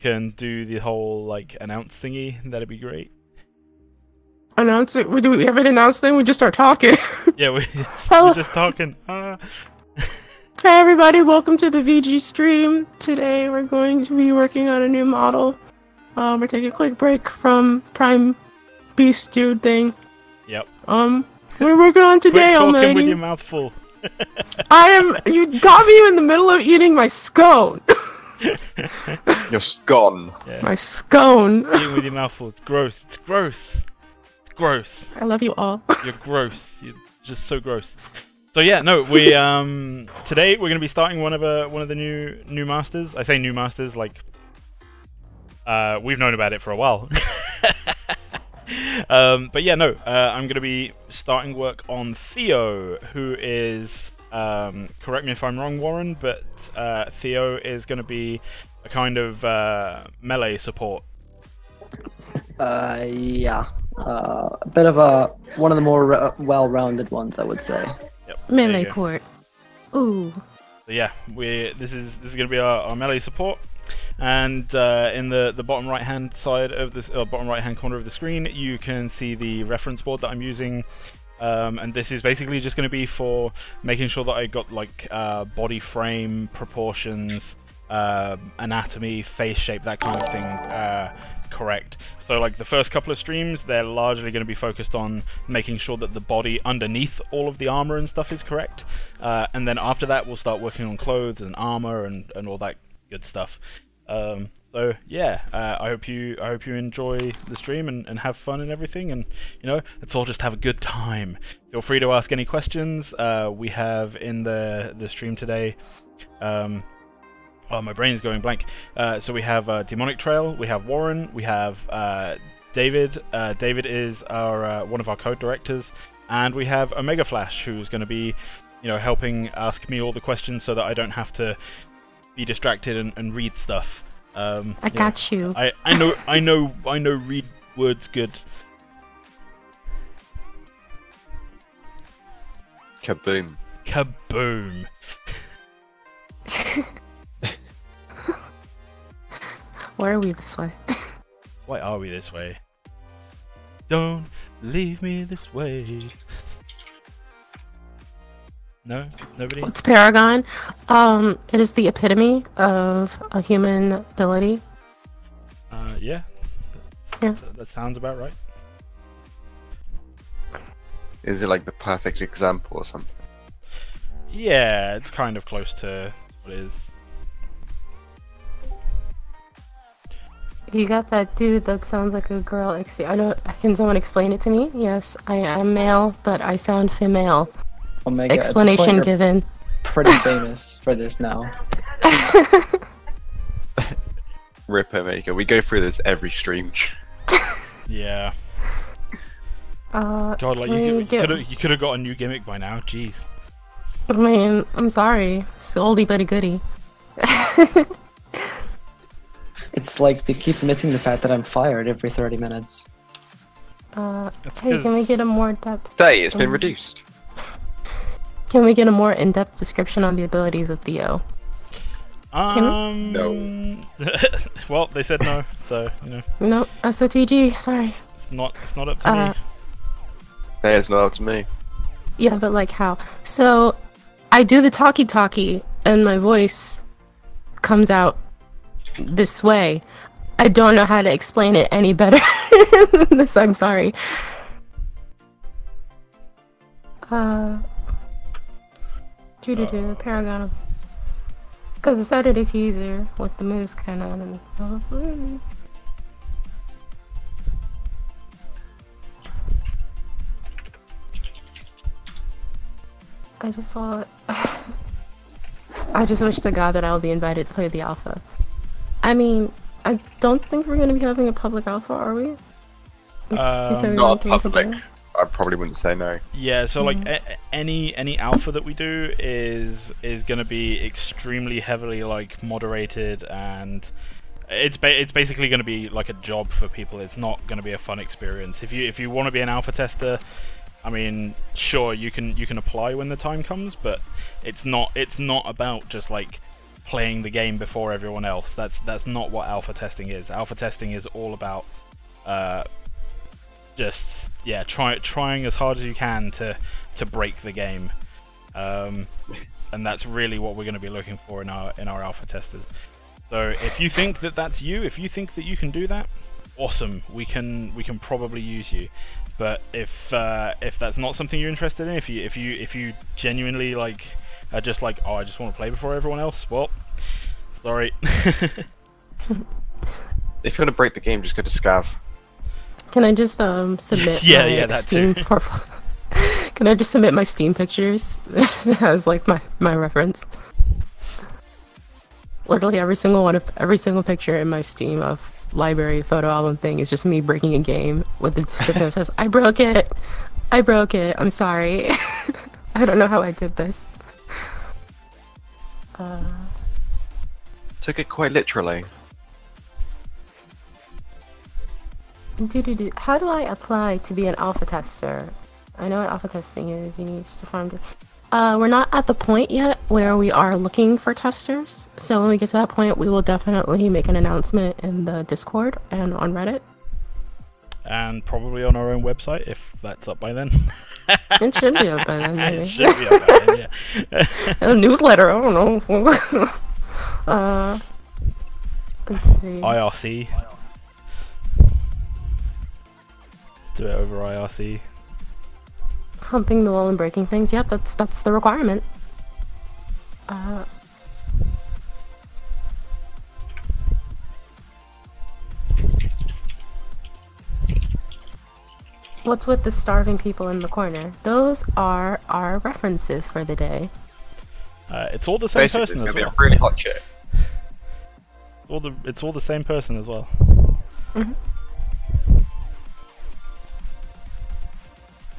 can do the whole like announce thingy, that'd be great. Announce it? Do we have an announcement? We just start talking. Yeah, we're Hello. just talking. Hey everybody, welcome to the VG stream. Today we're going to be working on a new model. We're taking a quick break from Prime Beast Dude thing. Yep. We're working on today, Quit talking almighty. with your mouth full. You got me in the middle of eating my scone. You're gone. Yeah. My scone. Eating with your mouth full. It's gross. It's gross. It's gross. I love you all. You're gross. You're just so gross. So yeah, no, we today we're gonna be starting one of the new masters. I say new masters like we've known about it for a while. But yeah, no, I'm gonna be starting work on Theo, who is correct me if I'm wrong, Warren, but Theo is gonna be a kind of melee support. Yeah. A bit of one of the more well-rounded ones, I would say. Yep, Melee port. Ooh. So yeah, this is gonna be our melee support, and in the bottom right hand side of this bottom right hand corner of the screen, you can see the reference board that I'm using, and this is basically just gonna be for making sure that I got like body frame, proportions, anatomy, face shape, that kind of thing correct. So like the first couple of streams, they're largely going to be focused on making sure that the body underneath all of the armor and stuff is correct, and then after that we'll start working on clothes and armor and all that good stuff. So yeah, I hope you enjoy the stream and have fun and everything, and you know, let's all just have a good time. Feel free to ask any questions. We have in the stream today. Oh, my brain's going blank. So we have Demonic Trail, we have Warren, we have David. David is our one of our code directors, and we have Omega Flash, who's going to be, you know, helping ask me all the questions so that I don't have to be distracted and read stuff. I got you. I know. Read words good. Kaboom. Kaboom. Why are we this way? Why are we this way? Don't leave me this way. No? Nobody? What's Paragon? It is the epitome of a human ability. Yeah. Yeah. That sounds about right. Is it like the perfect example or something? Yeah, it's kind of close to what it is. You got that dude that sounds like a girl. Can someone explain it to me? Yes, I am male, but I sound female. Omega, Explanation you're given. Pretty famous for this now. Rip Omega. We go through this every stream. Yeah. God, like you could have got a new gimmick by now. Jeez. I mean, I'm sorry. It's oldie but a goodie. It's like they keep missing the fact that I'm fired every 30 minutes. Hey, can we get a more depth? Day, it's been reduced. Can we get a more in-depth description on the abilities of Theo? No. Well, they said no, so you know. No, SOTG. Sorry. It's not up to me. Hey, it's not up to me. Yeah, but like how? So, I do the talkie-talkie, and my voice comes out this way. I don't know how to explain it any better than this. I'm sorry. Paragon. Because the Saturday teaser with the moose kind of and I just saw it. I just wish to God that I'll be invited to play the alpha. I mean, I don't think we're going to be having a public alpha, are we? Not public. I probably wouldn't say no. Yeah, so like any alpha that we do is going to be extremely heavily like moderated, and it's basically going to be like a job for people. It's not going to be a fun experience. If you want to be an alpha tester, I mean, sure, you can apply when the time comes, but it's not about just like playing the game before everyone else. That's not what alpha testing is. Alpha testing is all about just trying as hard as you can to break the game, and that's really what we're going to be looking for in our alpha testers. So if you think that that's you, if you think that you can do that, awesome. We can probably use you. But if that's not something you're interested in, if you genuinely like are just like, oh, I just want to play before everyone else, well, sorry. If you're gonna break the game, just go to Scav. Can I just submit my Steam profile? Can I just submit my Steam pictures as like my reference? Literally every single picture in my Steam of library photo album thing is just me breaking a game with the description that says, I broke it, I'm sorry. I don't know how I did this. Took it quite literally. How do I apply to be an alpha tester? I know what alpha testing is. You need to find. We're not at the point yet where we are looking for testers. So when we get to that point, we will definitely make an announcement in the Discord and on Reddit. And probably on our own website, if that's up by then. It should be up by then, maybe. It should be up by then, yeah. A newsletter, I don't know. Let's see. IRC. Do it over IRC. Humping the wall and breaking things. Yep, that's the requirement. What's with the starving people in the corner? Those are our references for the day. It's all the same Basically, person it's as gonna well. be a really hot chick. It's all the same person as well. Mm-hmm.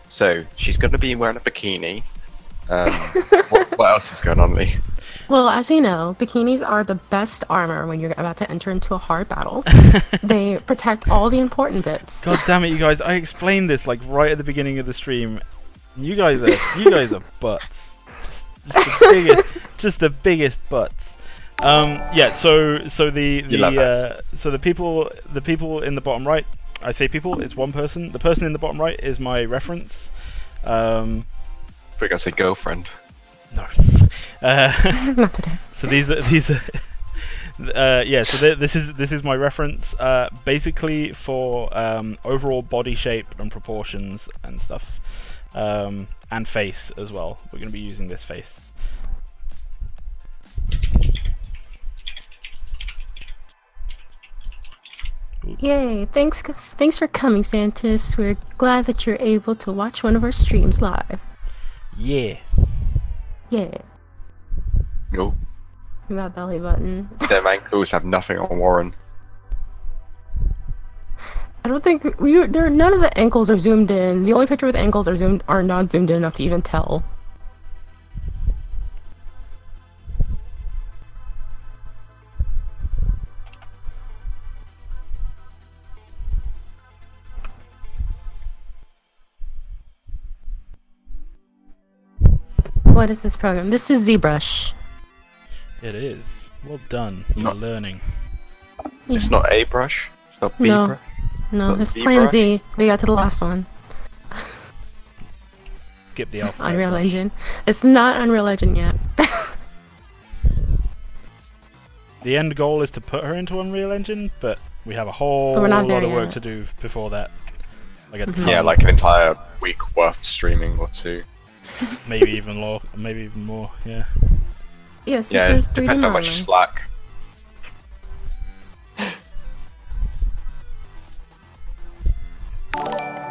So she's gonna be wearing a bikini. What else is going on, Lee? Well, as you know, bikinis are the best armor when you're about to enter into a hard battle. They protect all the important bits. God damn it, you guys! I explained this like right at the beginning of the stream. You guys are butts. Just the biggest butts. Yeah. So the people in the bottom right. I say people. It's one person. The person in the bottom right is my reference. We're gonna say girlfriend. No. Not today. So these are yeah. So this is my reference. Basically for overall body shape and proportions and stuff, and face as well. We're going to be using this face. Yay! Thanks for coming, Santis. We're glad that you're able to watch one of our streams live. Yeah. Yeah. No. That belly button. Them ankles have nothing on Warren. I don't think none of the ankles are zoomed in. The only picture with ankles are not zoomed in enough to even tell. What is this program? This is ZBrush. It is. Well done. You're learning. Yeah. It's not A brush. It's not B brush. No, Not it's Z Plan brush? Z. We got to the last one. Skip the alphabet. Unreal Engine. It's not Unreal Engine yet. The end goal is to put her into Unreal Engine, but we have a whole But we're not lot there of work yet. to do before that. Like a Mhm. ton, Yeah, like an entire week worth of streaming or two. maybe even more. Maybe even more. Yeah. Yes, Yeah, this is 3D depends how much modeling. slack.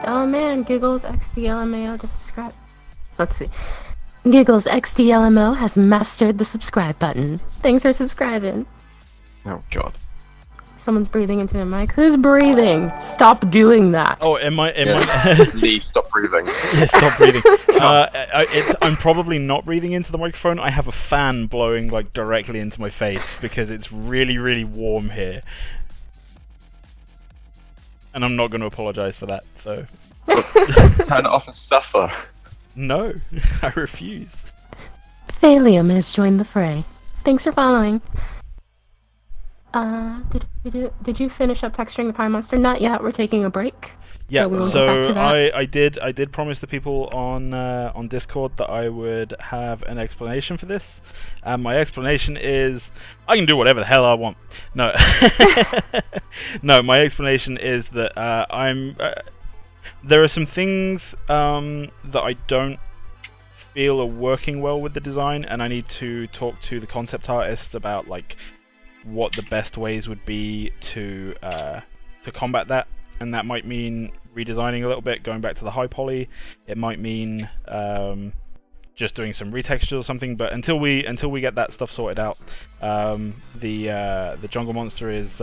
Oh man, Giggles XDLMAO just subscribed. Let's see. Giggles XDLMO has mastered the subscribe button. Thanks for subscribing. Oh god. Someone's breathing into their mic. Who's breathing? Stop doing that. Oh, am I? Lee, stop breathing. Yeah, stop breathing. I'm probably not breathing into the microphone. I have a fan blowing like directly into my face because it's really, really warm here, and I'm not going to apologize for that. So Turn it off and suffer. no, I refuse. Thalium has joined the fray. Thanks for following. Did you finish up texturing the pie monster? Not yet. We're taking a break. Yeah, But we will get back so to that. I did promise the people on Discord that I would have an explanation for this. My explanation is I can do whatever the hell I want. No, no. My explanation is that there are some things that I don't feel are working well with the design, and I need to talk to the concept artists about like what the best ways would be to combat that. And that might mean redesigning a little bit, going back to the high poly. It might mean just doing some retexture or something. But until we get that stuff sorted out, the jungle monster is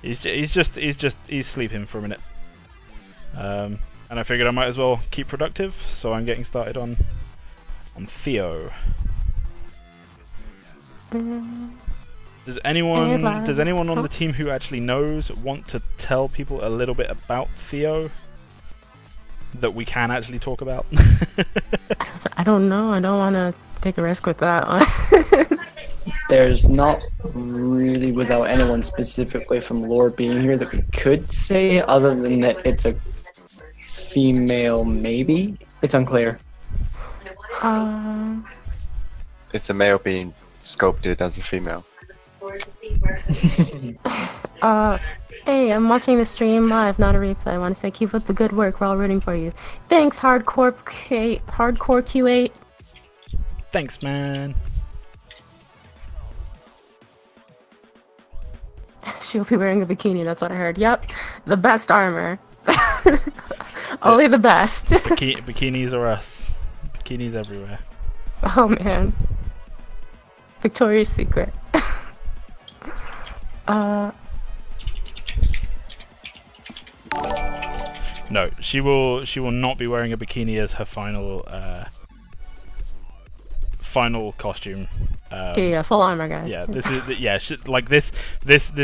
he's sleeping for a minute. And I figured I might as well keep productive, so I'm getting started on Theo. Does anyone on the team who actually knows want to tell people a little bit about Theo that we can actually talk about? I don't know. I don't want to take a risk with that one. There's not really, without anyone specifically from lore being here, that we could say, other than that it's a female, maybe? It's unclear. It's a male being sculpted as a female. Hey, I'm watching the stream live, not a replay. I want to say keep up the good work. We're all rooting for you. Thanks, Hardcore Q8. Thanks, man. She'll be wearing a bikini, that's what I heard. Yep, the best armor. Only the best. Bikinis are us. Bikinis everywhere. Oh man. Victoria's Secret. No, she will not be wearing a bikini as her final costume. Yeah, full armor, guys. Yeah, this is like this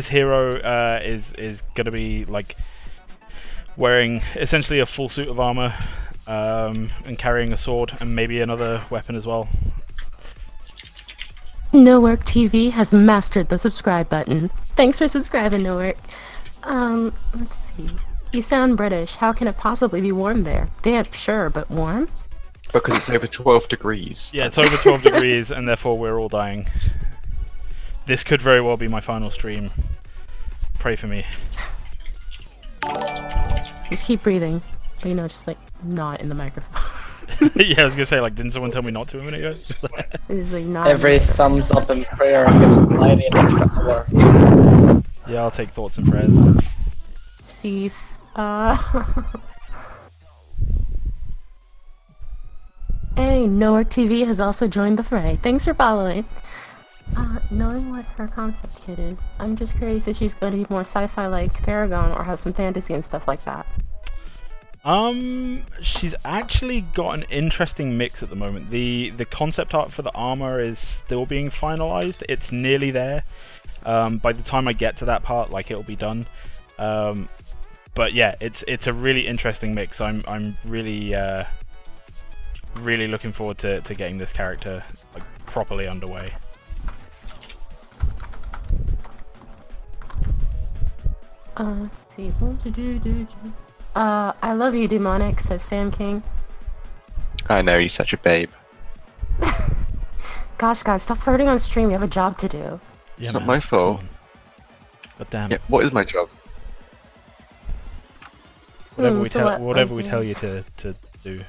hero is gonna be like wearing essentially a full suit of armor and carrying a sword and maybe another weapon as well. No Work TV has mastered the subscribe button. Thanks for subscribing, No Work. Let's see. You sound British. How can it possibly be warm there? Damp, sure, but warm? Because it's over 12 degrees. Yeah, it's over 12 degrees, and therefore we're all dying. This could very well be my final stream. Pray for me. Just keep breathing. But, you know, just like not in the microphone. Yeah, I was gonna say, like, didn't someone tell me not to a minute ago? Just, like, not Every thumbs up in prayer and gives Mighty an extra hour. Yeah, I'll take thoughts and prayers. Cease. Hey, No Work TV has also joined the fray. Thanks for following. Knowing what her concept kit is, I'm just curious if she's going to be more sci-fi like Paragon or have some fantasy and stuff like that. She's actually got an interesting mix at the moment. The concept art for the armor is still being finalized. It's nearly there. By the time I get to that part, like, it'll be done. But yeah, it's a really interesting mix. I'm really really looking forward to getting this character like properly underway. Let's see. I love you, Demonic, says Sam King. I know, he's such a babe. Gosh, guys, stop flirting on stream. We have a job to do. Yeah, It's not my fault. But damn. Yeah, what is my job? Whatever we tell you to do.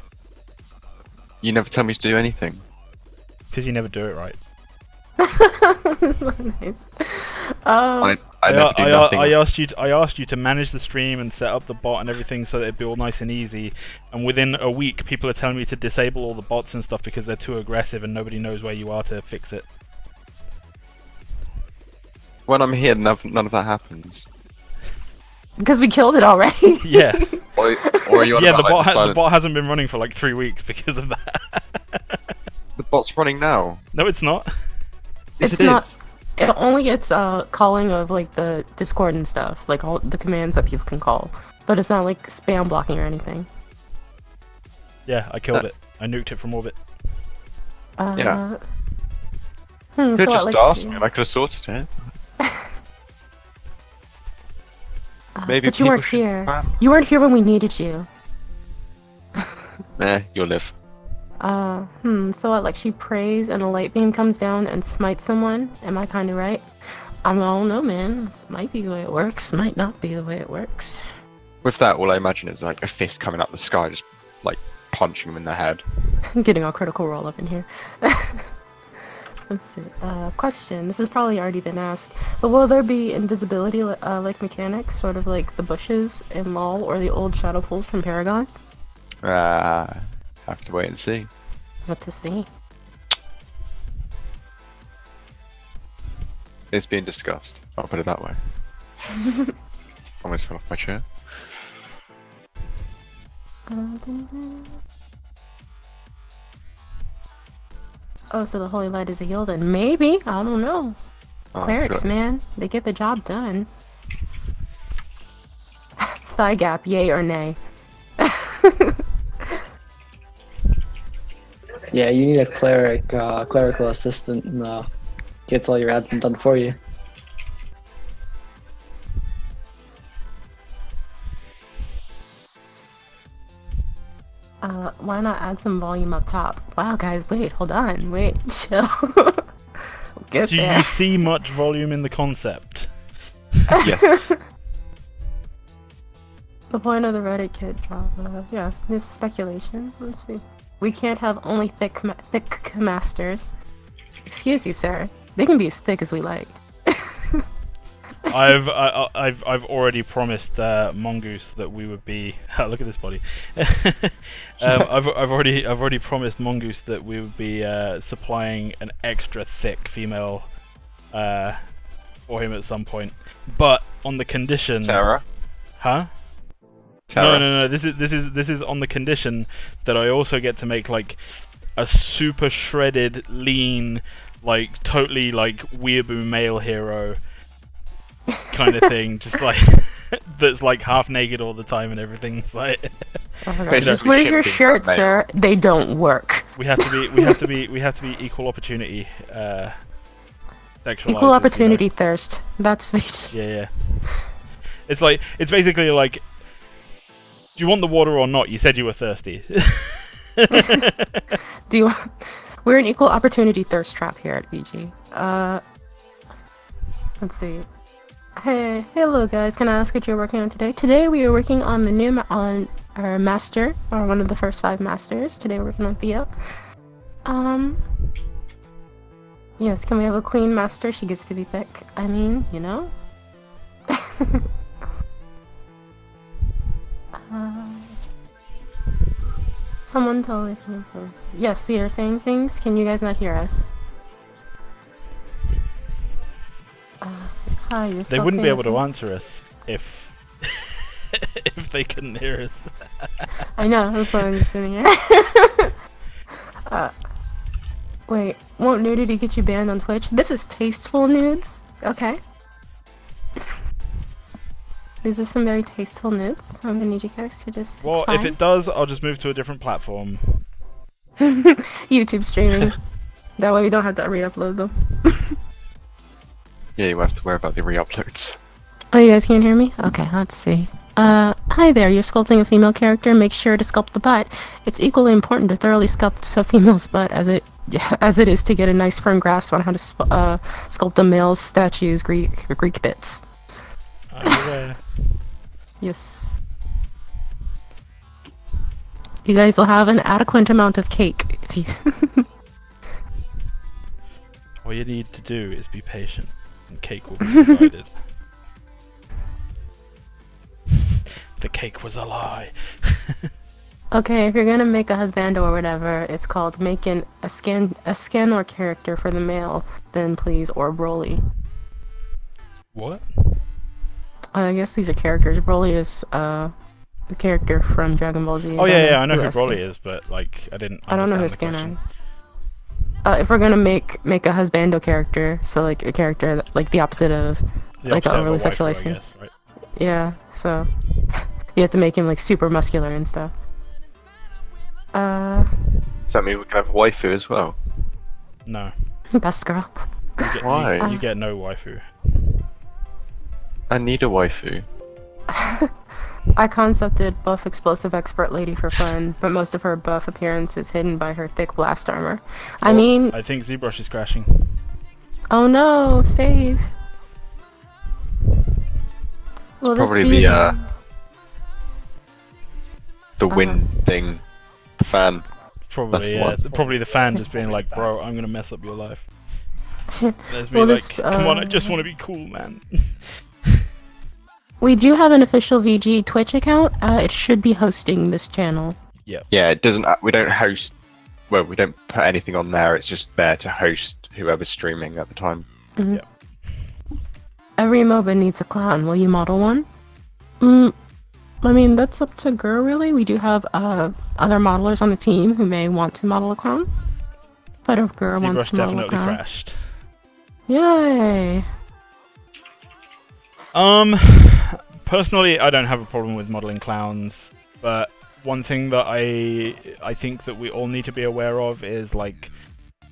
You never tell me to do anything. Because you never do it right. Nice. I never do nothing. I asked you to manage the stream and set up the bot and everything so that it'd be all nice and easy. And within a week, people are telling me to disable all the bots and stuff because they're too aggressive and nobody knows where you are to fix it. When I'm here, none of that happens. Because we killed it already. Yeah. Or are you on Yeah, about, the bot hasn't been running for like 3 weeks because of that. The bot's running now. No, it's not. Yes, It's it not. is. It only gets calling of like the Discord and stuff, like all the commands that people can call. But it's not like spam blocking or anything. Yeah, I killed it. I nuked it from orbit. Yeah. You So could what, just like, asked me, and I could have sorted it. Maybe but you people weren't should here. plan. You weren't here when we needed you. You'll live. So what, like she prays and a light beam comes down and smites someone? Am I kinda right? I don't know, man. This might be the way it works, might not be the way it works. With that, all I imagine is like a fist coming up the sky, just like punching them in the head. I'm getting all critical roll up in here. Let's see. Question. This has probably already been asked, but will there be invisibility like mechanics, sort of like the bushes in LoL or the old shadow pools from Paragon? Have to wait and see. What to see? It's being discussed. I'll put it that way. Almost fell off my chair. Oh, so the holy light is a heal then? Maybe. I don't know. Oh, Clerics, sure. man. They get the job done. Thigh gap, yay or nay? Yeah, you need a clerical assistant, and gets all your admin done for you. Why not add some volume up top? Wow, guys, wait, hold on, wait, chill. Get Do there. you see much volume in the concept? Yes. The point of the Reddit kit drop, yeah, this is speculation. Let's see. We can't have only thick masters. Excuse you, sir. They can be as thick as we like. I've already promised Mongoose that we would be. Look at this body. I've already promised Mongoose that we would be supplying an extra thick female for him at some point, but on the condition. Tara. Huh? Tara. No. This is on the condition that I also get to make like a super shredded, lean, like totally like weeaboo male hero kind of thing, just like that's like half naked all the time and everyth's like. Oh my God. Basically Just wear your shifting shirt, that sir. They don't work. we have to be equal opportunity. Sexualized, Equal opportunity thirst. That's me. Yeah. It's basically like, do you want the water or not? You said you were thirsty. Do you? We're an equal opportunity thirst trap here at VG. Let's see. Hey, hello guys. Can I ask what you're working on today? Today we are working on the new on our master, or one of the first 5 masters. Today we're working on Theo. Yes. Can we have a queen master? She gets to be thick. I mean, you know. Someone totally. Yes, we are saying things. Can you guys not hear us? Hi, you're They wouldn't be able to sculpting. answer us if if they couldn't hear us. I know, that's why I'm just sitting here. Wait, won't nudity get you banned on Twitch? This is tasteful nudes. Okay. These are some very tasteful nudes. I'm gonna need you guys to just. it's Well, if fine. it does, I'll just move to a different platform. YouTube streaming. That way we don't have to re-upload them. Yeah, you have to worry about the re-uploads. Oh, you guys can't hear me? Okay, let's see. Hi there, you're sculpting a female character, make sure to sculpt the butt. It's equally important to thoroughly sculpt a female's butt as it is to get a nice firm grasp on how to sculpt a male's statue's Greek bits. Yes. You guys will have an adequate amount of cake if you... All you need to do is be patient, and cake will be provided. The cake was a lie. Okay, if you're gonna make a husbando or whatever, it's called making a scanor character for the male, then please, or Broly. What? I guess these are characters. Broly is the character from Dragon Ball Z. Oh yeah, I know who a Broly scan- is, but like I didn't. I don't know who understand the Scanner question. is. If we're gonna make a husbando character, so like a character like the opposite of The like opposite a of overly waifu, I sexualized. guess, right? Yeah, so you have to make him like super muscular and stuff. Does that mean we can have a waifu as well? No. Best girl. Why? You get no waifu. I need a waifu. I concepted buff explosive expert lady for fun, but most of her buff appearance is hidden by her thick blast armor. I mean... I think ZBrush is crashing. Oh no, save. Will this Probably be the wind thing. The fan. Probably, That's the yeah. Probably the fan just being like, bro, I'm gonna mess up your life. There's me Well, like, this, come on, I just want to be cool, man. We do have an official VG Twitch account. It should be hosting this channel. Yeah, it doesn't. We don't host. Well, we don't put anything on there. It's just there to host whoever's streaming at the time. Mhm. Yeah. Every MOBA needs a clown. Will you model one? I mean, that's up to Gur, really. We do have other modelers on the team who may want to model a clown. But if Gur wants ZBrush to model a definitely clown... crashed. Yay! Personally, I don't have a problem with modeling clowns, but one thing that I think that we all need to be aware of is, like,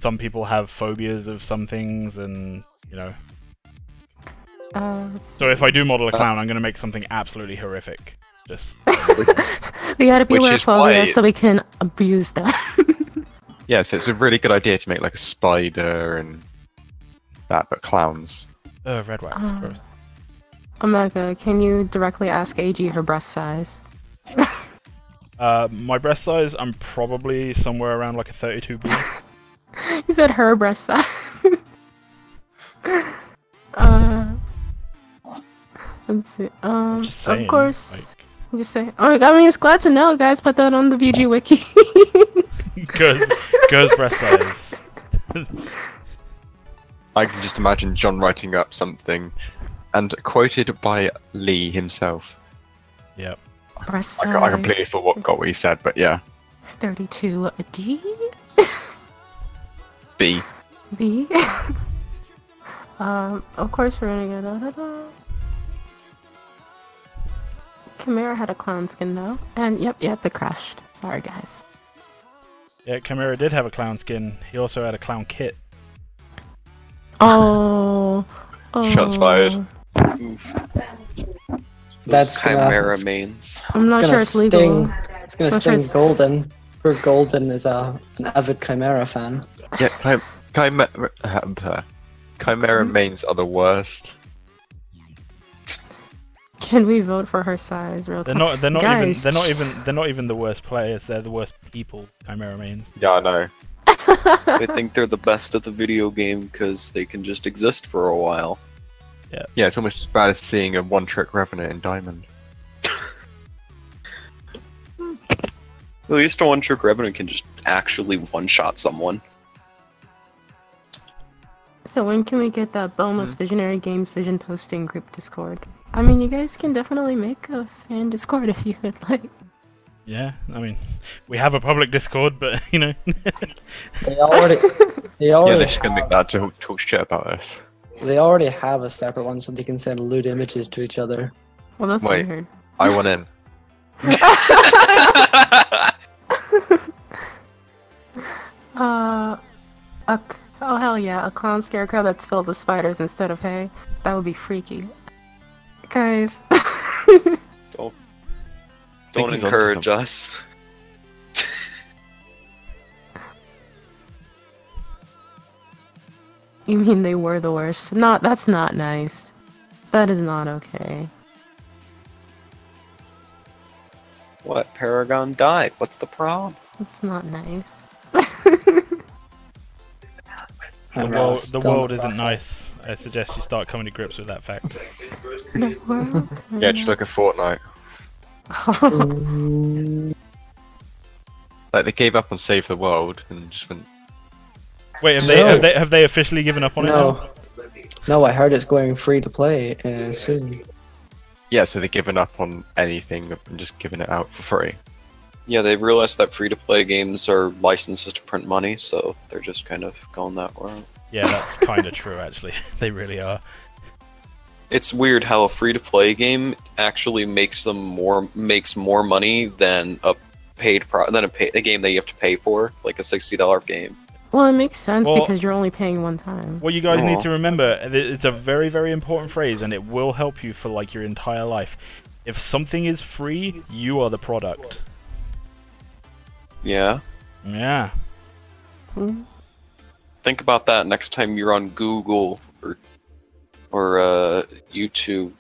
some people have phobias of some things, and, you know... So if I do model a clown, I'm going to make something absolutely horrific. Just... We gotta beware is of phobias why- so we can abuse them. Yeah, so it's a really good idea to make like a spider and that, but clowns. red wax. Gross. Omega, can you directly ask AG her breast size? My breast size, I'm probably somewhere around like a 32B. You said her breast size. Let's see. Just saying, Of course. like- I'm just saying. Oh, I mean, it's glad to know, guys. Put that on the VG wiki. Girls' breast size. I can just imagine John writing up something, and quoted by Lee himself. Yep. Breast size. I completely forgot what he said, but yeah. 32 a D? B. B? Of course we're gonna go Chimera had a clown skin though. And yep, it crashed. Sorry guys. Yeah, Chimera did have a clown skin. He also had a clown kit. Oh. Shots fired. That's Chimera gonna, mains. I'm not sure it's legal. It's gonna Not sure sting it's- Golden. For Golden is an avid Chimera fan. Yeah, Chimera mains are the worst. Can we vote for her size real They're time? not Guys. they're not even the worst players. They're the worst people. Chimera mains. Yeah, I know. They think they're the best at the video game because they can just exist for a while. Yeah, it's almost as bad as seeing a one-trick Revenant in Diamond. At least a one-trick Revenant can just actually one-shot someone. So when can we get that boneless Visionary Games Vision posting group Discord? I mean, you guys can definitely make a fan Discord if you would like. Yeah, I mean, we have a public Discord, but you know. They already, they Yeah, already, they're just gonna make that to talk shit about us. they already have a separate one, so they can send lewd images to each other. Well, that's Wait. weird. I want in. Oh hell yeah, a clown scarecrow that's filled with spiders instead of hay. That would be freaky. Guys. Don't Think he's onto encourage something. us. You mean they were the worst? That's not nice. That is not okay. What? Paragon died. What's the problem? It's not nice. The world isn't nice. I suggest you start coming to grips with that fact. The world. Yeah, just like a Fortnite. Like they gave up on Save the World and just went. Wait, No. have they officially given up on it now? No. No, I heard it's going free to play soon. Yeah, so they've given up on anything and just giving it out for free. Yeah, they've realized that free-to-play games are licenses to print money, so they're just kind of going that route. Yeah, that's kind of true, actually. They really are. It's weird how a free-to-play game actually makes more money than a game that you have to pay for, like a $60 game. Well, it makes sense Well- because you're only paying one time. What you guys need Aw. to remember, it's a very, very important phrase, and it will help you for like your entire life. If something is free, you are the product. Yeah. Yeah. Hmm? Think about that next time you're on Google or YouTube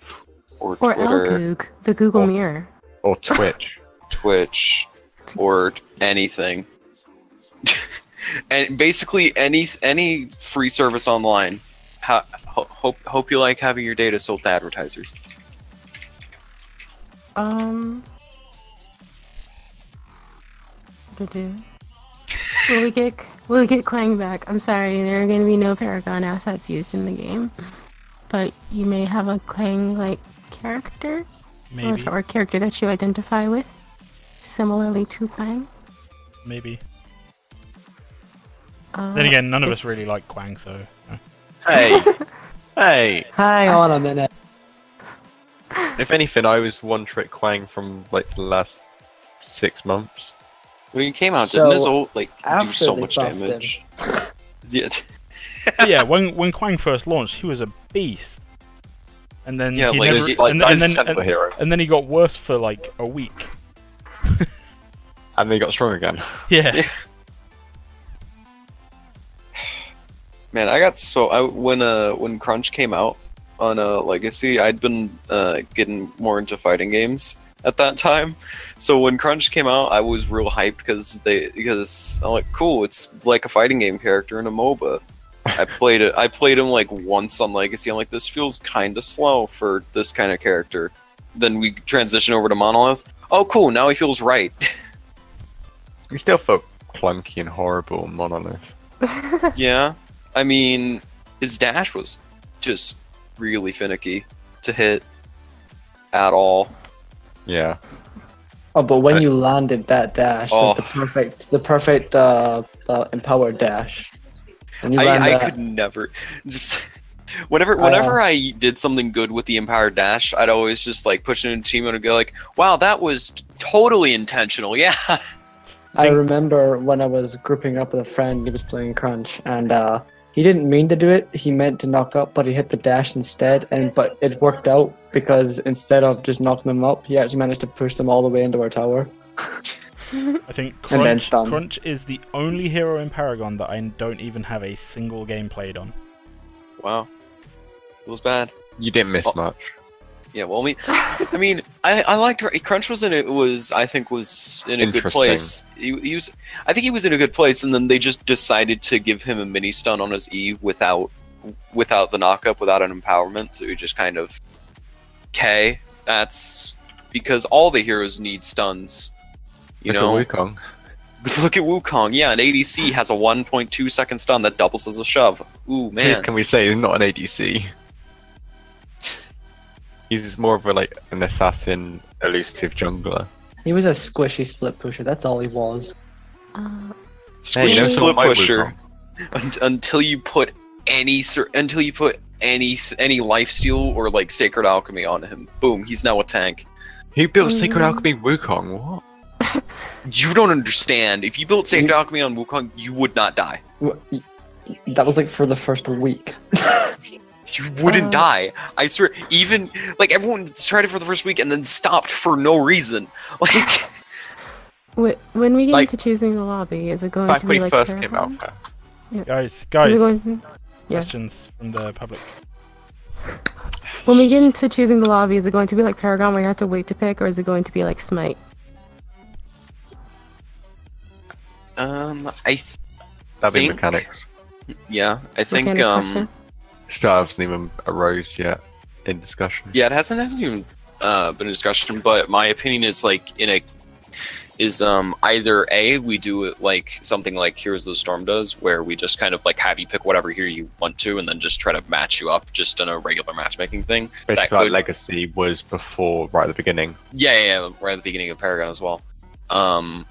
or Or Twitter, Elgoog, the Google Or- Mirror. Or Twitch. Twitch, or anything. And basically any free service online. Hope you like having your data sold to advertisers. Will we get Quang back? I'm sorry, there are going to be no Paragon assets used in the game, but you may have a Quang like character Maybe. or a character that you identify with, similarly to Quang. Maybe. Then again, none of us it's- really like Quang, so. Hey! Hey! Hang on a minute. If anything, I was one trick Quang from like the last 6 months. When he came out, So, didn't his ult like do after so they much buffed damage? Yeah. But yeah, when Quang first launched, he was a beast. And then Yeah, he like, never, he- Like, and, nice and then central hero. and then he got worse for like a week. And then he got strong again. Yeah. Yeah. Man, I got when Crunch came out on Legacy, I'd been getting more into fighting games at that time. So when Crunch came out, I was real hyped because I'm like, cool, it's like a fighting game character in a MOBA. I played him like once on Legacy. I'm like, this feels kind of slow for this kind of character. Then we transition over to Monolith. Oh, cool, now he feels right. He still felt clunky and horrible on Monolith. Yeah, I mean, his dash was just really finicky to hit at all. Yeah. Oh, but when you landed that dash, Oh. like the perfect empowered dash. When you land I that, could never just whenever I did something good with the empowered dash, I'd always just like push it into team and go like, "Wow, that was totally intentional." Yeah. I remember when I was grouping up with a friend, he was playing Crunch, and he didn't mean to do it. He meant to knock up, but he hit the dash instead, but it worked out because instead of just knocking them up, he actually managed to push them all the way into our tower. I think And then stun. Crunch is the only hero in Paragon that I don't even have a single game played on. Wow. It was bad. You didn't miss Oh. much. Yeah, well, I mean, I liked Crunch was in a good place. He was, I think he was in a good place, and then they just decided to give him a mini stun on his E without the knockup, without an empowerment. So he just kind of, that's because all the heroes need stuns. You know, Look at Wukong. look at Wukong. Yeah, an ADC has a 1.2 second stun that doubles as a shove. Ooh, Please, man. can we say he's not an ADC? He's more of an assassin, elusive jungler. He was a squishy split pusher. That's all he was. Squishy Hey, no split one might pusher. Wukong. Until you put any lifesteal or like sacred alchemy on him, boom, he's now a tank. Who built Sacred Alchemy Wukong? What? You don't understand. If you built sacred alchemy on Wukong, you would not die. That was like for the first week. You wouldn't die. I swear. Even like everyone tried it for the first week and then stopped for no reason. Like, When we get Like- into choosing the lobby, is it going Back to when be he like first came Paragon? out. Guys, Is it yeah. going- yeah. Questions from the public. When we get into choosing the lobby, is it going to be like Paragon where you have to wait to pick, or is it going to be like Smite? I That'd be Think- mechanics. yeah, I think Mechanic question? Still hasn't even arose yet in discussion. yeah, it hasn't even been a discussion, but my opinion is like either A, we do it like something like Heroes of the Storm does, where we just kind of like have you pick whatever hero you want to and then just try to match you up just in a regular matchmaking thing. Basically, That like Legacy was before, right at the beginning. Yeah, right at the beginning of Paragon as well. And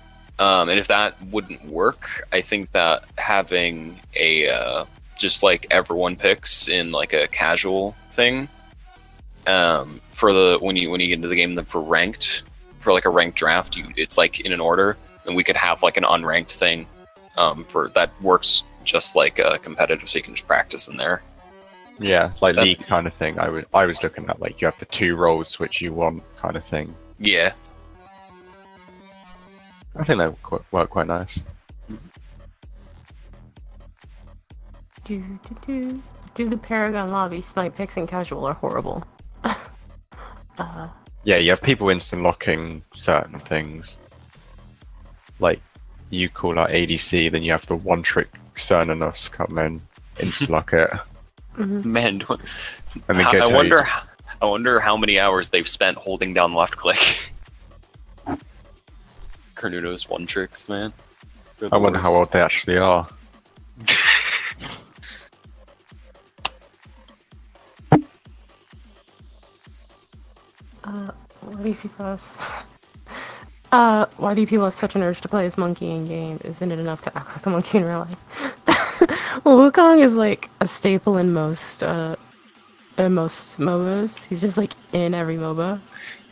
if that wouldn't work, I think that having a just like everyone picks in like a casual thing, for the when you get into the game, then for like a ranked draft, it's like in an order, and we could have like an unranked thing, for that works just competitive, so you can just practice in there. Yeah, like That's- league kind of thing. I was looking at like you have the 2 roles which you want kind of thing. Yeah. I think that would work quite nice. Do the Paragon lobby smite picks and casual are horrible. Yeah, you have people instant locking certain things. Like you call out ADC, then you have the one trick Cernunnos come in, instant lock it, Man, and then I wonder how many hours they've spent holding down left click. Cernunnos one tricks, man. I wonder how old they actually are. Why do people have such an urge to play as monkey in game? Isn't it enough to act like a monkey in real life? Well, Wukong is like a staple in most MOBAs. He's just like in every MOBA.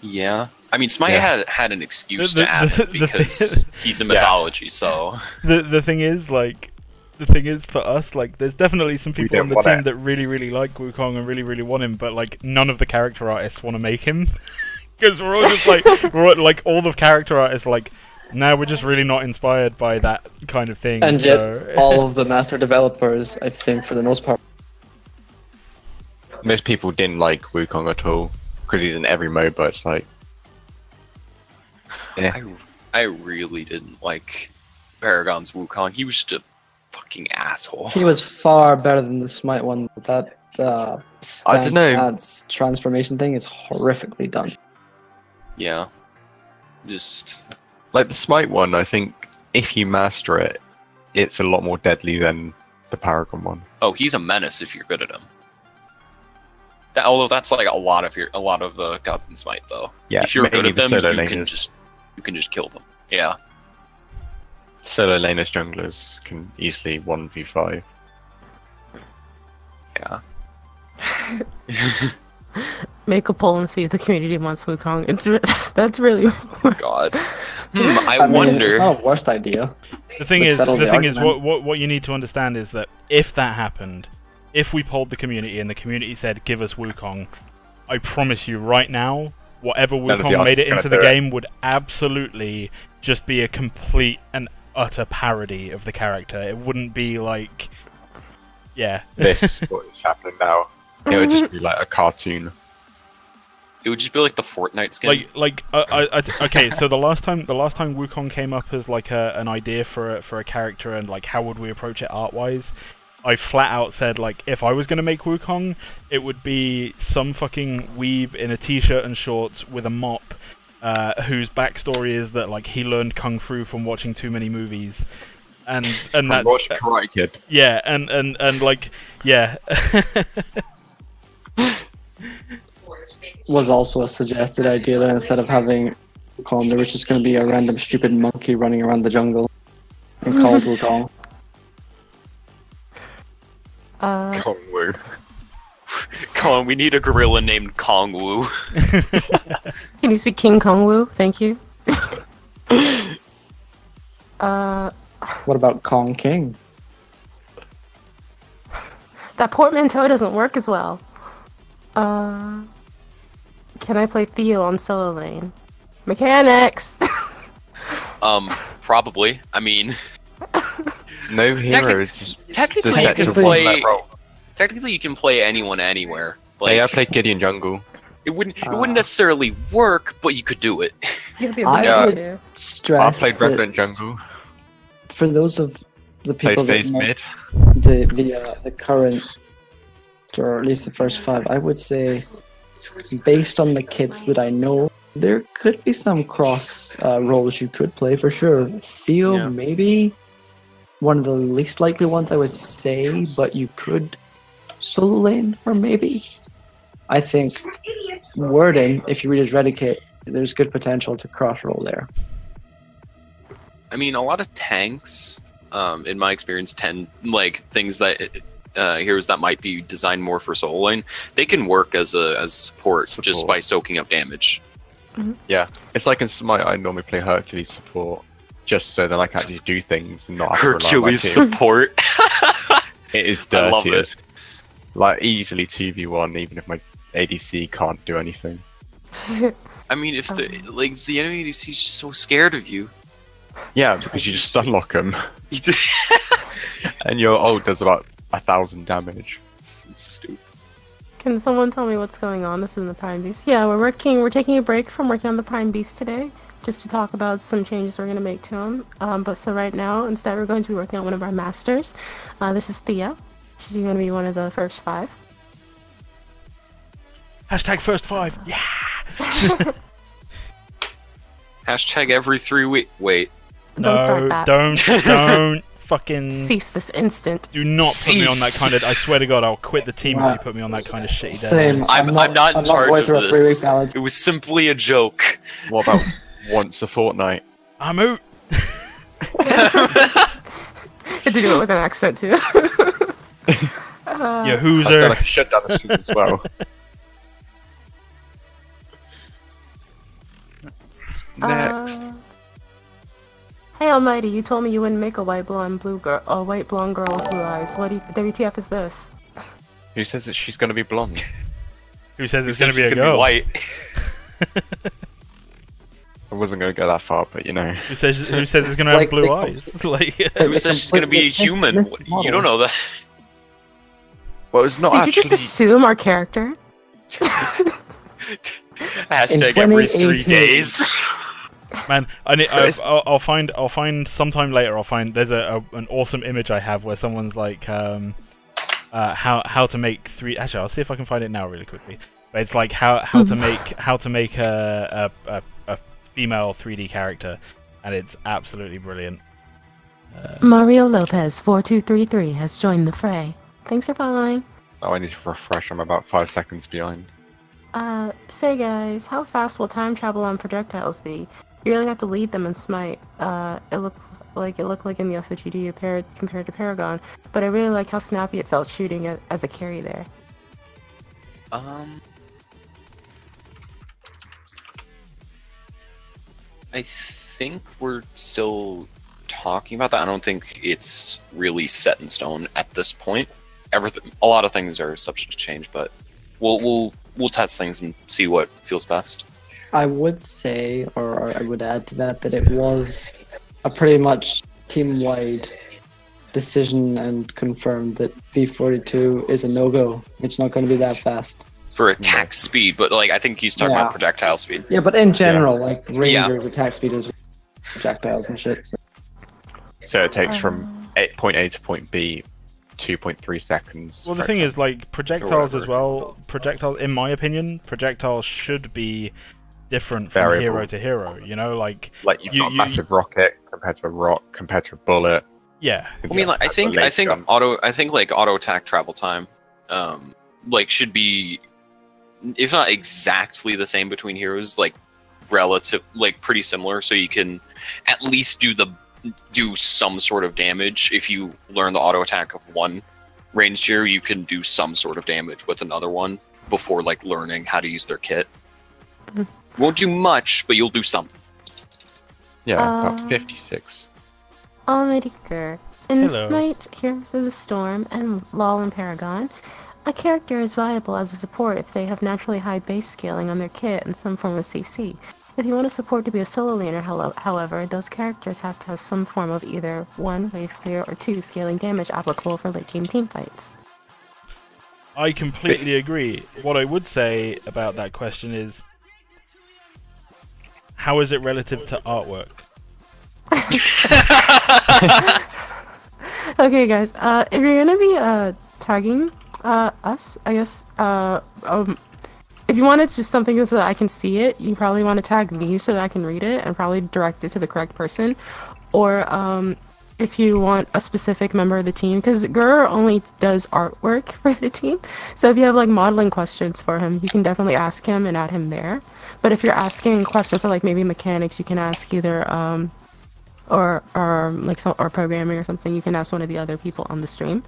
Yeah. I mean, Smite Yeah. had an excuse to add it because he's a mythology, so... The thing is, like, the thing is for us, like, there's definitely some people don't on the want team it. that really like Wukong and really want him, but like none of the character artists want to make him because we're all just like like all the character artists are like, no, we're just really not inspired by that kind of thing. And yet, so... all of the master developers, I think, for the most part, Most people didn't like Wukong at all because he's in every MOBA. It's like, yeah, I really didn't like Paragon's Wukong. He was just a fucking asshole. he was far better than the Smite one. That I don't know. stance transformation thing is horrifically done. Yeah. Just... like the Smite one. I think if you master it, it's a lot more deadly than the Paragon one. Oh, he's a menace if you're good at him. Although that's like a lot of gods in Smite, though. Yeah, if you're good mainly at the them, solo you can just kill them. Yeah. Solo laners junglers can easily 1v5. Yeah. Make a poll and see if the community wants Wukong. That's really God. I mean, wonder. it's not a worst idea. The thing Let's is, settle the argument. what you need to understand is that if that happened, if we polled the community and the community said, give us Wukong, I promise you right now, whatever None of the Wukong made it artists into the gonna do it. game would absolutely just be a complete and utter parody of the character. It wouldn't be like... Yeah. This what is happening now. It would just be like a cartoon. It would just be like the Fortnite skin. Okay, so the last time Wukong came up as like an idea for a character and like how would we approach it art wise, I flat out said like if I was gonna make Wukong, it would be some fucking weeb in a t-shirt and shorts with a mop, whose backstory is that like he learned kung fu from watching too many movies, and that's Watch Karate Kid. yeah, and like yeah. Was also a suggested idea that instead of having Wukong, there was just going to be a random stupid monkey running around the jungle and called Wukong. Kongwu. Colin, we need a gorilla named Kongwu. Can you speak King Kong Wu? Thank you. What about Kong King? That portmanteau doesn't work as well. Can I play Theo on solo lane? Mechanics! Probably. I mean, No hero is technically the you set can to run play. that role. Technically, you can play anyone anywhere. Like, Hey, I played Gideon jungle. it wouldn't necessarily work, but you could do it. You have the I ability would- to. I Stress played that Revenant jungle. for those of the people Played that phase know mid. the current, or at least the first 5, I would say, based on the kits that I know, there could be some cross roles you could play for sure. Theo, Yeah. maybe one of the least likely ones I would say, but you could solo lane, or maybe. I think Worden, if you read his Reddit kit, there's good potential to cross roll there. I mean, a lot of tanks, in my experience, tend like things that heroes that might be designed more for solo lane. They can work as support just by soaking up damage. Yeah, it's like in Smite. I normally play Hercules support, just so then I can actually do things and not have to rely on my Hercules team. support. It is I love dirty. Like easily 2v1, even if my ADC can't do anything. I mean, if the enemy ADC is so scared of you. Yeah, because you just stunlock them, You just and your ult does about 1,000 damage. it's stupid. Can someone tell me what's going on? This is the Prime Beast. Yeah, we're taking a break from working on the Prime Beast today, just to talk about some changes we're going to make to him. But so right now, instead we're going to be working on one of our masters. This is Theo. She's going to be one of the first 5. Hashtag first 5. Yeah. Hashtag every 3 weeks. Wait. Don't start that. Don't fucking Cease this instant. do not put me on that Cease. kind of. I swear to God, I'll quit the team if you put me on that kind of shitty deadline. Same. I'm not in charge going of through a 3-week this. balance. It was simply a joke. What about once a fortnight? I'm out. Had to do it with an accent too. Yeah, who's I said I could shut down the stream as well. Next. Hey Almighty, you told me you wouldn't make a white blonde blonde girl with blue eyes. What WTF is this? Who says that she's going to be blonde? Who says Who it's said gonna be she's a gonna girl? white? I wasn't going to go that far, but you know. Who says it's gonna It's have like blue the- eyes? Like, Who says she's gonna be a completely human? missed You model. don't know that. Well, it's not Did actually. you just assume our character? Hashtag every 3 2018. days. man, I need. So it's- I'll find sometime later. I'll find there's an awesome image I have where someone's like how to make 3. Actually, I'll see if I can find it now really quickly. But it's like how to make a female 3D character, and it's absolutely brilliant. Mario Lopez 4233 has joined the fray. Thanks for following. Oh, I need to refresh. I'm about 5 seconds behind. Say guys, how fast will time travel on projectiles be? You really have to lead them in Smite. It looked like in the SOGD compared to Paragon, but I really liked how snappy it felt shooting as a carry there. I think we're still talking about that. I don't think it's really set in stone at this point. A lot of things are subject to change, but we'll test things and see what feels best. I would say, or I would add to that, that it was a pretty much team-wide decision and confirmed that V42 is a no-go. It's not going to be that fast. For attack speed, but like I think he's talking Yeah. about projectile speed. Yeah, but in general, like Rangers attack speed is projectiles and shit. So it takes from point A to point B 2.3 seconds. Well, the for thing is, example. like, projectiles as whatever. well. Projectiles, in my opinion, projectiles should be different from Variable. hero to hero. You know, like You've got a massive rocket compared to a rock compared to a bullet. yeah, I mean, like, I think auto attack travel time, like should be, if not exactly the same between heroes, like relative, like pretty similar. So you can at least do some sort of damage. If you learn the auto attack of one ranged hero, you can do some sort of damage with another one before like learning how to use their kit. Won't do much, but you'll do something. Yeah, about 56. Almighty Gur. In Hello. Smite, Heroes of the Storm, and LoL and Paragon, a character is viable as a support if they have naturally high base scaling on their kit and some form of CC. If you want a support to be a solo laner, however, those characters have to have some form of either 1, wave clear, or 2, scaling damage applicable for late game teamfights. I completely agree. What I would say about that question is, how is it relative to artwork? Okay, guys. If you're gonna be tagging us, I guess if you want it just something so that I can see it, you probably want to tag me so that I can read it and probably direct it to the correct person. Or if you want a specific member of the team, because Gur only does artwork for the team. So if you have like modeling questions for him, you can definitely ask him and add him there. But if you're asking questions for like maybe mechanics, you can ask either or programming or something. You can ask one of the other people on the stream,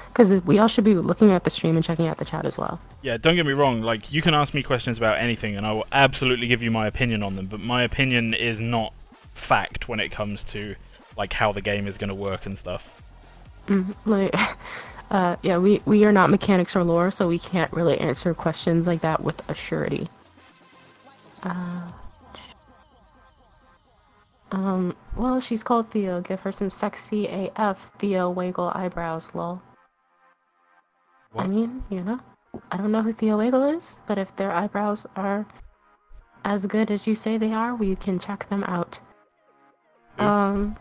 because we all should be looking at the stream and checking out the chat as well. Yeah, don't get me wrong, like, you can ask me questions about anything and I will absolutely give you my opinion on them, but my opinion is not fact when it comes to, like, how the game is going to work and stuff. Like, yeah, we are not mechanics or lore, so we can't really answer questions like that with a surety. Well, she's called Theo. Give her some sexy AF Theo wiggle eyebrows, lol. What? I mean, I don't know who Theo Wiggle is, but if their eyebrows are as good as you say they are, we can check them out. Who?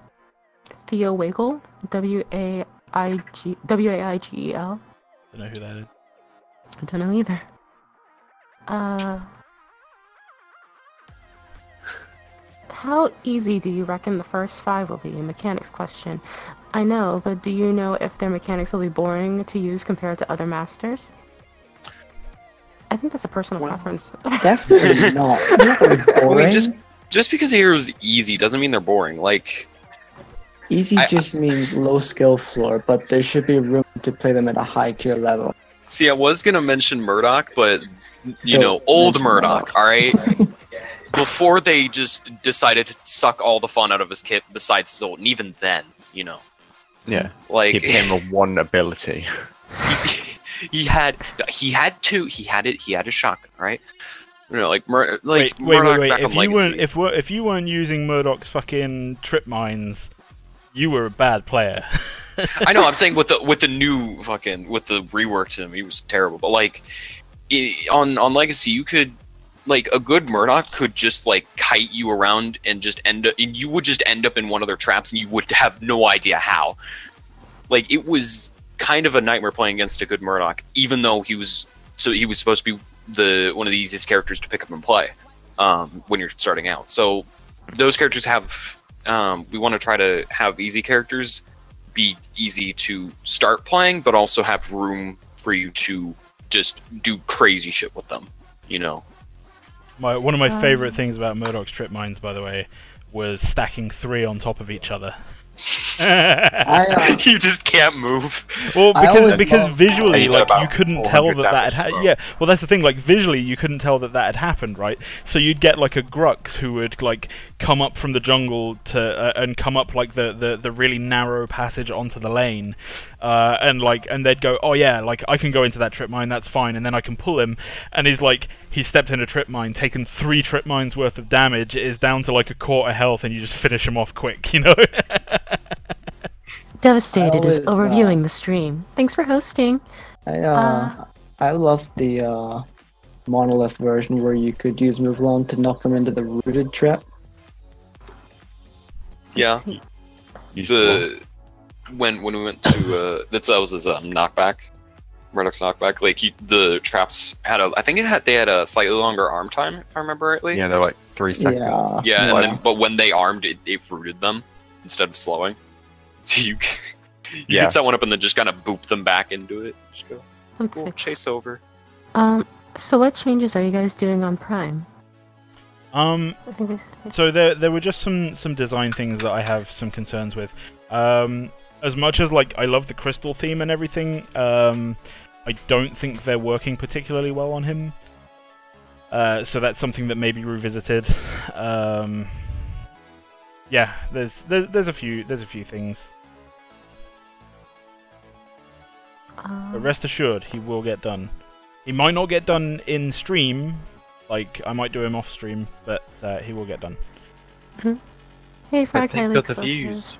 Theo Wiggle, Waigel. Don't know who that is. I don't know either. How easy do you reckon the first 5 will be? A mechanics question. I know, but do you know if their mechanics will be boring to use compared to other masters? I think that's a personal preference. Definitely not. I mean, just because a hero's easy doesn't mean they're boring. Like, Easy just means low skill floor, but there should be room to play them at a high tier level. see, I was gonna mention Murdoch, but Don't old mention Murdoch, Murdoch. all right. Before they just decided to suck all the fun out of his kit, besides his ult, and even then, Yeah. like He became a one ability. he had his shotgun, right? Like Wait. Murdoch back on Legacy. If you weren't using Murdoch's fucking trip mines, you were a bad player. I know. I'm saying with the reworked him, he was terrible. But like on Legacy, you could a good Murdoch could just kite you around and you would just end up in one of their traps, and you would have no idea how. It was kind of a nightmare playing against a good Murdoch, even though he was supposed to be one of the easiest characters to pick up and play when you're starting out. So those characters have we want to try to have easy characters be easy to start playing, but also have room for you to just do crazy shit with them. One of my favorite things about Murdoch's trip mines, by the way, was stacking 3 on top of each other. You just can't move. Well, because I visually, know you about couldn't tell 400 that damage had as well. yeah. Well, that's the thing. Visually, you couldn't tell that had happened, right? So you'd get a Grux who would come up from the jungle and come up the really narrow passage onto the lane, and they'd go, oh yeah, I can go into that trip mine, that's fine, and then I can pull him, and he stepped in a trip mine, taken 3 trip mines worth of damage, is down to a quarter health, and you just finish him off quick, Devastated is always, overviewing the stream. Thanks for hosting. I love the monolith version where you could use Movelon to knock them into the rooted trap. Yeah. When we went to that was his knockback, Murdoch's knockback. The traps had they had a slightly longer arm time, if I remember rightly. Yeah, they're 3 seconds. Yeah, but when they armed, it rooted them instead of slowing. So you get set one up and then just kind of boop them back into it. Just go, cool, chase over. So what changes are you guys doing on Prime? So there were just some design things that I have some concerns with. As much as I love the crystal theme and everything, I don't think they're working particularly well on him. So that's something that may be revisited. Yeah, there's a few things. But rest assured, he will get done. He might not get done in stream, I might do him off stream, but he will get done. Hey, Frag Got the views.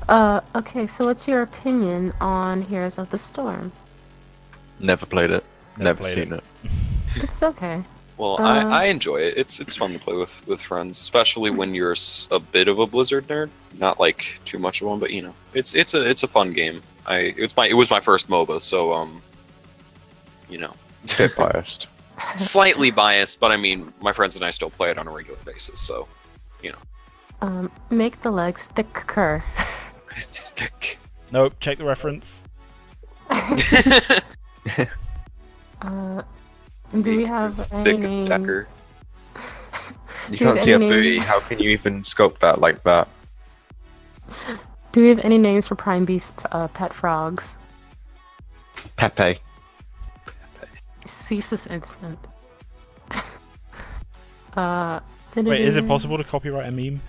Okay, so what's your opinion on Heroes of the Storm? Never played it. Never played seen it. It's okay. Well, I enjoy it. It's fun to play with friends, especially when you're a bit of a Blizzard nerd. Not too much of one, but it's a fun game. It was my first MOBA, so Bit biased. slightly biased, but I mean, my friends and I still play it on a regular basis, so Make the legs thicker. Nope, check the reference. Do we have as any thick as names? Decker. You Do you can't have see a any booty. names? How can you even sculpt that like that? Do we have any names for Prime Beast pet frogs? Pepe. Cease this instant. Wait, is it possible to copyright a meme?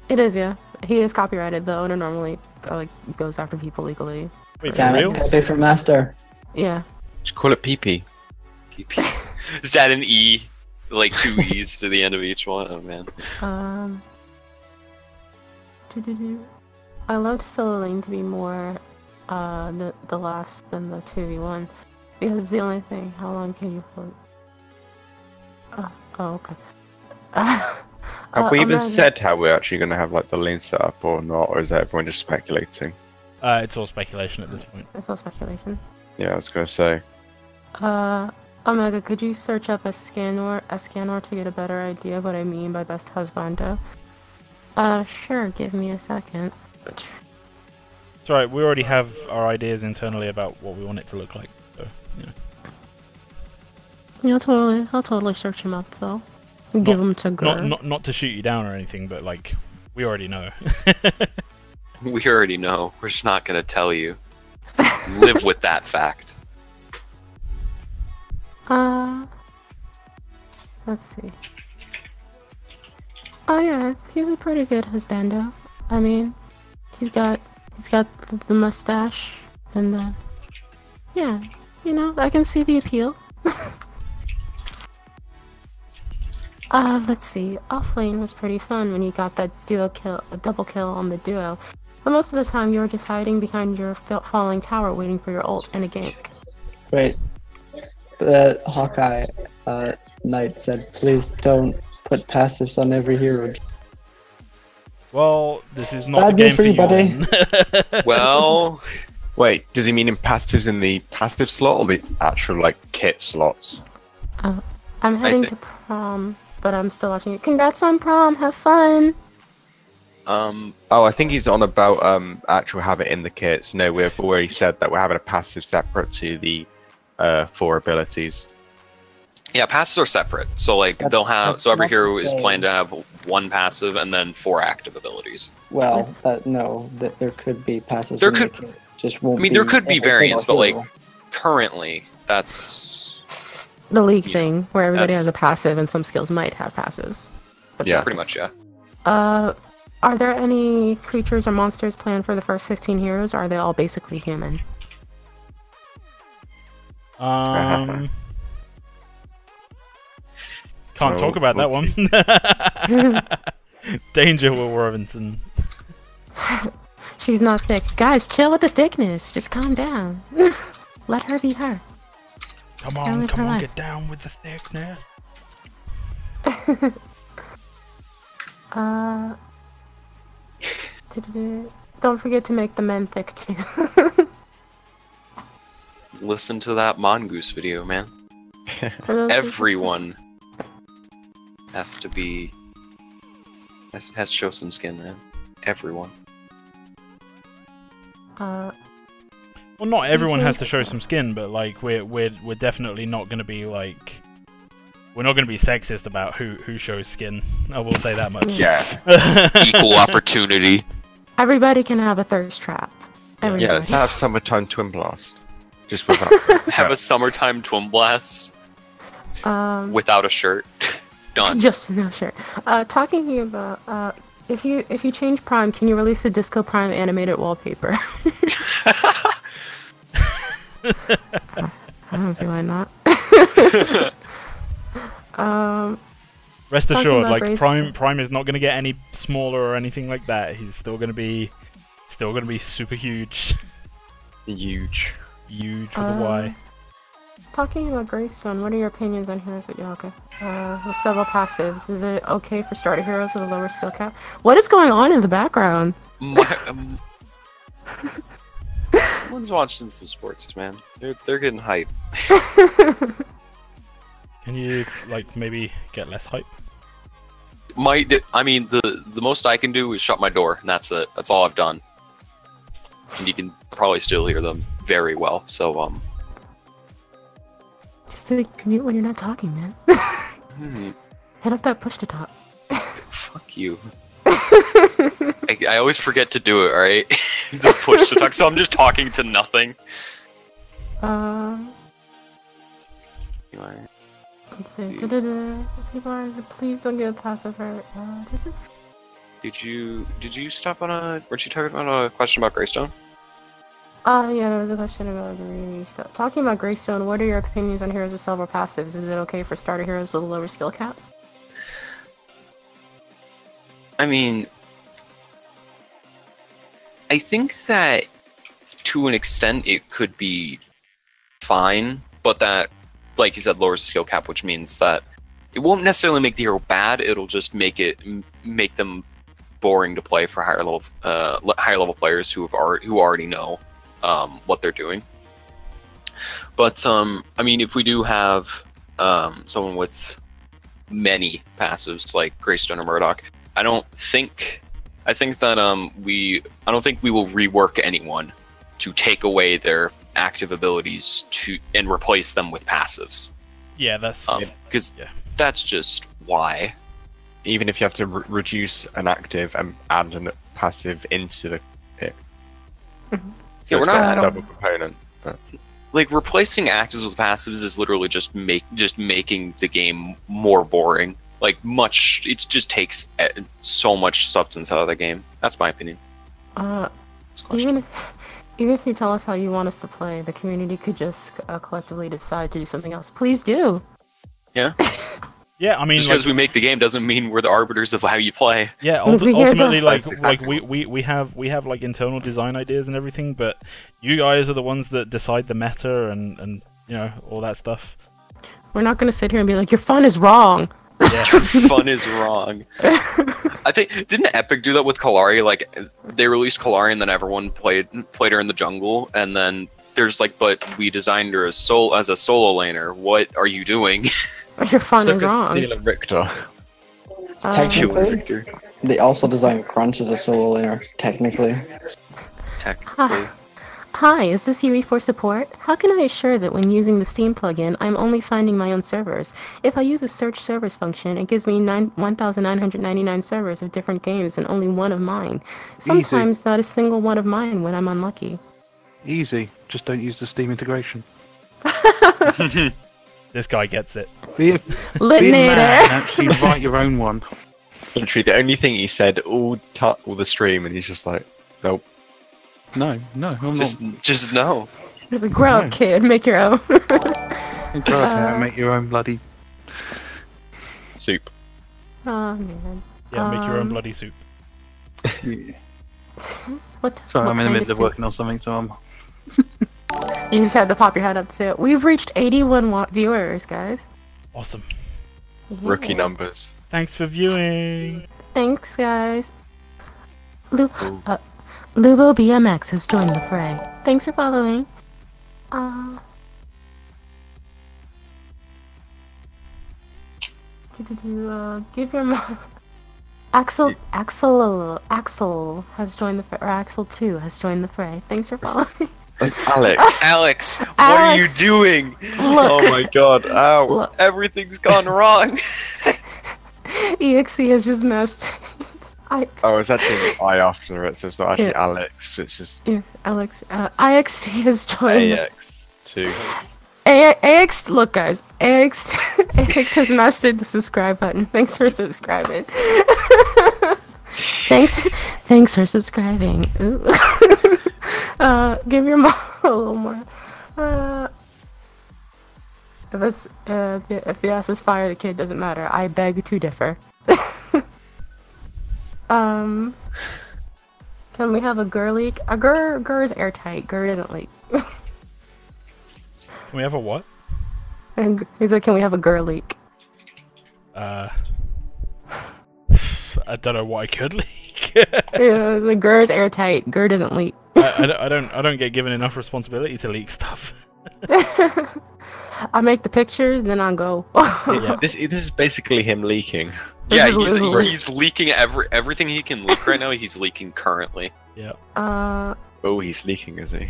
It is, yeah. he is copyrighted. The owner normally like goes after people legally. Wait, for Damn real? it, Pepe for master. Yeah. Just call it PP. Just add an E, like 2 E's to the end of each one. Oh man. I loved Solo Lane to be more the last than the 2v1 because the only thing. How long can you hold? Oh, okay. Have we even imagine- said how we're actually going to have like the lane set up or not, or is that everyone just speculating? It's all speculation at this point. It's all speculation. Yeah, I was going to say. Omega, could you search up a scanner to get a better idea of what I mean by best husbando? Sure. Give me a second. It's alright, we already have our ideas internally about what we want it to look like. So, you know. Yeah, I'll totally search him up though. Give him to Gur. Not to shoot you down or anything, but like we already know. We already know. We're just not gonna tell you. Live with that fact. Let's see. Oh yeah, he's a pretty good husbando. I mean, he's got the mustache and the yeah, you know, I can see the appeal. Let's see. Offlane was pretty fun when you got that double kill on the duo. But most of the time you were just hiding behind your falling tower waiting for your ult and a gank. Wait. Hawkeye Knight said, please don't put passives on every hero. Well, this is not Bad the news game for for you, you. buddy. Well, Wait, does he mean in passives in the passive slot or the actual like kit slots? I'm heading to prom, but I'm still watching it. Congrats on prom, have fun! Oh, I think he's on about actual have it in the kits. No, we've already said that we're having a passive separate to the 4 abilities. yeah, passives are separate. So like they'll have that's so every not hero the is same. planned to have 1 passive and then 4 active abilities. Well, there could be passives. There in could- the kit. Just won't I mean, there could be every variants, but single like hero. currently, that's The league Yeah, thing, where everybody that's- has a passive and some skills might have passives. But Yeah. pretty much yeah. Are there any creatures or monsters planned for the first 15 heroes, or are they all basically human? Can't Oh, talk about that okay. one. Danger, Will Robinson. She's not thick. Guys, chill with the thickness. Just calm down. Let her be her. Come Gotta on, live come her on, life. get down with the thickness. Don't forget to make the men thick too. Listen to that Mongoose video, man. For those who- Everyone has to be has to show some skin, man. Everyone. Uh, Well, not everyone has to show some skin, but like we're definitely not going to be like we're not going to be sexist about who shows skin. I will say that much. Yeah. Equal opportunity. everybody can have a thirst trap. Everybody. Yeah, let's have summertime twin blast. Just without. Have a summertime twin blast without a shirt. Done. Just no shirt. Talking about if you change Prime, can you release the Disco Prime animated wallpaper? I don't see why not. Rest Talking assured, about like race- Prime is not going to get any smaller or anything like that. He's still going to be super huge, Huge. huge with a Y. Talking about Greystone, what are your opinions on heroes with Yoga? With several passives, is it okay for starter heroes with a lower skill cap? What is going on in the background? Someone's watching some sports, man. They're getting hype. Can you like maybe get less hype? I mean, the most I can do is shut my door, and that's it. That's all I've done. And you can probably still hear them very well. So Just like, mute when you're not talking, man. Hit up that push to talk. fuck you. I always forget to do it. All right, the push to talk. So I'm just talking to nothing. Anyway. Let's see. People are, please don't get a passive hurt. did you stop on a? Weren't you talking about a question about Greystone? Yeah, there was a question about Greystone. Talking about Greystone, what are your opinions on heroes with silver passives? Is it okay for starter heroes with a lower skill cap? I mean, I think that to an extent it could be fine, but that, like you said, lowers the skill cap, which means that it won't necessarily make the hero bad. It'll just make them boring to play for higher level players who already know what they're doing. But I mean, if we do have someone with many passives like Greystone or Murdoch, I don't think that we will rework anyone to take away their active abilities and replace them with passives. Yeah, that's because that's just why. Even if you have to reduce an active and add a passive into it. Yeah, we're not a double component. But... Like, replacing actives with passives is literally just making the game more boring. Like, it just takes so much substance out of the game. That's my opinion. Even if you tell us how you want us to play, the community could just collectively decide to do something else. Please do. Yeah. Yeah, I mean, just because we make the game doesn't mean we're the arbiters of how you play. Yeah, ultimately, we have like internal design ideas and everything, but you guys are the ones that decide the meta and you know, all that stuff. We're not gonna sit here and be like, your fun is wrong. Yeah. Fun is wrong. I think didn't Epic do that with Kalari? Like, they released Kalari and then everyone played her in the jungle, and then there's like, but we designed her as a solo laner. What are you doing? Your fun is wrong. Steal a Richter. Technically, they also designed Crunch as a solo laner. Technically. Hi, is this UE4 support? How can I assure that when using the Steam plugin, I'm only finding my own servers? If I use a search servers function, it gives me 1,999 servers of different games and only one of mine. Sometimes Easy. not a single one of mine when I'm unlucky. Easy. Just don't use the Steam integration. This guy gets it. Be a man and actually write your own one. Literally, the only thing he said all the stream, and he's just like, nope. No, I'm just no. He's like, grow up, kid, make your own. not. Grow up and make your own bloody soup. Oh man. Yeah, make your own bloody soup. Yeah. What? Sorry, what I'm in the kind middle of soup? working on something, so I'm. You just had to pop your head up too. We've reached 81 viewers, guys. Awesome. Yeah. Rookie numbers. Thanks for viewing. Thanks, guys. Lubo BMX has joined the fray. Thanks for following. Give your mom. Axel has joined the fray, or Axel 2 has joined the fray. Thanks for following. Alex, what are you doing? Look. Oh my god, ow. Look. Everything's gone wrong. EXE has just messed. Oh, it's actually an I after it, so it's not actually Alex, it's just Alex. IXC has joined. AX2. AX, look guys, AX has mastered the subscribe button. Thanks for subscribing. Thanks for subscribing. Ooh. Give your mom a little more. If the ass is fire, the kid doesn't matter. I beg to differ. Can we have a Gur leak? A Gur is airtight. Gur doesn't leak. Can we have a what? And he's like, can we have a Gur leak? I don't know what I could leak. Yeah, the Gur is airtight. Gur doesn't leak. I don't get given enough responsibility to leak stuff. I make the pictures, then I go. Yeah. This is basically him leaking. Yeah, he's leaking everything he can leak right now. He's leaking currently. Yeah. Oh, he's leaking, is he?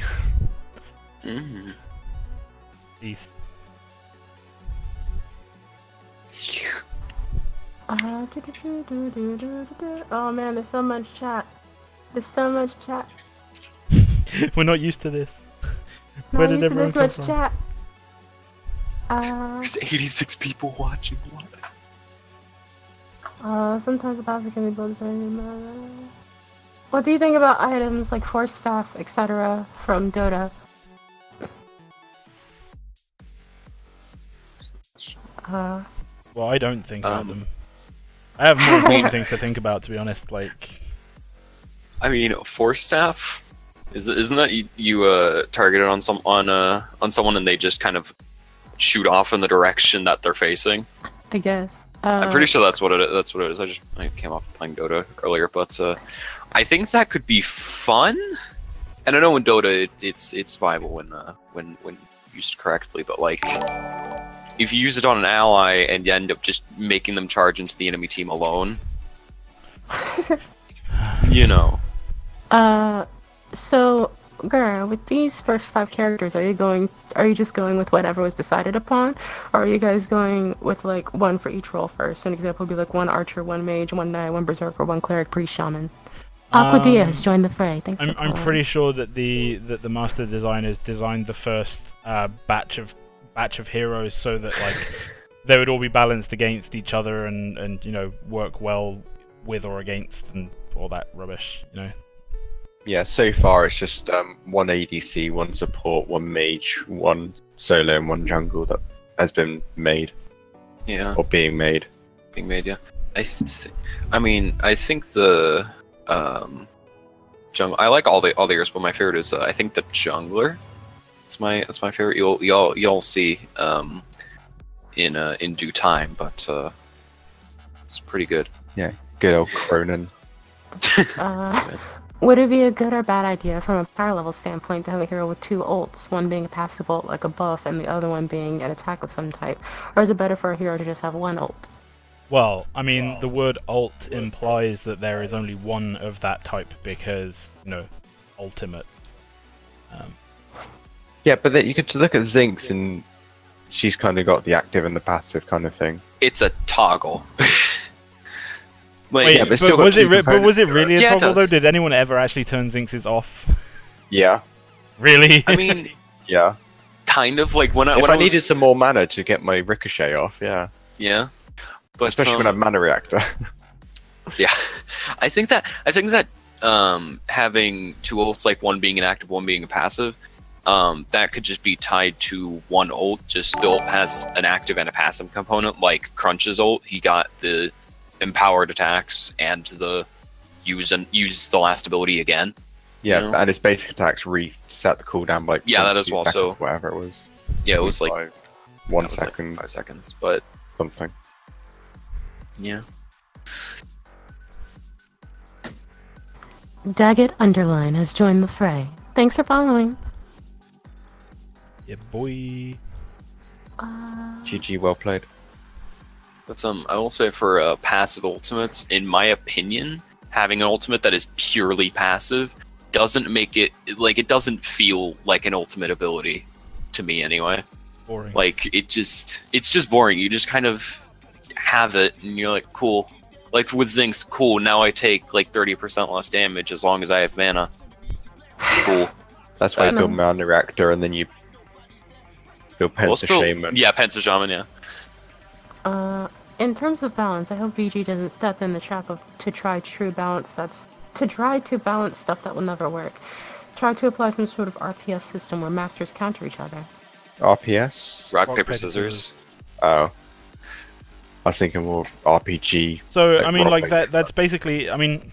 Mm-hmm. Jeez. Oh man, there's so much chat. We're not used to this. Not Where did used to everyone this come much from? chat. There's 86 people watching. What? Sometimes the passive can be built. What do you think about items like Force Staff, etc. from Dota? Well, I don't think about them. I have more important things to think about, to be honest. Like, I mean, Force Staff, isn't that you target it on someone and they just kind of shoot off in the direction that they're facing? I guess. I'm pretty sure that's what it is. That's what it is. I came off playing Dota earlier, but I think that could be fun. And I know in Dota it's viable when used correctly, but like if you use it on an ally and you end up just making them charge into the enemy team alone, you know. So, Gur, with these first 5 characters, are you just going with whatever was decided upon? Or are you guys going with like one for each role first? An example would be like 1 archer, 1 mage, 1 knight, 1 berserker, 1 cleric, priest, shaman. Aquadia has joined the fray. Thanks. I'm pretty sure that the master designers designed the first batch of heroes so that like they would all be balanced against each other and you know work well with or against and all that rubbish, you know. Yeah, so far it's just 1 ADC, 1 support, 1 mage, 1 solo, and 1 jungle that has been made. Yeah. Or being made. Being made, yeah. I think the jungle. I like all the heroes, but my favorite is I think the jungler. That's my favorite. You'll see in due time, but it's pretty good. Yeah, good old Cronin. Would it be a good or bad idea from a power level standpoint to have a hero with 2 ults, one being a passive ult like a buff and the other one being an attack of some type? Or is it better for a hero to just have 1 ult? Well, I mean, the word ult implies that there is only one of that type because, you know, ultimate. Yeah, but then you could look at Zinx and she's kind of got the active and the passive kind of thing. It's a toggle. Wait, yeah, but was it really a Yeah, it toggle though? does. Did anyone ever actually turn Zinx's off? Yeah. Really? I mean, Yeah. kind of like when I If I was, neaded some more mana to get my ricochet off, yeah. yeah, but Especially when I have mana reactor. yeah, I think that having 2 ults, like one being an active, one being a passive, that could just be tied to 1 ult. Just the ult has an active and a passive component, like Crunch's ult. He got the empowered attacks and the use the last ability again. Yeah, You know? and his basic attacks reset the cooldown by like Yeah, that as 22 well, seconds, so- whatever it was. Yeah, it was like 1 it was like second, 5 seconds, but something. yeah. Daggett Underline has joined the fray. Thanks for following. Yeah, boy. GG, well played. But I will say for passive ultimates, in my opinion, having an ultimate that is purely passive doesn't make it like it doesn't feel like an ultimate ability to me anyway. Boring. Like it's just boring. You just kind of have it and you're like, cool. Like with Zinx, cool, now I take like 30% less damage as long as I have mana. Cool. That's why you know. build mana reactor and then you build Penta Shaman. Yeah, Penta Shaman, yeah. In terms of balance, I hope VG doesn't step in the trap of to try to balance stuff that will never work. Try to apply some sort of RPS system where masters counter each other. RPS? Rock, paper, scissors. Oh. I was thinking more RPG. So like I mean, rock, like paper, that's basically. I mean,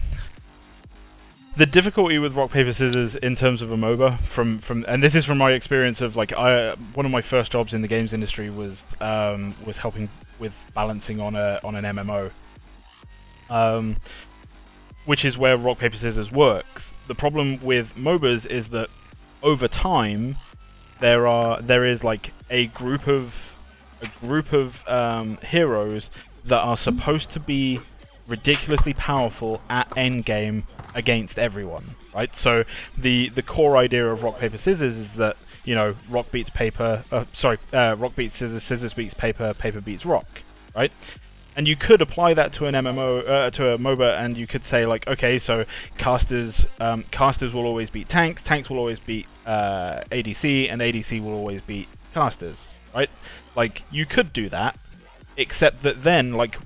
the difficulty with rock paper scissors in terms of a MOBA, and this is from my experience of like one of my first jobs in the games industry was helping with balancing on an MMO, which is where rock paper scissors works. The problem with MOBAs is that over time there is like a group of heroes that are supposed to be ridiculously powerful at endgame against everyone, right? So the core idea of rock paper scissors is that, you know, rock beats paper, rock beats scissors, scissors beats paper, paper beats rock, right? And you could apply that to an MMO, to a MOBA, and you could say like, okay, so casters will always beat tanks, tanks will always beat ADC, and ADC will always beat casters, right? Like, you could do that, except that then, like,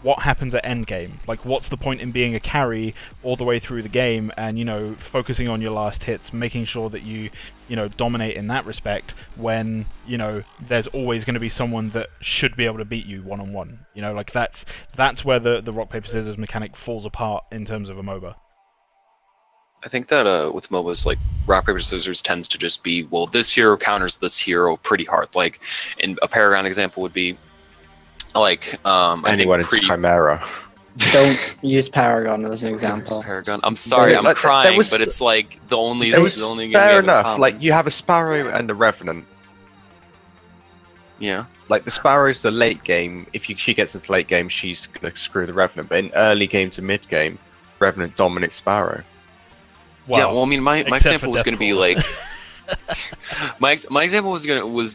what happens at endgame? Like, what's the point in being a carry all the way through the game and, you know, focusing on your last hits, making sure that you know, dominate in that respect when, you know, there's always going to be someone that should be able to beat you one-on-one. You know, like, that's where the rock, paper, scissors mechanic falls apart in terms of a MOBA. I think that with MOBAs, like, rock, paper, scissors tends to just be, well, this hero counters this hero pretty hard. Like, in a Paragon example would be, like, I think Chimera. Don't use Paragon as an example. Paragon. I'm sorry, I'm crying, but it's like the only game fair enough. Like, you have a Sparrow and a Revenant. Yeah. Like, the Sparrow's the late game. If she gets into late game, she's gonna screw the Revenant. But in early game to mid game, Revenant dominates Sparrow. Wow. Yeah. Well, I mean, my example was gonna be like. my example was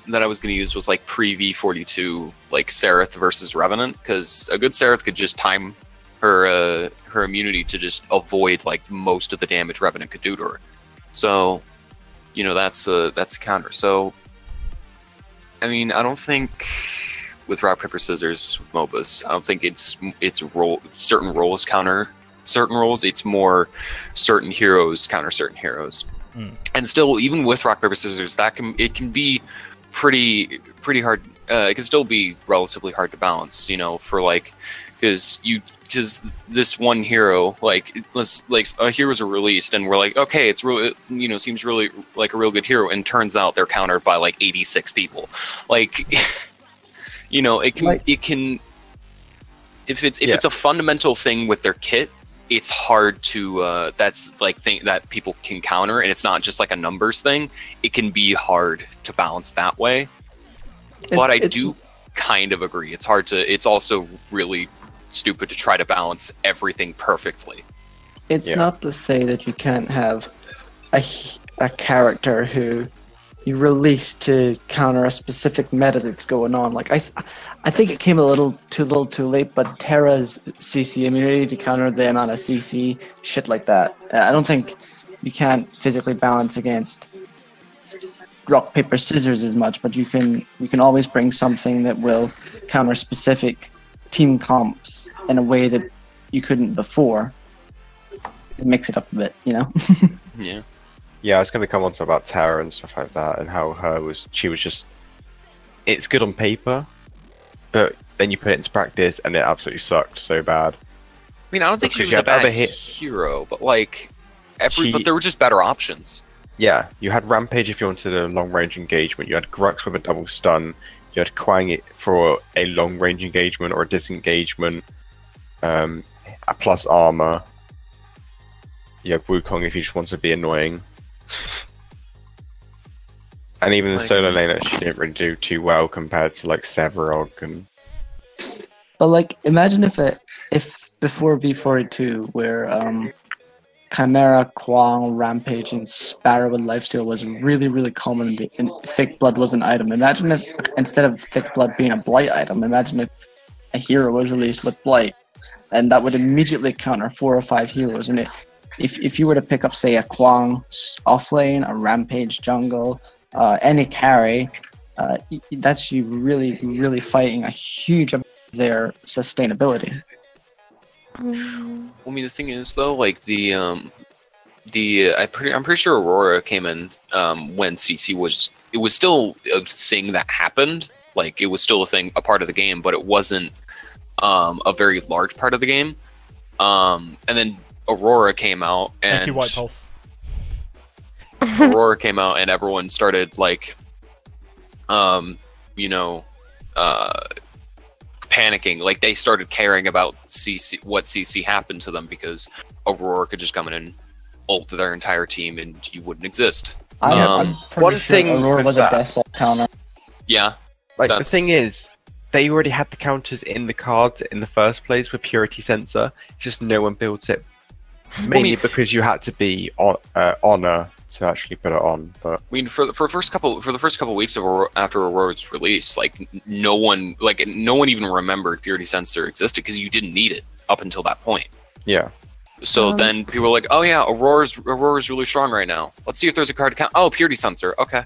that I was gonna use was like pre V42, like Seraph versus Revenant, because a good Seraph could just time her immunity to just avoid like most of the damage Revenant could do to her. So, you know, that's a counter. So, I mean, I don't think with rock, paper, scissors with MOBAs, I don't think it's certain roles counter certain roles. It's more certain heroes counter certain heroes. And still, even with rock, paper, scissors, it can be pretty hard. It can still be relatively hard to balance, you know, for like, because this one hero, like heroes are released and we're like, okay, it's really, you know, seems really like a real good hero, and turns out they're countered by like 86 people. Like, you know, it can if it's a fundamental thing with their kit, it's hard to that's like thing that people can counter, and it's not just like a numbers thing. It can be hard to balance that way. But I do kind of agree. It's hard to. It's also really stupid to try to balance everything perfectly. It's not to say that you can't have a character who you release to counter a specific meta that's going on. Like I think it came a little too late, but Terra's CC immunity to counter the amount of CC, shit like that. I don't think you can't physically balance against rock, paper, scissors as much, but you can always bring something that will counter specific team comps in a way that you couldn't before. Mix it up a bit, you know? Yeah. Yeah, I was going to come on to about Terra and stuff like that, and how she was just, it's good on paper, but then you put it into practice and it absolutely sucked so bad. I mean, I don't think she was a bad hero, but like, but there were just better options. Yeah, you had Rampage if you wanted a long-range engagement, you had Grux with a double stun, you had Quang it for a long-range engagement or a disengagement, a plus armor. You have Wukong if you just want to be annoying. And even the solo laner, she didn't really do too well compared to like Severog and. But like, imagine if before V42, where Chimera, Quang, Rampage, and Sparrow and Lifesteal was really common, and Thick Blood was an item. Imagine if instead of Thick Blood being a Blight item, imagine if a hero was released with Blight, and that would immediately counter 4 or 5 heroes. And if you were to pick up, say, a Quang offlane, a Rampage jungle, any carry, that's you really fighting a huge amount of their sustainability. I mean, the thing is, though, like I'm pretty sure Aurora came in when CC was. It was still a thing that happened. Like, it was still a part of the game, but it wasn't a very large part of the game. And then Aurora came out, and thank you, White Pulse. Aurora came out, and everyone started like, panicking. Like, they started caring about what CC happened to them, because Aurora could just come in and ult their entire team, and you wouldn't exist. I'm pretty sure Aurora was a death counter. Yeah, like the thing is, they already had the counters in the cards in the first place with Purity Sensor. Just no one built it. Mainly because you had to be honor to actually put it on. But I mean, for the first couple weeks of after Aurora's release, like no one even remembered Purity Sensor existed, because you didn't need it up until that point. Yeah. So then people were like, "Oh yeah, Aurora's really strong right now. Let's see if there's a card to count. Oh, Purity Sensor. Okay."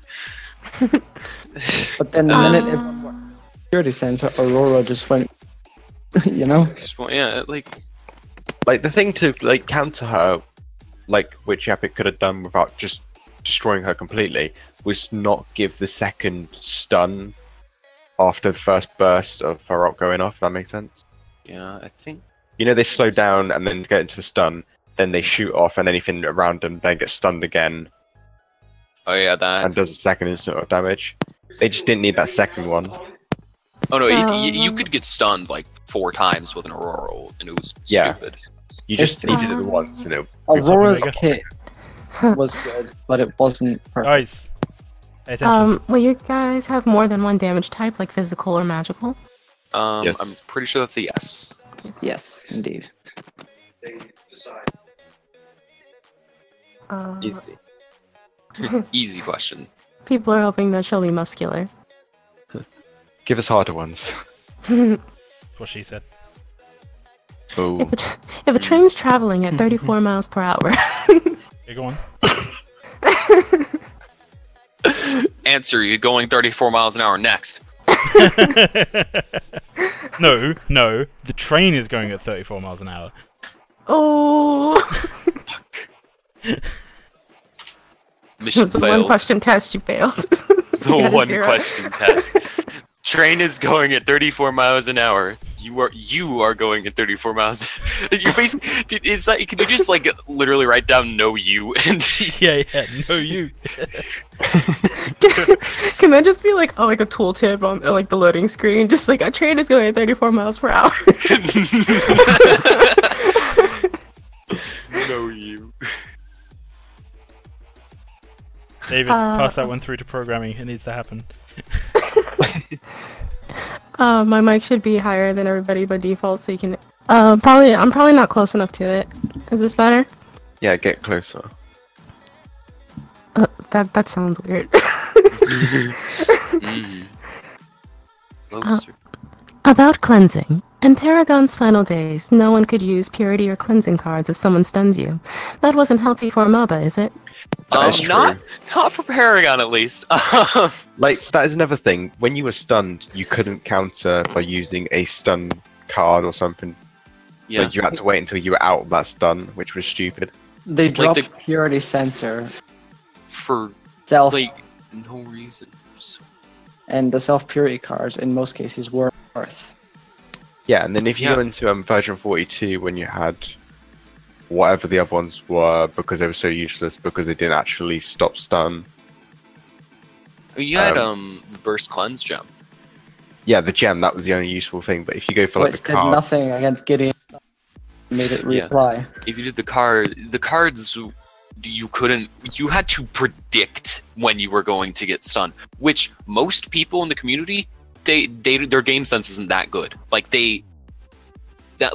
But then the minute Purity Sensor, Aurora just went You know? Just yeah, like Like the thing to like counter her, like which Epic could have done without just destroying her completely, was not give the second stun after the first burst of her ult going off. If that makes sense. yeah, I think You know, they slow down and then get into the stun, then they shoot off, and anything around them then gets stunned again oh yeah, that and does a second instant of damage. They just didn't need that second one. oh no, So- you could get stunned like 4 times with an Aurora ult, and it was Yeah. stupid. You just It's- needed it once, and it. Aurora's Omega. kit was good, but it wasn't perfect. Guys, pay attention. Will you guys have more than one damage type, like physical or magical? Yes. I'm pretty sure that's a yes. Yes, indeed. Easy. Easy question. People are hoping that she'll be muscular. Give us harder ones. That's what she said. Oh, If a train's traveling at 34 miles per hour, Okay, go on. Answer, you're going 34 miles an hour next. No, the train is going at 34 miles an hour. oh, Mission it's a failed. one-question test you failed. The You got a one 0. question test. Train is going at 34 miles an hour. You are going at 34 miles. You're basically. Dude, is that? Can you just like literally write down "no you" and Yeah, no, you. Can that just be like like a tooltip on like the loading screen? Just like a train is going at 34 miles per hour. no you. David, pass that one through to programming. It needs to happen. My mic should be higher than everybody by default, so you can. I'm probably not close enough to it. Is this better? yeah, get closer. That sounds weird. Mm. Closer. About cleansing. In Paragon's final days, no one could use purity or cleansing cards if someone stuns you. That wasn't healthy for a MOBA, is it? That is true. Not for Paragon at least. Like, that is another thing. When you were stunned, you couldn't counter by using a stun card or something. Yeah. Like, you had to wait until you were out of that stun, which was stupid. They Like dropped the- Purity Sensor, For self, like no reason. So- and the self Purity cards in most cases were worth. Yeah, and then if you Yeah. go into version 42 when you had whatever the other ones were, because they were so useless, because they didn't actually stop stun. You had burst cleanse gem. Yeah, the gem, that was the only useful thing, but if you go for like Which the did cards, nothing against Gideon. Made it Yeah. reapply. If you did the cards, you couldn't. You had to predict when you were going to get stunned, which most people in the community, their game sense isn't that good. Like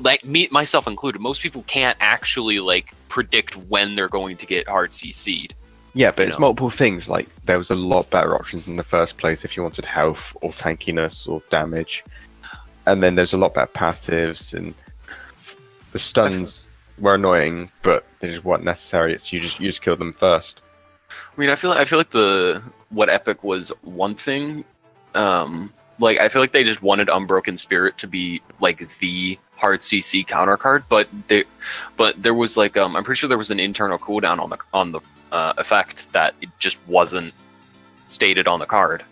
like me myself included, most people can't actually like predict when they're going to get hard CC'd. yeah, but you it's know. multiple things. Like, there was a lot better options in the first place if you wanted health or tankiness or damage. And then there's a lot better passives, and the stuns were annoying, but they just weren't necessary. It's you just kill them first. I mean, I feel like what Epic was wanting, like I feel like they just wanted Unbroken Spirit to be like the hard CC counter card, but there was like I'm pretty sure there was an internal cooldown on the effect that it just wasn't stated on the card.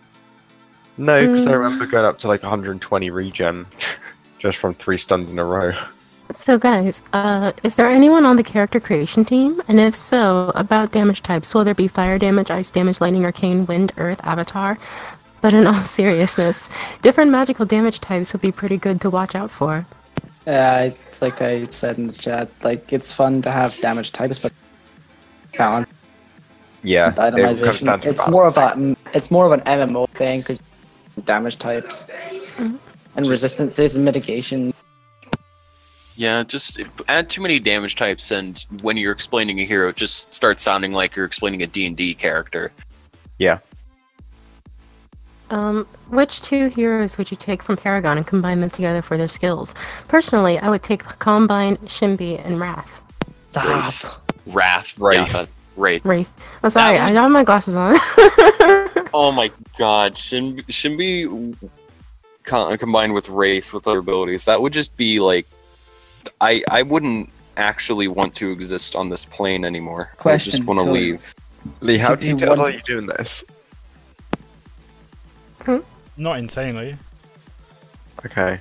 No, because I remember going up to like 120 regen just from 3 stuns in a row. So guys, is there anyone on the character creation team? And if so, about damage types, will there be fire damage, ice damage, lightning, arcane, wind, earth, avatar? But in all seriousness, different magical damage types would be pretty good to watch out for. Yeah, it's like I said in the chat, like it's fun to have damage types, but balance Yeah, and itemization. It's more of an MMO thing because damage types and resistances and mitigation. Yeah, just add too many damage types, and when you're explaining a hero, it just starts sounding like you're explaining a D&D character. Yeah. Which 2 heroes would you take from Paragon and combine them together for their skills? Personally, I would take Combine, Shimby, and Wrath. Wrath. Wraith. Yeah, Wraith. Wraith. I'm sorry, I have my glasses on. Oh my god, Shimby combined with Wraith with other abilities, that would just be like, I wouldn't actually want to exist on this plane anymore. I just want to leave. Lee, how If you detailed want- are you doing this? Not insanely. Okay.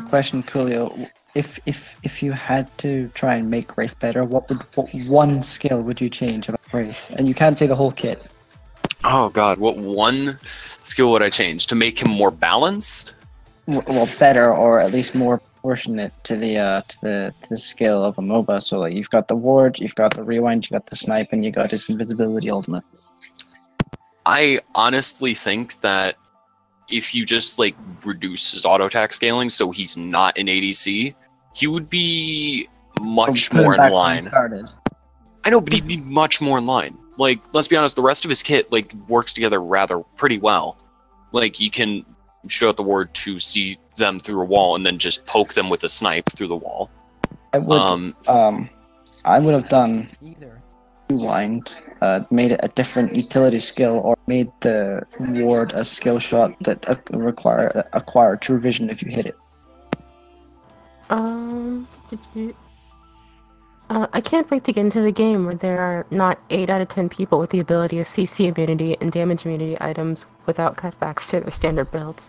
Question, Coolio. If you had to try and make Wraith better, what one skill would you change about Wraith? And you can't say the whole kit. Oh god, what one skill would I change to make him more balanced? Well, better, or at least more proportionate to the skill of a MOBA. So like you've got the ward, you've got the rewind, you got the snipe, and you got his invisibility ultimate. I honestly think that if you just like reduce his auto attack scaling so he's not an ADC, he would be much Put him more in back where he line. started. I know, but he'd be much more in line. Like, let's be honest, the rest of his kit like works together rather pretty well. Like, you can shoot out the ward to see them through a wall and then just poke them with a snipe through the wall. I would have done either rewind, made it a different utility skill, or made the ward a skill shot that acquire true vision if you hit it. I can't wait to get into the game where there are not 8 out of 10 people with the ability of CC immunity and damage immunity items without cutbacks to their standard builds.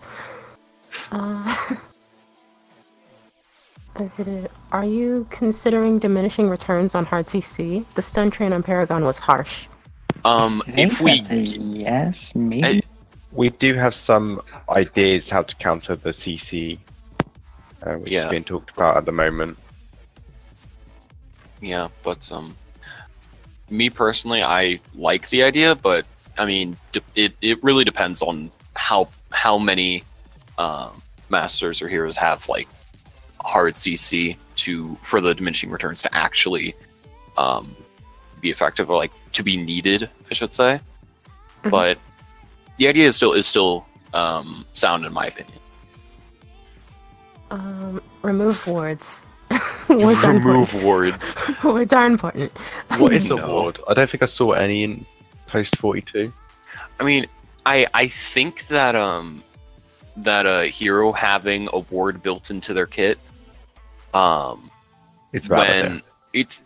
Are you considering diminishing returns on hard CC? The stun train on Paragon was harsh. If we that's a yes, maybe. We do have some ideas how to counter the CC, which is being talked about at the moment. Yeah, but me personally, I like the idea, but I mean, it really depends on how many masters or heroes have like hard CC for the diminishing returns to actually be effective, or like to be needed, I should say. Mm-hmm. But the idea is still sound in my opinion. Remove wards. Wards are important. Remove wards. Wards are important. What is a ward? I don't think I saw any in post 42. I mean, I think that that a hero having a ward built into their kit, It's relevant. it's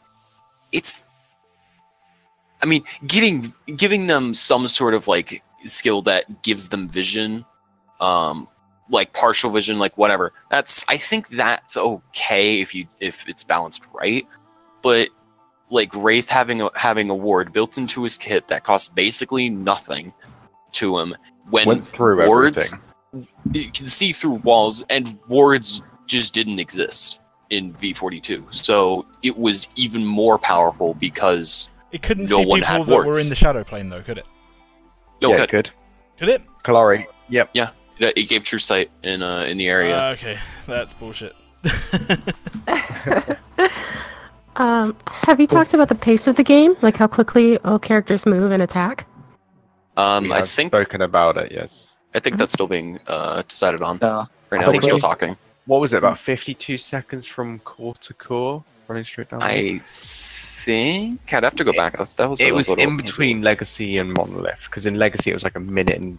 I mean, giving them some sort of like skill that gives them vision, like partial vision, like whatever. I think that's okay if it's balanced right. But like Wraith having a ward built into his kit that costs basically nothing to him, when Went through wards, everything. you can see through walls, and wards just didn't exist in V42. So it was even more powerful because It couldn't no see one people had that were wards. in the shadow plane, though, could it? no, Yeah, good. good. Could it? Kalari. Yep. Yeah, it gave true sight in the area. Okay, that's bullshit. Have you talked about the pace of the game? Like how quickly all characters move and attack? We I have think spoken about it. Yes. that's still being decided on Yeah. right now. I We're think still we- talking. What was it? About 52 seconds from core to core, running straight down. I think I'd have to go back. That was It a was little in between Legacy and Monolith, because in Legacy it was like a minute and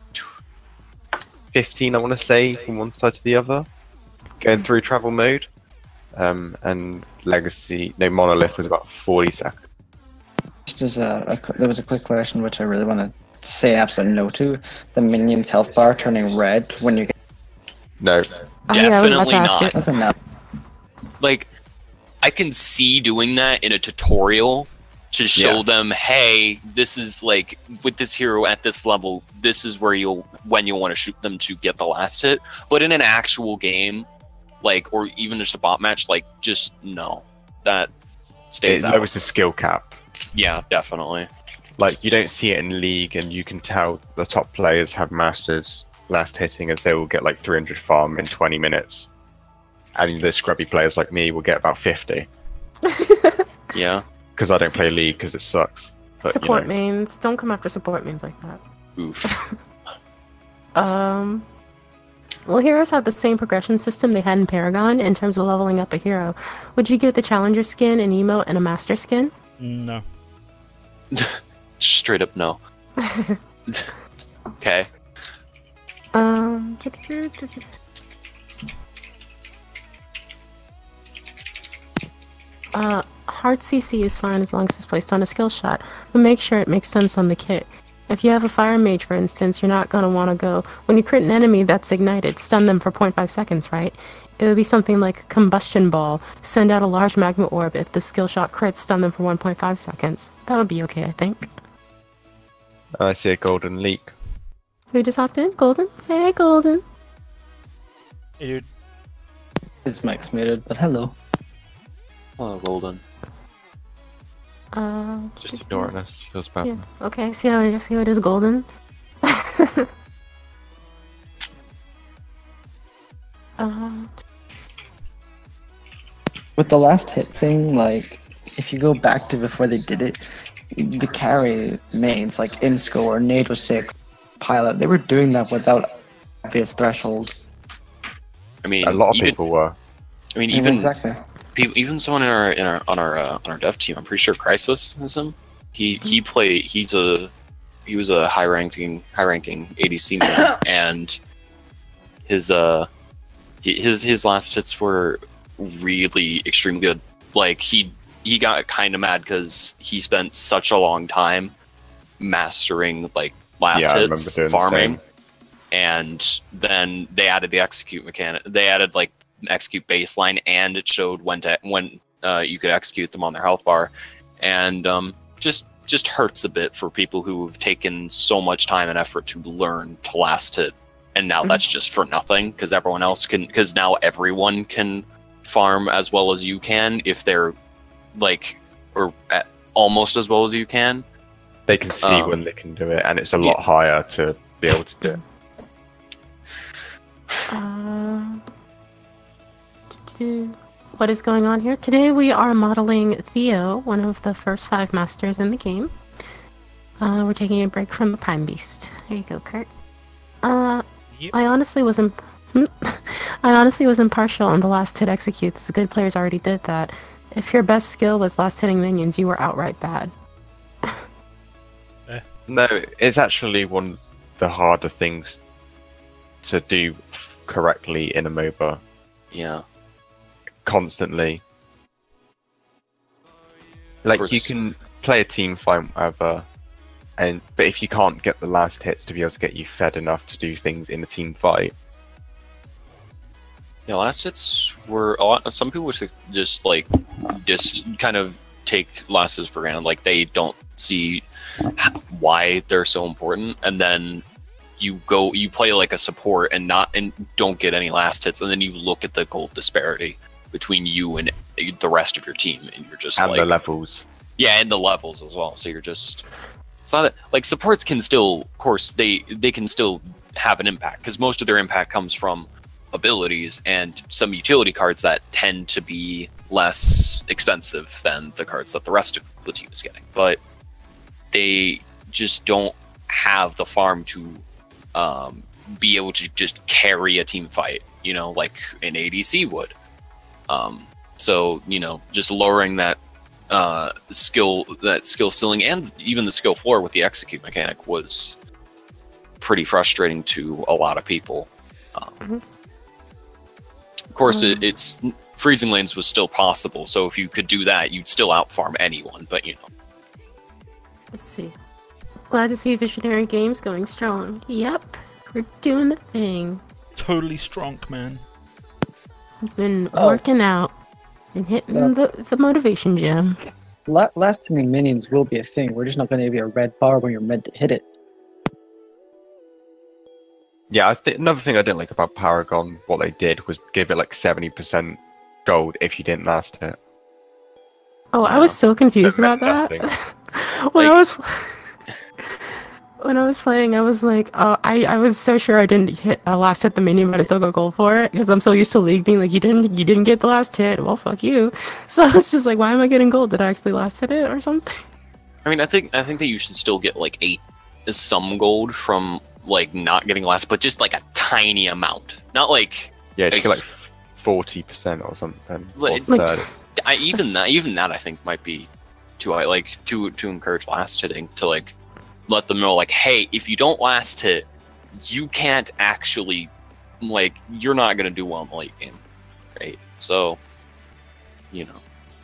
15, I want to say, from one side to the other, going through travel mode. And Monolith was about 40 seconds. Just as there was a quick question which I really want to say absolute no to: the minion's health bar turning red when you get. No. Oh, yeah, I was about Definitely to ask not. it. That's enough. Like, I can see doing that in a tutorial to show Yeah. them, hey, this is like with this hero at this level, this is where you'll want to shoot them to get the last hit. But in an actual game, like, or even just a bot match, like, just no, that stays It out. lowers the skill cap. Yeah, definitely. Like, you don't see it in League, and you can tell the top players have masters last hitting, as they will get like 300 farm in 20 minutes. And the scrubby players like me will get about 50. Yeah. Because I don't play League, because it sucks. But, Support you know, mains. Don't come after support mains like that. Oof. Well, heroes have the same progression system they had in Paragon in terms of leveling up a hero. Would you give the challenger skin an emote and a master skin? No. Straight up no. Okay. Um. Hard CC is fine as long as it's placed on a skill shot, but make sure it makes sense on the kit. If you have a fire mage, for instance, you're not gonna want to go when you crit an enemy that's ignited, stun them for 0.5 seconds, right? It would be something like combustion ball, send out a large magma orb. If the skill shot crits, stun them for 1.5 seconds. That would be okay, I think. I see a golden leak. Who just hopped in? Golden? Hey, Golden. Hey, dude. His mic's muted, but hello. Oh, Golden. Just ignoring us. Feels bad. Yeah. Okay, see how it is, Golden. With the last hit thing, like, if you go back to before they did it, the carry mains, like Imsco or Nade was sick, Pilot, they were doing that without obvious threshold. I mean, A lot of people were. I mean, even exactly. even someone on our dev team, I'm pretty sure Crisis is him. He was a high ranking ADC man, and his last hits were really extremely good. Like he got kind of mad because he spent such a long time mastering like last hits farming, and then they added the execute mechanic. They added like execute baseline, and it showed when you could execute them on their health bar, and just hurts a bit for people who have taken so much time and effort to learn to last hit, and now that's just for nothing because everyone else can. Because now everyone can farm as well as you can if they're like almost as well as you can. They can see when they can do it, and it's a lot higher to be able to do it. What is going on here? Today we are modeling Theo, one of the first 5 masters in the game. We're taking a break from the Prime Beast. There you go, Kurt. Yep. I honestly was impartial on the last hit executes. The good players already did that. If your best skill was last hitting minions, you were outright bad. No, it's actually one of the harder things to do correctly in a MOBA. Yeah. Constantly. Like, you can play a team fight, whatever, but if you can't get the last hits to be able to get you fed enough to do things in a team fight. Yeah, last hits were a lot. Some people just kind of take last hits for granted. Like they don't see why they're so important, and then you play like a support and don't get any last hits, and then you look at the gold disparity between you and the rest of your team, and you're just and the levels. Yeah, and the levels as well. So you're just, it's not that like supports can still, of course, they can still have an impact because most of their impact comes from abilities and some utility cards that tend to be less expensive than the cards that the rest of the team is getting. But they just don't have the farm to be able to just carry a team fight, like an ADC would. So, just lowering that skill ceiling and even the skill floor with the execute mechanic was pretty frustrating to a lot of people. Of course, it's freezing lanes was still possible, so if you could do that, you'd still outfarm anyone, but Let's see. Glad to see Visionary Games going strong. Yep, we're doing the thing. Totally strong, man. We've been working out and hitting the motivation gym. Last hitting minions will be a thing. We're just not going to be a red bar when you're meant to hit it. Yeah, another thing I didn't like about Paragon, what they did was give it like 70% gold if you didn't last hit. Oh, I was so confused about that. When I was playing, I was like, I was so sure I didn't last hit the minion, but I still got gold for it because I'm so used to League being like, you didn't get the last hit. Well, fuck you. So it's just like, why am I getting gold? Did I actually last hit it or something? I mean, I think that you should still get like some gold from like not getting last, but just like a tiny amount, not like just get like 40% or something. Even that I think might be too high. Like to encourage last hitting, to like let them know like, hey, if you don't last hit, you can't actually, like, you're not gonna do well in the late game, right? So, you know,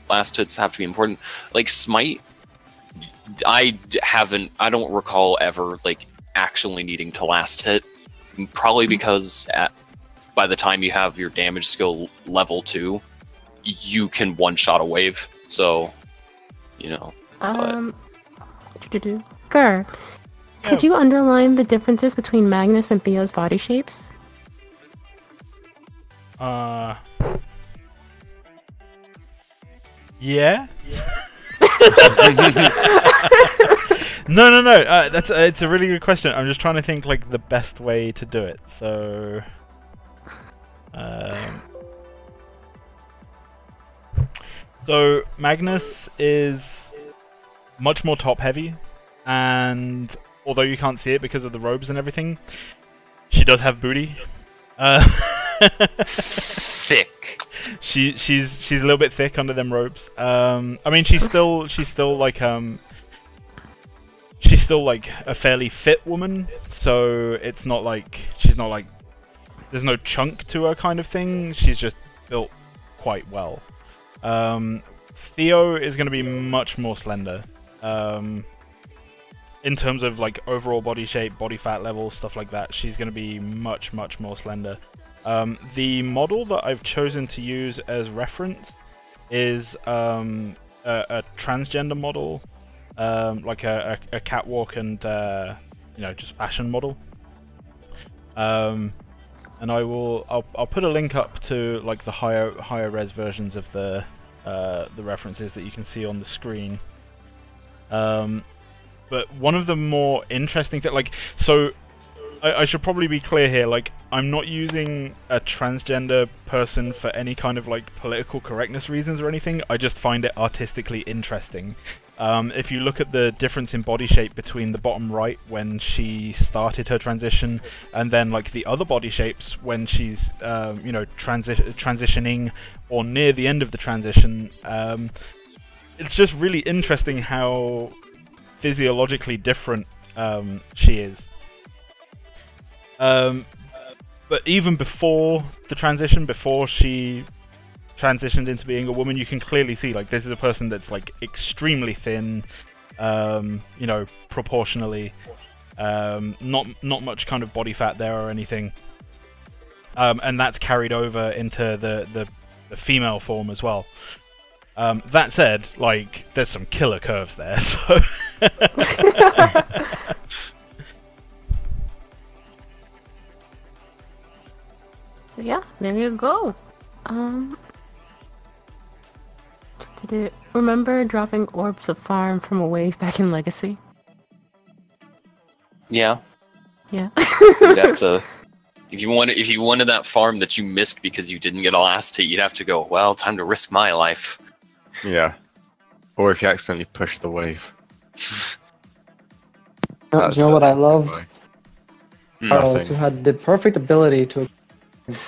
last hits have to be important. Like Smite, I don't recall ever like actually needing to last hit, probably because by the time you have your damage skill level 2, you can one-shot a wave. So, you know. Gur, could you underline the differences between Magnus and Theo's body shapes? Yeah. No. It's a really good question. I'm just trying to think like the best way to do it. So, so Magnus is much more top heavy, and although you can't see it because of the robes and everything, she does have booty. Thick. She's a little bit thick under them robes. I mean, she's still like she's still like a fairly fit woman, so it's not like there's no chunk to her kind of thing. She's just built quite well. Theo is going to be much more slender. In terms of like overall body shape, body fat level, stuff like that, she's going to be much more slender. The model that I've chosen to use as reference is a transgender model, like a catwalk and you know, just fashion model. And I'll put a link up to like the higher res versions of the references that you can see on the screen. But one of the more interesting things, like, so I should probably be clear here, like, I'm not using a transgender person for any kind of like political correctness reasons or anything. I just find it artistically interesting. If you look at the difference in body shape between the bottom right when she started her transition, and then like the other body shapes when she's you know, transitioning or near the end of the transition, it's just really interesting how physiologically different she is. But even before the transition, before she transitioned into being a woman, you can clearly see like this is a person that's like extremely thin, you know, proportionally, not much kind of body fat there or anything, and that's carried over into the female form as well. That said, like, there's some killer curves there, so. So yeah, there you go. Remember dropping orbs of farm from a wave back in Legacy? Yeah. Yeah. You'd have to, if you wanted that farm that you missed because you didn't get a last hit, you'd have to go, well, time to risk my life. Yeah. Or if you accidentally push the wave. Do you know what I loved? Carlos, Nothing. who had the perfect ability to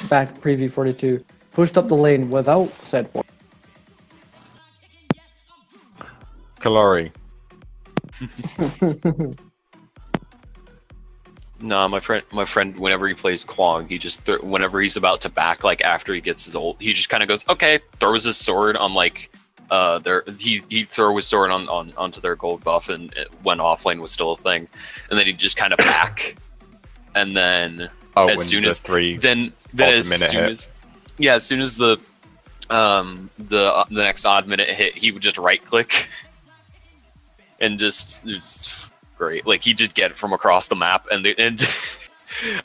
back preview 42, pushed up the lane without said one. Kalori. Nah, my friend, whenever he plays Quag, he just whenever he's about to back, like after he gets his ult, he just kind of goes, okay, throws his sword on like he throw his sword onto their gold buff, and when offlane was still a thing, and then he just kind of back, and then as soon as the next odd minute hit, he would just right click, and just it was great. Like he did get it from across the map, and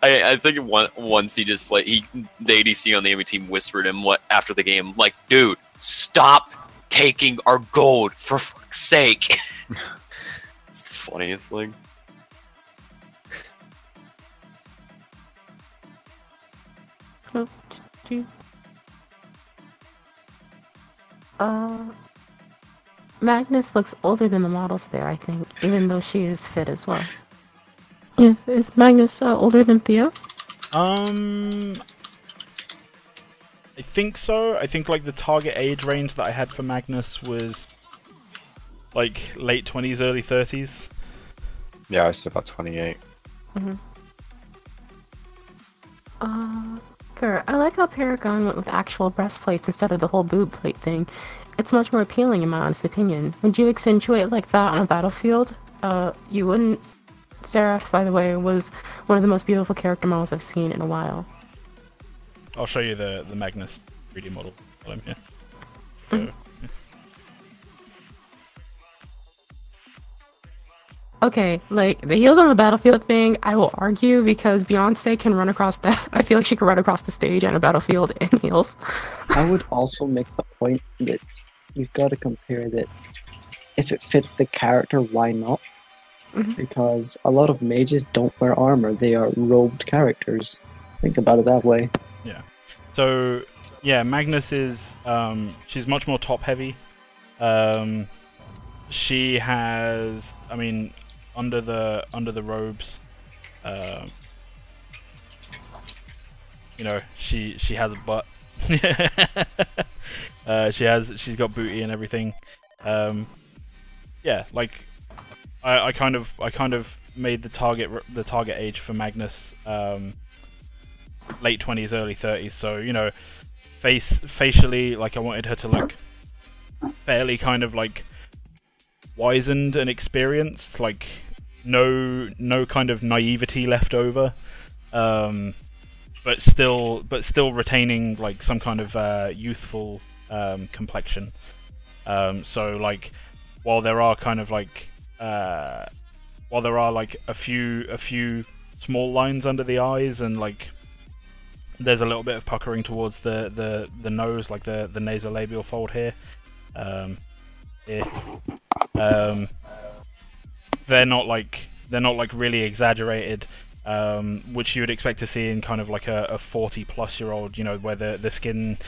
I think once he just like the ADC on the enemy team whispered him after the game, like, dude, stop taking our gold for fuck's sake. It's the funniest thing. Magnus looks older than the models there, I think, even though she is fit as well. Yeah, is Magnus older than Theo? I think so. I think like the target age range that I had for Magnus was like late 20s, early 30s. Yeah, I was about 28. Mm-hmm. Sure. I like how Paragon went with actual breastplates instead of the whole boob plate thing. It's much more appealing in my honest opinion. Would you accentuate like that on a battlefield? You wouldn't. Seraph, by the way, was one of the most beautiful character models I've seen in a while. I'll show you the Magnus 3D model while I'm here. So, yeah. Okay, like the heels on the battlefield thing, I will argue because Beyonce can run across the. I feel like she can run across the stage on a battlefield in heels. I would also make the point that you've got to compare that. If it fits the character, why not? Because a lot of mages don't wear armor; they are robed characters. Think about it that way. Yeah. So yeah, Magnus is she's much more top heavy. She has, I mean, under the robes, you know, she has a butt. She's got booty and everything. Yeah, like I kind of made the target age for Magnus late 20s, early 30s. So you know, facially, like I wanted her to look fairly kind of like wizened and experienced, like no kind of naivety left over, but still retaining like some kind of youthful complexion. So like while there are kind of like a few small lines under the eyes, and like there's a little bit of puckering towards the nose, like the nasolabial fold here. They're not like really exaggerated, which you would expect to see in kind of like a 40-plus-year-old, you know, where the skin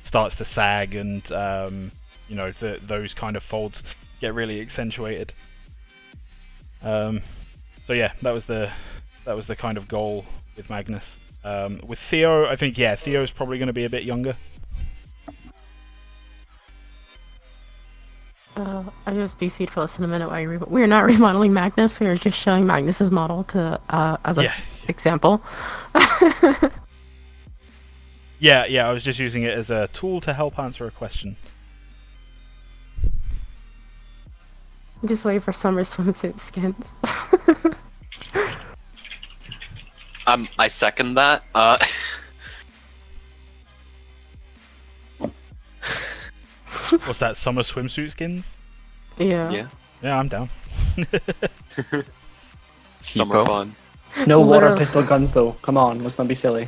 starts to sag and you know, those kind of folds get really accentuated. So yeah, that was the kind of goal with Magnus. With Theo, I think Theo's probably going to be a bit younger. I just DC'd for less than a minute while we're not remodeling Magnus, we are just showing Magnus's model to as an example. Yeah, I was just using it as a tool to help answer a question. Just wait for summer swimsuit skins. I second that. What's that, summer swimsuit skins? Yeah. Yeah, I'm down. Summer fun. No water Literally. pistol guns, though. Come on, let's not be silly.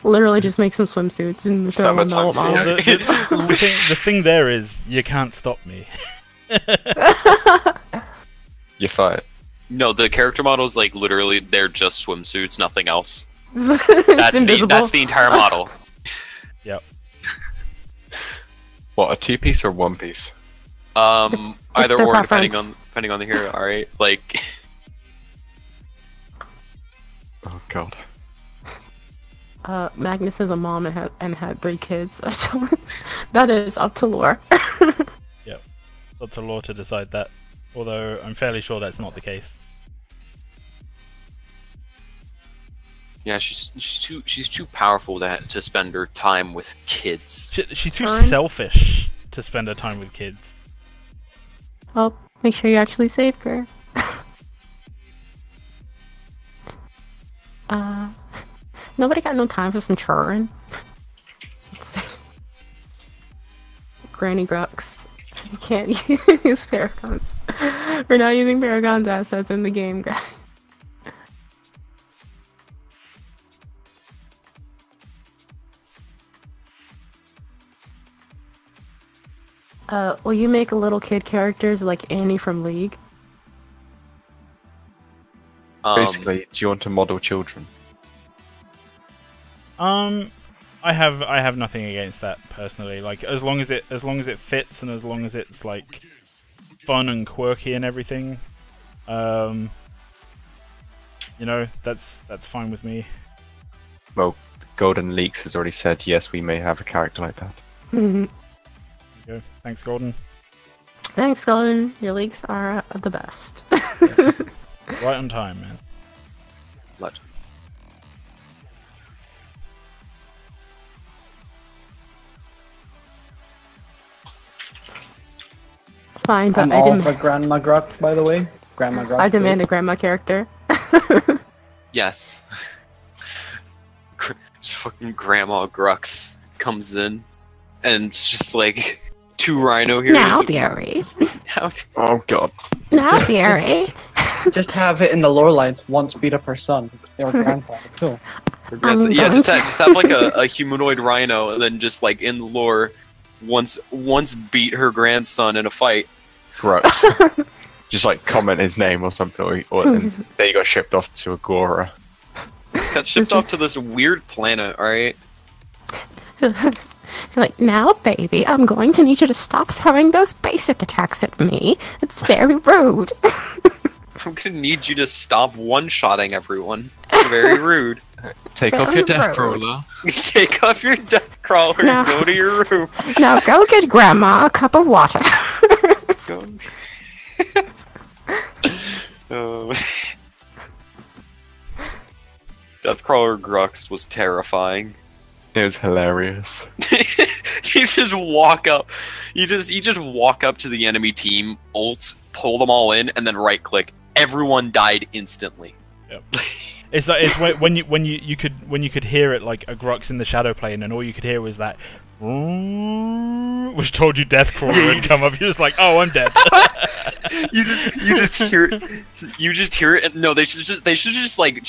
Literally just make some swimsuits and throw them all Summertime on. The thing there is, you can't stop me. You're fired. No, the character models, like literally, they're just swimsuits, nothing else. It's invisible. That's the entire model. Yep. What, a two-piece or one-piece? Either their or, preference. depending on the hero. All right, like. Oh god. Magnus is a mom and had 3 kids. That is up to lore. Yep. Up to law to decide that. Although I'm fairly sure that's not the case. Yeah, she's too powerful to spend her time with kids. She's too selfish to spend her time with kids. Well, make sure you actually save her. Nobody got no time for some churn. Granny Grux. You can't use Paragon. We're not using Paragon's assets in the game, guys. Will you make little kid characters like Annie from League? Basically, do you want to model children? I have nothing against that personally. Like as long as it fits and as long as it's like fun and quirky and everything, you know, that's fine with me. Well, Golden Leaks has already said yes, we may have a character like that. There you go. Thanks, Gordon. Thanks, Golden. Your leaks are the best. Right on time, man. What? Fine, but I'm I all demand. for Grandma Grux, by the way. Grandma Grux. I demand a please. grandma character. Yes. Fucking Grandma Grux comes in, and it's just like 2 rhino heroes. Now, dearie. Oh god. Now, dearie. Just have it in the lore lines. Once beat up her son or grandson. It's cool. I'm Yeah, going just to- have like a humanoid rhino, and then just like in the lore, once beat her grandson in a fight. Grux. Just like comment his name or something, or and then you got shipped off to Agora. Got shipped off to this weird planet, alright? Like, now, baby, I'm going to need you to stop throwing those basic attacks at me. It's very rude. I'm gonna need you to stop one-shotting everyone. Very rude. Take off your death Rude. crawler. Take off your death crawler No. and go to your room. Now, go get Grandma a cup of water. Go. Oh. Deathcrawler Grux was terrifying. It was hilarious. You just walk up. You just walk up to the enemy team, ult, pull them all in, and then right click. Everyone died instantly. It's like it's when you could hear it like a Grux in the shadow plane, and all you could hear was that, which told you Deathcrawler had come up. You're just like, oh, I'm dead. You just hear it. And no, they should just like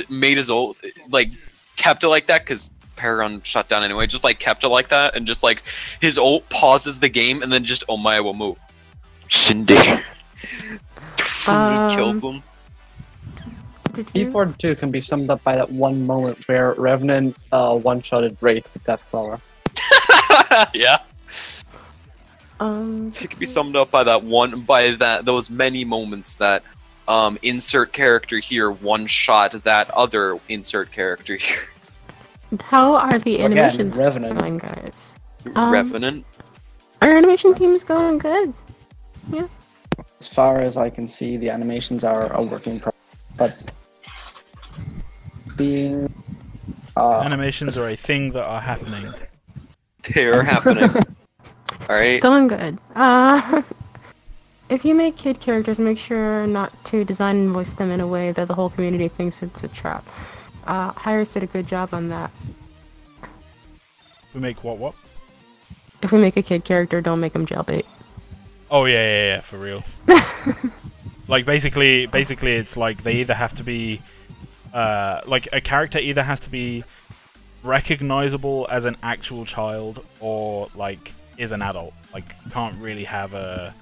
made his ult, like kept it like that, because Paragon shut down anyway. Just like kept it like that, and just like his ult pauses the game, and then just Omaya will move. Shindy. Just kills them. Did you? P4 2 can be summed up by that one moment where Revenant one-shotted Wraith with Deathcrawler. Yeah. It It can be summed up by those many moments that insert character here one shot that other insert character here. How are the Again, animations Revenant. going, guys? Revenant. Our animation team is going good. As far as I can see, the animations are a working progress, but being Animations are a thing that are happening. They are happening. Alright. Going good. If you make kid characters, make sure not to design and voice them in a way that the whole community thinks it's a trap. Hires did a good job on that. We make what? If we make a kid character, don't make them jailbait. Oh yeah, for real. Like basically it's like they either have to be like a character either has to be recognizable as an actual child or like is an adult. Like can't really have a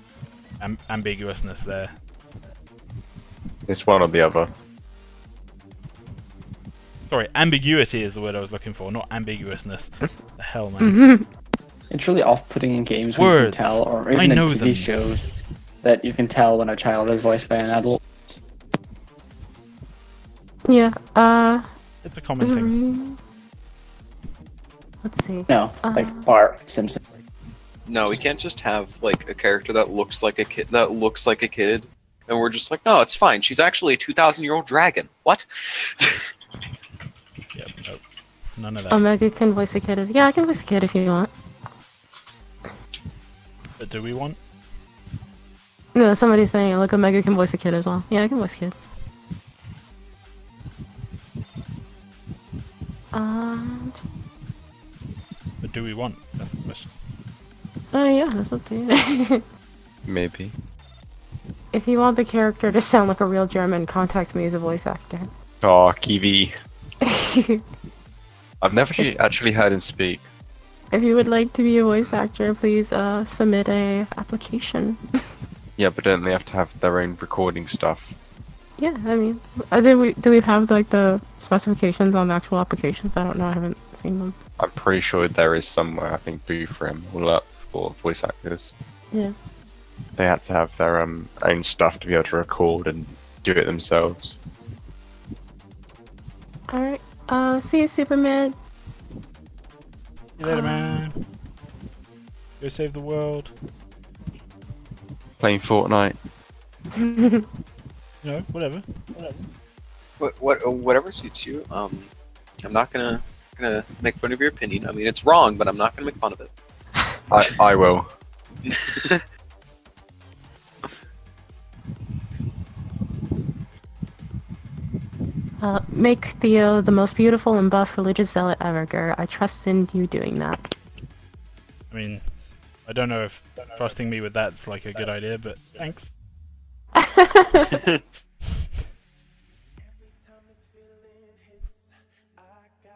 ambiguousness there. It's one or the other. Sorry, ambiguity is the word I was looking for, not ambiguousness. The hell, man. it's really off-putting in games when you can Words. tell, or I even in know TV them. shows, that you can tell when a child is voiced by an adult. Yeah, It's a common thing. let's see. No, like Bart Simpson. No, we can't just have like a character that looks like a kid, and we're just like, no, it's fine. She's actually a 2,000-year-old dragon. What? Yep, nope. None of that. Omega can voice a kid. Yeah, I can voice a kid if you want. But do we want? No, somebody's saying, look, Omega can voice a kid as well. Yeah, I can voice kids. But do we want? That's the question. Yeah, that's up to you. Maybe. If you want the character to sound like a real German, contact me as a voice actor. Oh, Kiwi. I've never actually heard him speak. If you would like to be a voice actor, please submit a application. Yeah, but don't they have to have their own recording stuff? Yeah, I mean, do we have like the specifications on the actual applications? I don't know. I haven't seen them. I'm pretty sure there is somewhere. I think Boothrim all up for voice actors. Yeah. They had to have their own stuff to be able to record and do it themselves. All right. See you, Superman. See you later, man. Go save the world. Playing Fortnite. You know, whatever. Whatever suits you. I'm not gonna make fun of your opinion. I mean, it's wrong, but I'm not gonna make fun of it. I will. Make Theo the most beautiful and buff religious zealot ever, Gur. I trust in you doing that. I mean, I don't know if trusting me with that's like a good idea, but thanks.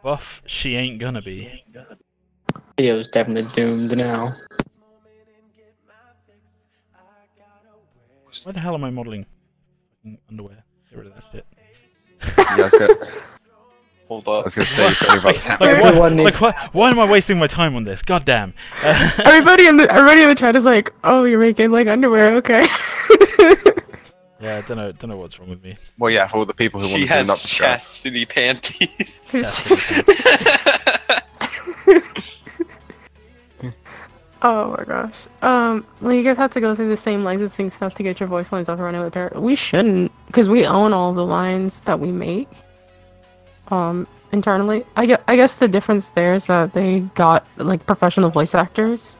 Buff, she ain't gonna be. Theo's definitely doomed now. Why the hell am I modeling fucking underwear? Get rid of that shit. Yeah, okay. Hold I up. was going to say it's only about 10 Why am I wasting my time on this? God damn. everybody in the chat is like, "Oh, you're making like underwear, okay?" Yeah, I don't know what's wrong with me. Well, yeah, for all the people who want She to do has not chastity panties. Oh my gosh. Well, you guys have to go through the same licensing stuff to get your voice lines up and running with her. We shouldn't, because we own all the lines that we make. Internally. I guess the difference there is that they got like professional voice actors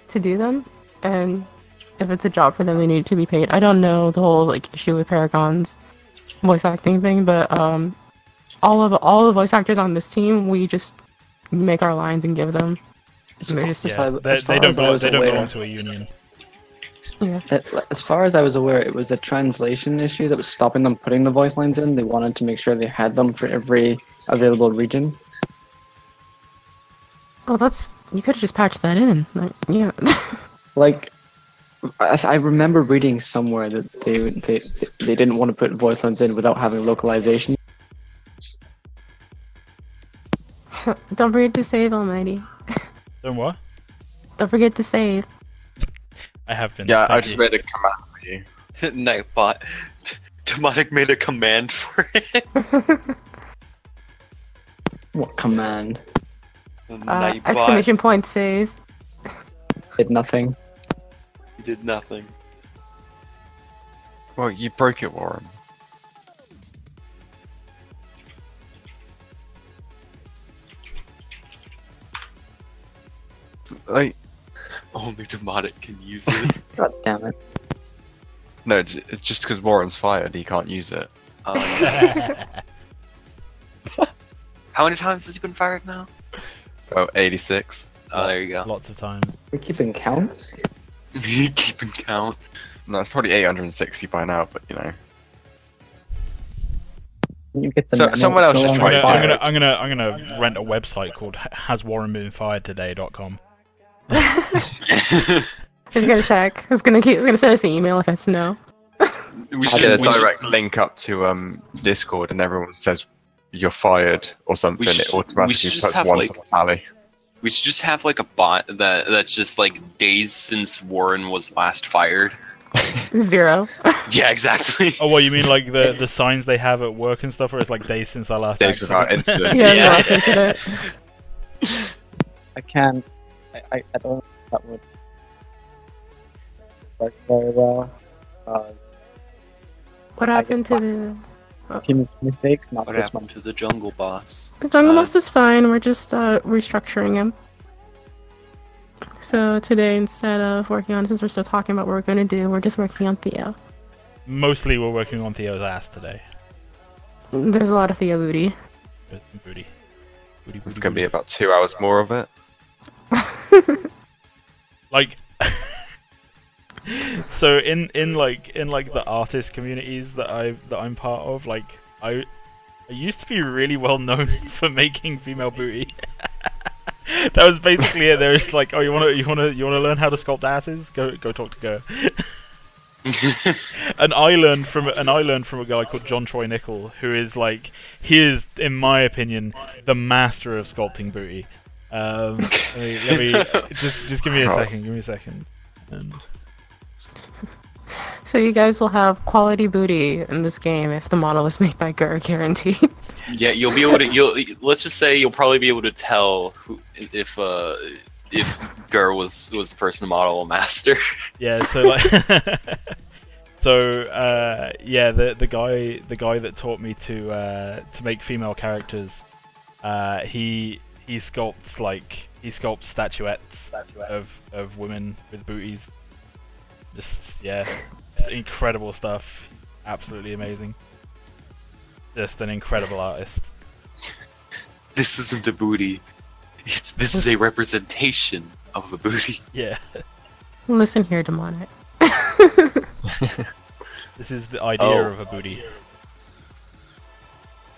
to do them, and if it's a job for them, they need to be paid. I don't know the whole like issue with Paragon's voice acting thing, but all the voice actors on this team, we just make our lines and give them. They're just, Yeah, they don't belong to a union. yeah. As far as I was aware, it was a translation issue that was stopping them putting the voice lines in. They wanted to make sure they had them for every available region. Oh, you could have just patched that in. Like, yeah. Like, I remember reading somewhere that they didn't want to put voice lines in without having localization. Don't forget to save, Almighty. Don't what? Don't forget to save. I have been. Yeah, I thank just you. made a command for you. Nightbot. Demonic made a command for it. What command? Nightbot Exclamation point save. Did nothing. did nothing. Well, you broke it, Warren. Like, Only Demonic can use it. God damn it. no, it's just because Warren's fired, he can't use it. How many times has he been fired now? Oh, 86. Oh, there you go. Lots of time. We're keeping count? Keeping count. No, it's probably 860 by now, but you know. You get the So- memo, someone it's else no just longer tried fired. I'm gonna rent a website called haswarrenbeenfiredtoday.com. He's gonna check. He's gonna send us an email if it's no. We I should get just, a we should, direct link up to Discord and everyone says you're fired or something, should- it automatically should just puts have, one like- to the tally. we should just have like a bot that's just like days since Warren was last fired. 0. Yeah, exactly. Oh, what you mean like the It's- signs they have at work and stuff, or it's like days since I last Days without accident? incident. Yeah, Yeah. no, I think it. I can't. I don't know if that would work very well. What happened to the Team's mistakes, not What this happened one. to the jungle boss? Jungle Boss is fine. We're just restructuring him. So today, instead of working on, since we're still talking about what we're gonna do, we're just working on Theo. Mostly we're working on Theo's ass today. There's a lot of Theo booty. There's some booty. Booty, It's booty, going to be booty. about 2 hours more of it. Like so in the artist communities that I'm part of, like I used to be really well known for making female booty. That was basically it. There was like, oh, you wanna learn how to sculpt asses? Go talk to Go. And I learned from a guy called John Troy Nickel, who is like, he is, in my opinion, the master of sculpting booty. Let me just give me a second. Give me a second. And So you guys will have quality booty in this game if the model is made by Gur, guaranteed. Yeah, you'll be able to. Let's just say you'll probably be able to tell who, if Gur was the person to model a master. yeah, so like, yeah, the guy that taught me to make female characters, he sculpts statuettes of women with booties. Just yeah, just incredible stuff. Absolutely amazing. just an incredible artist. This isn't a booty. This is a representation of a booty. Yeah. Listen here, demonic. This is the idea of a booty.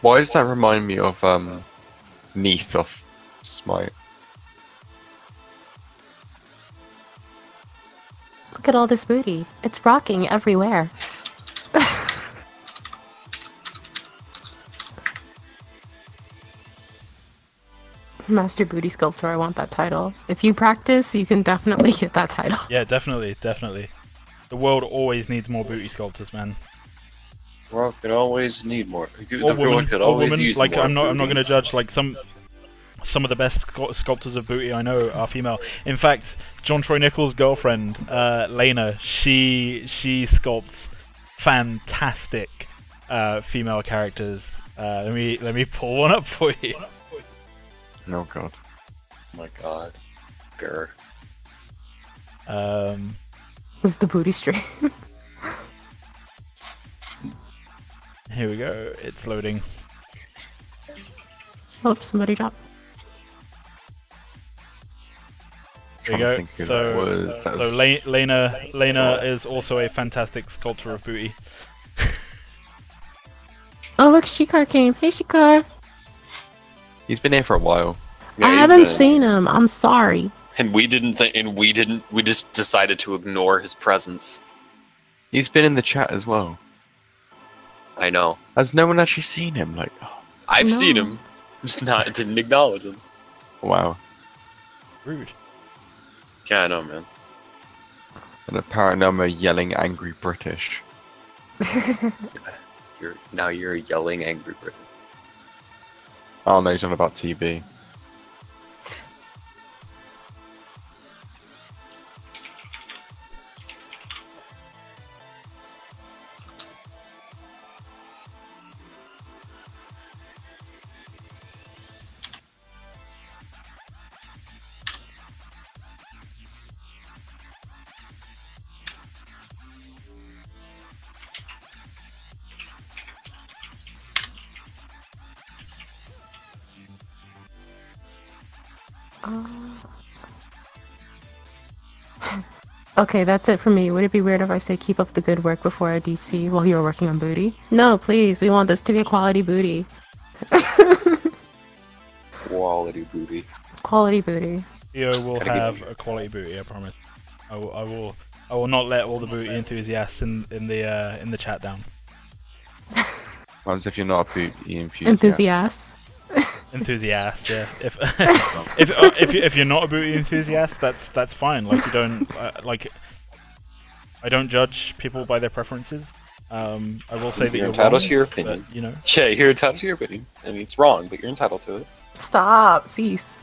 Why does that remind me of Neath off Smite? Look at all this booty. It's rocking everywhere. Master Booty Sculptor, I want that title. If you practice, you can definitely get that title. Yeah, definitely, definitely. The world always needs more booty sculptors, man. World could always need more. The Or world women, could or always women. use Like more I'm not going to booties. judge like some of the best sculptors of booty I know are female. In fact, John Troy Nichols' girlfriend, Lena, she sculpts fantastic female characters. Let me pull one up for you. Oh god. Oh my god. Grr. It's the booty stream. Here we go. It's loading. Oops, somebody dropped. There you Trying to go. think who So, that was. That was- Lena is also a fantastic sculptor of booty. Oh, look, Shikar came. Hey, Shikar. He's been here for a while. Yeah, I he's haven't been- seen him. I'm sorry. And we just decided to ignore his presence. He's been in the chat as well. I know. Has no one actually seen him? Like, oh, I've No. seen him. Didn't acknowledge him. wow. Rude. Yeah, I know, man. And apparently I'm a yelling angry British. You're a yelling angry Brit. Oh no, he's on about TV. Okay, that's it for me. Would it be weird if I say keep up the good work before I DC while you're working on booty? No, please. We want this to be a quality booty. Quality booty. Quality booty. Theo will Gotta give have you- a quality booty, I promise. I will not let all the booty enthusiasts in the chat down. What happens if you're not a booty enthusiast? Enthusiast. Enthusiast, yeah. If you're not a booty enthusiast, that's fine. Like you don't I don't judge people by their preferences. I will say that You're you're entitled wrong, to your but, opinion. you know. Yeah, you're entitled to your opinion. I mean, it's wrong, but you're entitled to it. Stop. Cease.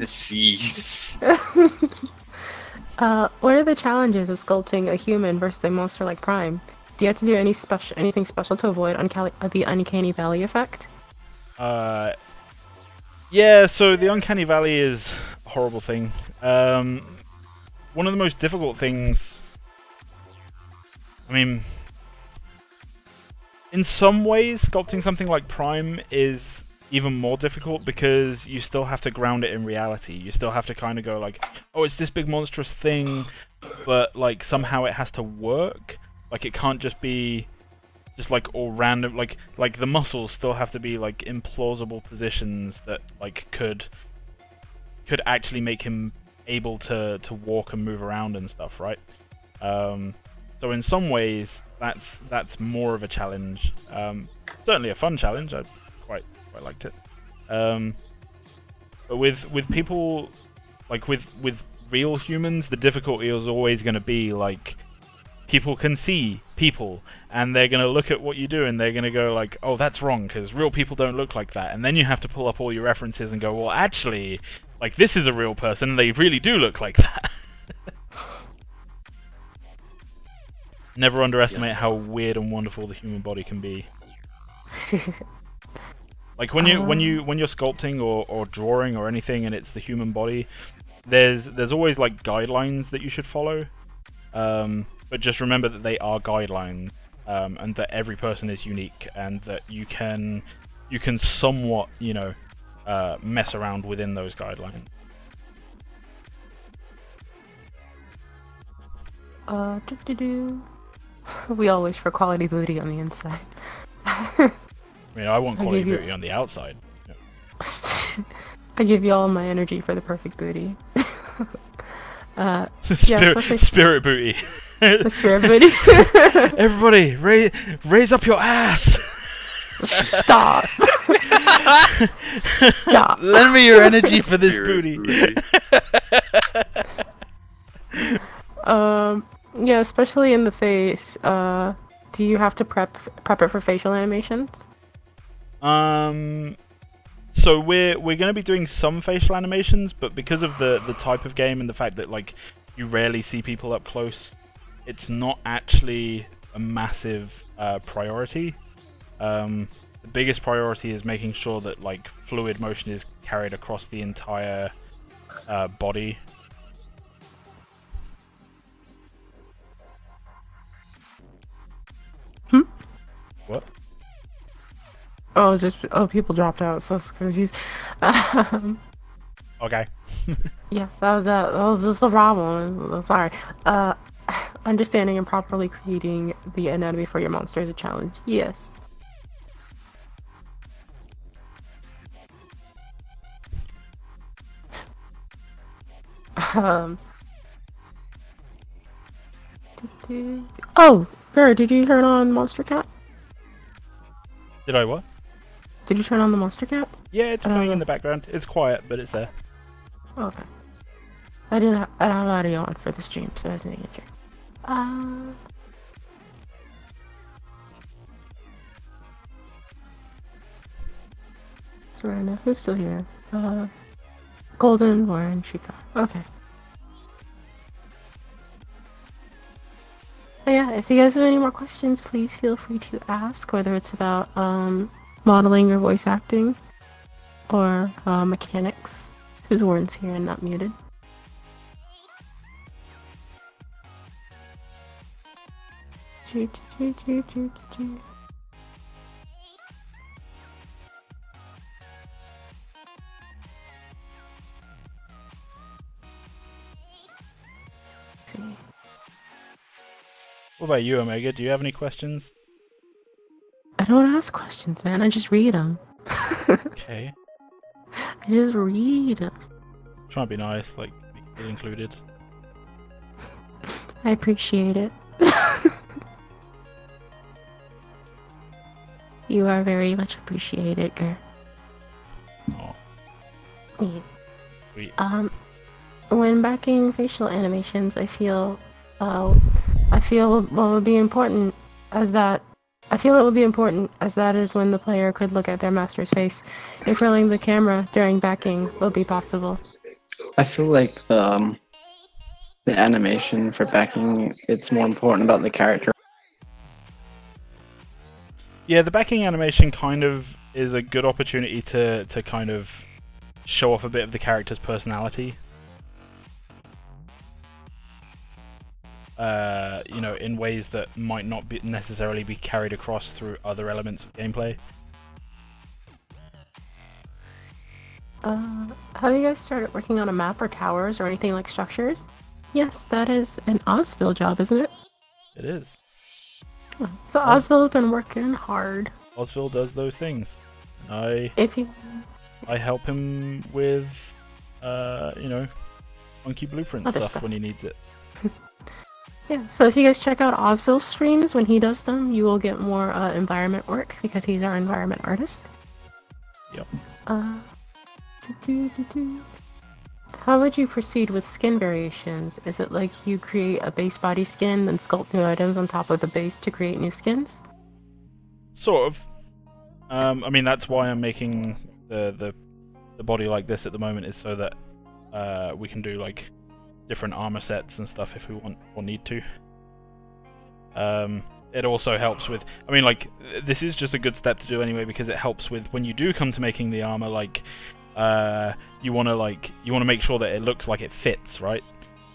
Cease. What are the challenges of sculpting a human versus a monster like Prime? Do you have to do anything special to avoid the uncanny valley effect? Yeah, so the uncanny valley is a horrible thing. One of the most difficult things, I mean, in some ways, sculpting something like Prime is even more difficult because you still have to ground it in reality. You still have to kind of go like, oh, it's this big monstrous thing, but like somehow it has to work. Like it can't just be just like all random, like the muscles still have to be like implausible positions that like could actually make him able to walk and move around and stuff, right? So in some ways that's more of a challenge. Certainly a fun challenge. I quite liked it. But with people, like with real humans, the difficulty is always going to be like people can see people and they're going to look at what you do and they're going to go like, oh, that's wrong because real people don't look like that. And then you have to pull up all your references and go, well, actually, like this is a real person and they really do look like that. Never underestimate how weird and wonderful the human body can be. Like when you're sculpting or drawing or anything and it's the human body, there's always like guidelines that you should follow. But just remember that they are guidelines. and that every person is unique, and that you can somewhat, you know, mess around within those guidelines. We all wish for quality booty on the inside. I mean, I want quality booty on the outside. I give you all my energy for the perfect booty. Spirit booty. The spirit booty. Everybody, raise up your ass. Stop. Stop. Lend me your energy for this booty. Yeah, especially in the face. Do you have to prep it for facial animations? So we're gonna be doing some facial animations, but because of the type of game and the fact that like you rarely see people up close, it's not actually a massive priority. The biggest priority is making sure that like fluid motion is carried across the entire body. What? People dropped out, so I was confused. Okay. Yeah, that was just the problem. Sorry. Understanding and properly creating the anatomy for your monster is a challenge. Yes. Oh, Gert, did you turn on Monster Cat? Did I what? Did you turn on the Monster Cat? Yeah, it's playing in the background. It's quiet, but it's there. Okay. I don't have audio on for the stream, so I was making sure. Serena, who's still here? Golden, Warren, Chica. Okay. But yeah, if you guys have any more questions, please feel free to ask, whether it's about modeling or voice acting, or mechanics, because Warren's here and not muted. What about you, Omega? Do you have any questions? I don't ask questions, man. I just read them. Okay. I just read them. Trying to be nice, like, be included. I appreciate it. You are very much appreciated, girl. Oh. Yeah. Sweet. When backing facial animations, I feel what would be important as that. I feel it would be important as that is when the player could look at their master's face. If rolling the camera during backing will be possible. I feel like the animation for backing, it's more important about the character. Yeah, the backing animation kind of is a good opportunity to kind of show off a bit of the character's personality. You know, in ways that might not be necessarily be carried across through other elements of gameplay. Have you guys started working on a map or towers or anything like structures? Yes, that is an Ozville job, isn't it? It is. So Ozville's been working hard. Ozville does those things. I help him with, you know, funky blueprint stuff when he needs it. Yeah, so if you guys check out Ozville's streams when he does them, you will get more environment work because he's our environment artist. Yep. How would you proceed with skin variations? Is it like you create a base body skin, then sculpt new items on top of the base to create new skins? Sort of. I mean, that's why I'm making the body like this at the moment, is so that we can do like different armor sets and stuff if we want or need to. It also helps with, I mean, like, this is just a good step to do anyway, because it helps with when you do come to making the armor, like, you want to make sure that it looks like it fits, right?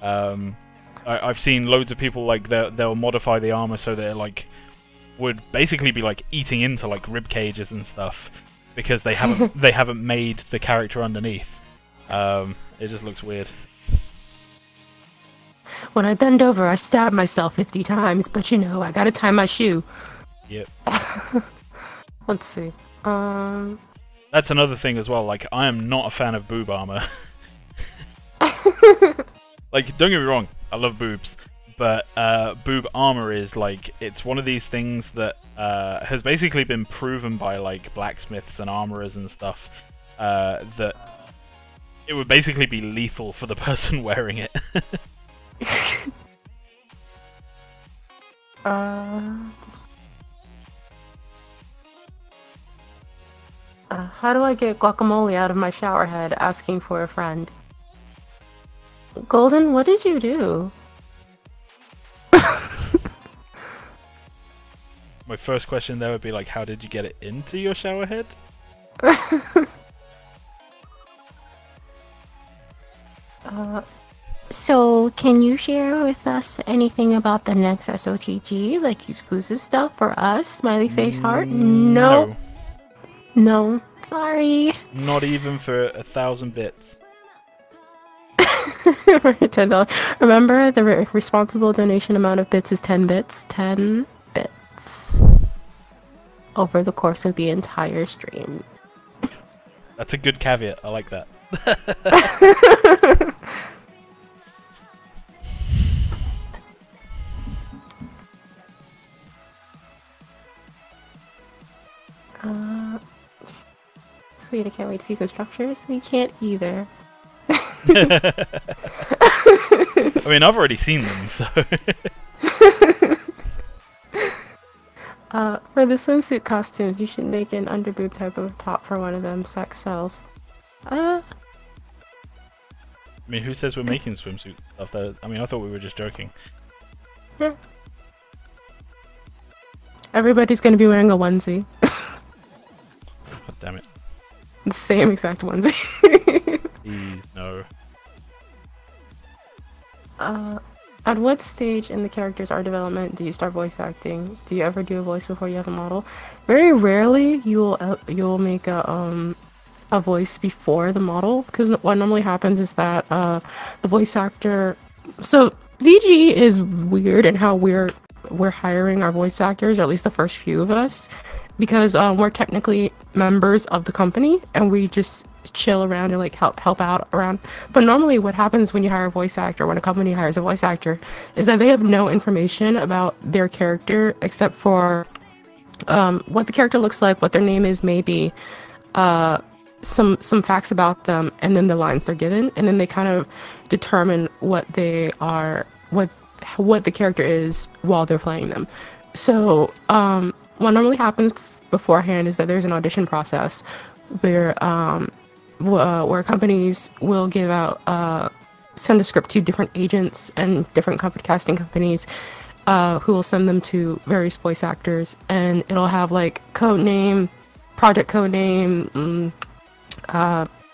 I've seen loads of people, like, they'll modify the armor so that it, like, would basically be like eating into like rib cages and stuff because they haven't made the character underneath. It just looks weird. When I bend over, I stab myself 50 times, but you know, I gotta tie my shoe. Yep. Let's see. That's another thing as well. Like, I am not a fan of boob armor. Like, don't get me wrong, I love boobs, but boob armor is like, it's one of these things that has basically been proven by like blacksmiths and armorers and stuff that it would basically be lethal for the person wearing it. How do I get guacamole out of my shower head? Asking for a friend. Golden, what did you do? My first question there would be like, how did you get it into your shower head? So, can you share with us anything about the next SOTG? Like exclusive stuff for us? Smiley face heart? No. No. Sorry. Not even for 1,000 bits. For $10. Remember, the responsible donation amount of bits is 10 bits. 10 bits. Over the course of the entire stream. That's a good caveat. I like that. Sweet, I can't wait to see some structures. We can't either. I mean, I've already seen them, so... For the swimsuit costumes, you should make an underboob type of top for one of them sex cells. I mean, who says we're making swimsuit stuff? I mean, I thought we were just joking. Yeah. Everybody's gonna be wearing a onesie. God damn it. The same exact onesie. Please, no. At what stage in the character's art development do you start voice acting? Do you ever do a voice before you have a model? Very rarely you'll make a voice before the model, because what normally happens is that the voice actor. So VG is weird in how we're hiring our voice actors, or at least the first few of us, because we're technically members of the company and we just chill around and like help out around. But normally what happens when you hire a voice actor, when a company hires a voice actor, is that they have no information about their character except for what the character looks like, what their name is, maybe some facts about them, and then the lines they're given, and then they kind of determine what they are, what the character is while they're playing them. So what normally happens beforehand is that there's an audition process where companies will give out send a script to different agents and different casting companies who will send them to various voice actors, and it'll have like code name, project code name,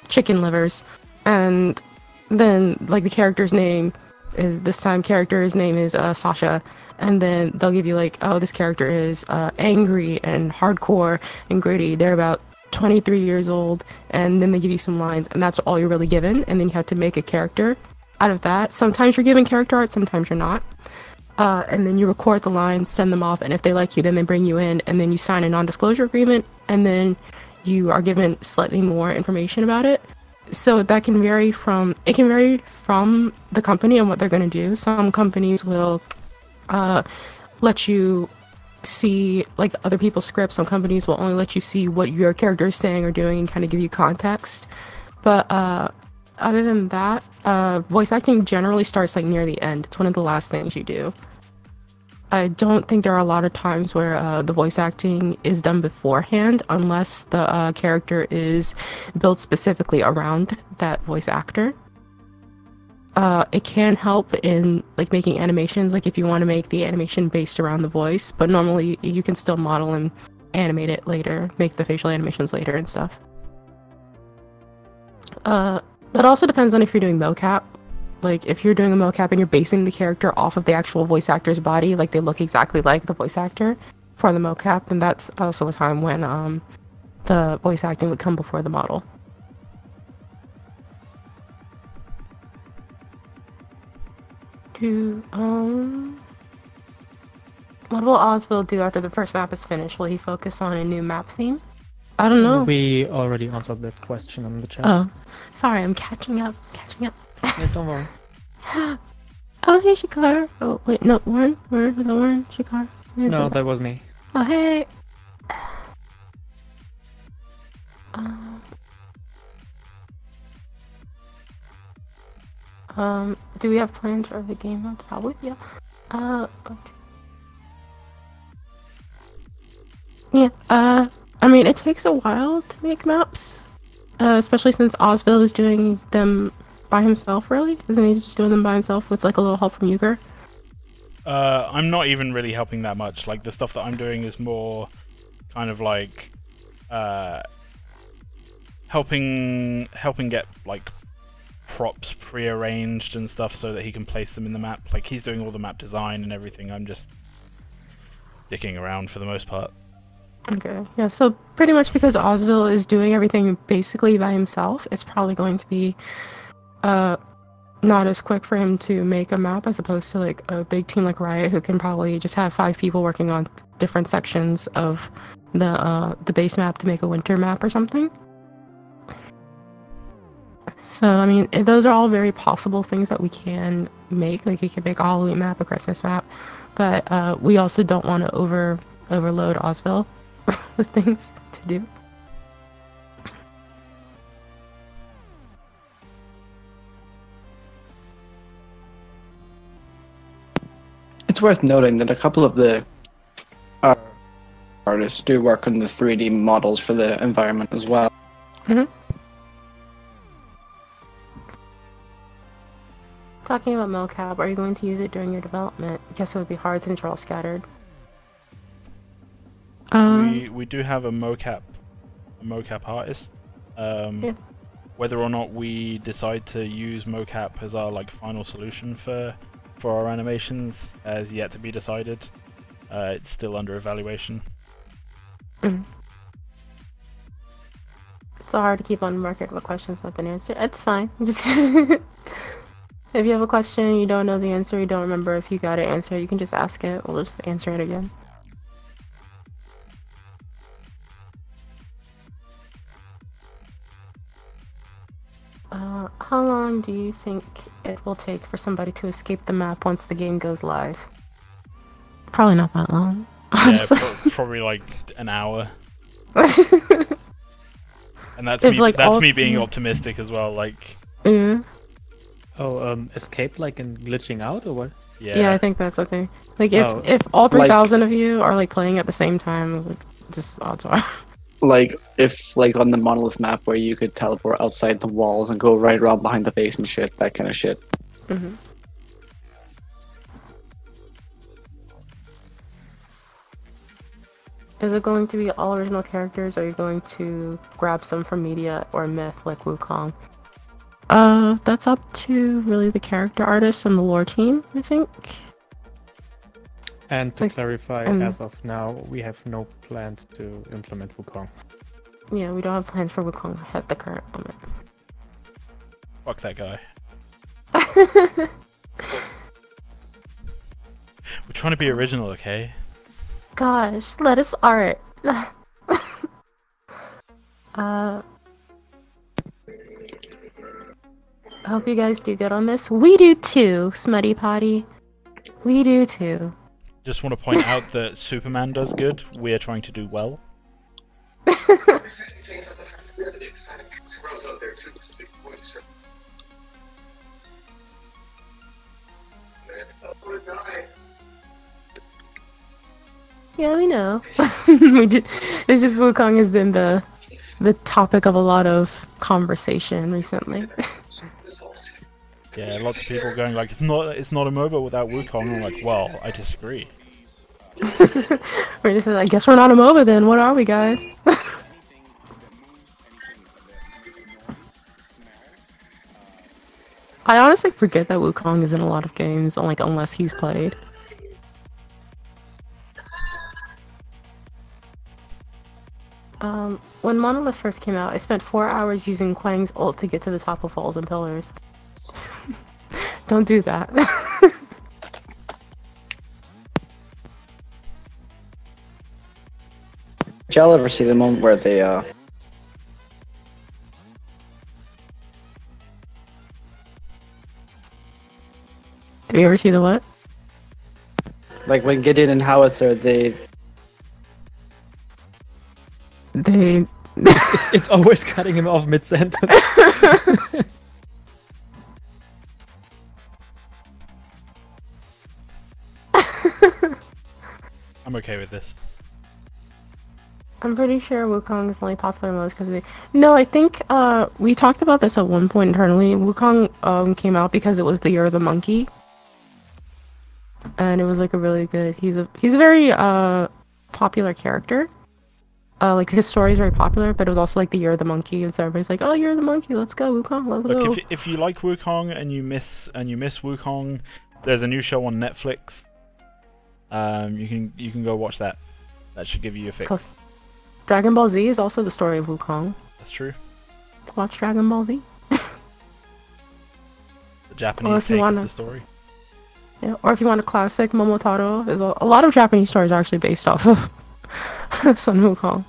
chicken livers, and then like the character's name is, this time character's name is Sasha, and then they'll give you like, oh, this character is angry and hardcore and gritty, they're about 23 years old, and then they give you some lines, and that's all you're really given, and then you have to make a character out of that. Sometimes you're given character art, sometimes you're not, and then you record the lines, send them off, and if they like you, then they bring you in, and then you sign a non-disclosure agreement, and then you are given slightly more information about it. So that can vary from the company and what they're going to do. Some companies will let you see like other people's scripts. Some companies will only let you see what your character is saying or doing and kind of give you context. But other than that, voice acting generally starts like near the end. It's one of the last things you do. I don't think there are a lot of times where the voice acting is done beforehand, unless the character is built specifically around that voice actor. It can help in like making animations, like if you want to make the animation based around the voice, but normally you can still model and animate it later, make the facial animations later and stuff. That also depends on if you're doing mocap. Like, if you're doing a mocap and you're basing the character off of the actual voice actor's body, like they look exactly like the voice actor, for the mocap, and that's also a time when the voice acting would come before the model. What will Osville do after the first map is finished? Will he focus on a new map theme? I don't know. We already answered that question in the chat. Oh, sorry, I'm catching up. Yeah, don't worry. Oh, hey, Shikar. Oh, wait, no, Warren? Was that Warren? Shikar? No, that was me. Oh, hey. Do we have plans for the game mode? Probably, yeah. Yeah, I mean, it takes a while to make maps, especially since Osville is doing them by himself, really? Isn't he just doing them by himself with, like, a little help from Euchre? I'm not even really helping that much. Like, the stuff that I'm doing is more kind of like, helping get, like, props pre-arranged and stuff so that he can place them in the map. Like, he's doing all the map design and everything. I'm just dicking around for the most part. Okay, yeah, so pretty much because Osville is doing everything basically by himself, it's probably going to be not as quick for him to make a map as opposed to like a big team like Riot who can probably just have 5 people working on different sections of the base map to make a winter map or something. So, I mean, those are all very possible things that we can make. Like, you can make a Halloween map, a Christmas map, but we also don't want to overload Osville with things to do. It's worth noting that a couple of the artists do work on the 3D models for the environment as well. Mm-hmm. Talking about mocap, are you going to use it during your development? I guess it would be hard since you're all scattered. We do have a mocap artist. Yeah. Whether or not we decide to use mocap as our like final solution for our animations has yet to be decided. It's still under evaluation. Mm. It's so hard to keep on record what questions have been answered. It's fine. Just if you have a question and you don't know the answer, you don't remember if you got it answered, you can just ask it. We'll just answer it again. How long do you think it will take for somebody to escape the map once the game goes live? Probably not that long. Yeah, probably like an hour. And that's If, me. like, That's all me being three- optimistic as well. Like, Yeah. Oh, escape like in glitching out or what? Yeah, I think that's the thing. Like, if Oh. if all 3,000 of you are like playing at the same time, like, just odds are. Like, if, like, on the Monolith map where you could teleport outside the walls and go right around behind the base and shit, that kind of shit. Mm-hmm. Is it going to be all original characters, or are you going to grab some from media or myth like Wukong? That's up to really the character artists and the lore team, I think. And to Like, clarify, as of now, we have no plans to implement Wukong. Yeah, we don't have plans for Wukong at the current moment. fuck that guy. We're trying to be original, okay? Gosh, let us art. I hope you guys do good on this. We do too, Smutty Potty. We do too. Just want to point out that Superman does good. We are trying to do well. Yeah, we know. It's just Wukong has been the topic of a lot of conversation recently. Yeah, lots of people going like, it's not a MOBA without Wukong. I'm like, well, I disagree. We're just like, I guess we're not a MOBA then. What are we, guys? I honestly forget that Wukong is in a lot of games, like unless he's played. When Monolith first came out, I spent 4 hours using Quang's ult to get to the top of walls and pillars. Don't do that. Did y'all ever see the moment where they Do you ever see the what? like when Gideon and Howitzer It's always cutting him off mid-sentence. I'm okay with this. I'm pretty sure Wukong's only popular most because of No, I think we talked about this at one point internally. Wukong came out because it was the Year of the Monkey. And it was like a really good he's a very popular character. Like his story is very popular, but it was also like the Year of the Monkey, and so everybody's like, "Oh, Year of the Monkey, let's go, Wukong, let's go." Look, if you like Wukong and you miss Wukong, there's a new show on Netflix. You can go watch that. That should give you a fix. Cool. Dragon Ball Z is also the story of Wukong. That's true. Watch Dragon Ball Z. The Japanese take of the story. Yeah, or if you want a classic, Momotaro is a lot of Japanese stories are actually based off of Sun Wukong.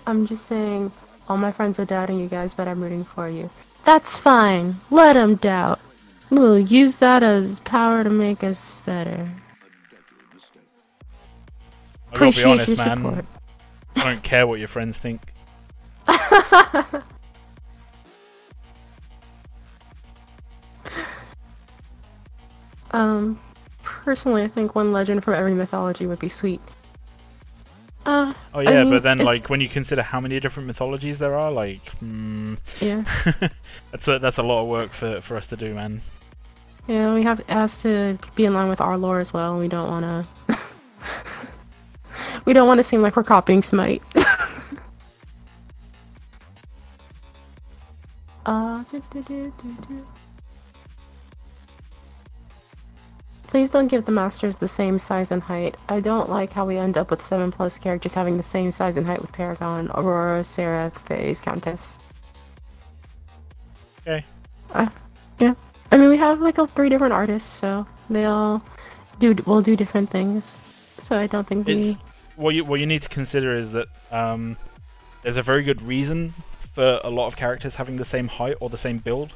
I'm just saying, all my friends are doubting you guys, but I'm rooting for you. That's fine. Let them doubt. We'll use that as power to make us better. I gotta be honest, your man. support. I don't care what your friends think. Personally, I think one legend from every mythology would be sweet. Oh yeah, I mean, but then like when you consider how many different mythologies there are, like, yeah, that's a lot of work for us to do, man. yeah, we have it has to be in line with our lore as well. We don't want to, we don't want to seem like we're copying Smite. Please don't give the masters the same size and height. I don't like how we end up with 7+ characters having the same size and height with Paragon, Aurora, Sarah, Phase, Countess. Okay. Yeah. I mean, we have like 3 different artists, so they all will do different things. So I don't think what you need to consider is that there's a very good reason for a lot of characters having the same height or the same build.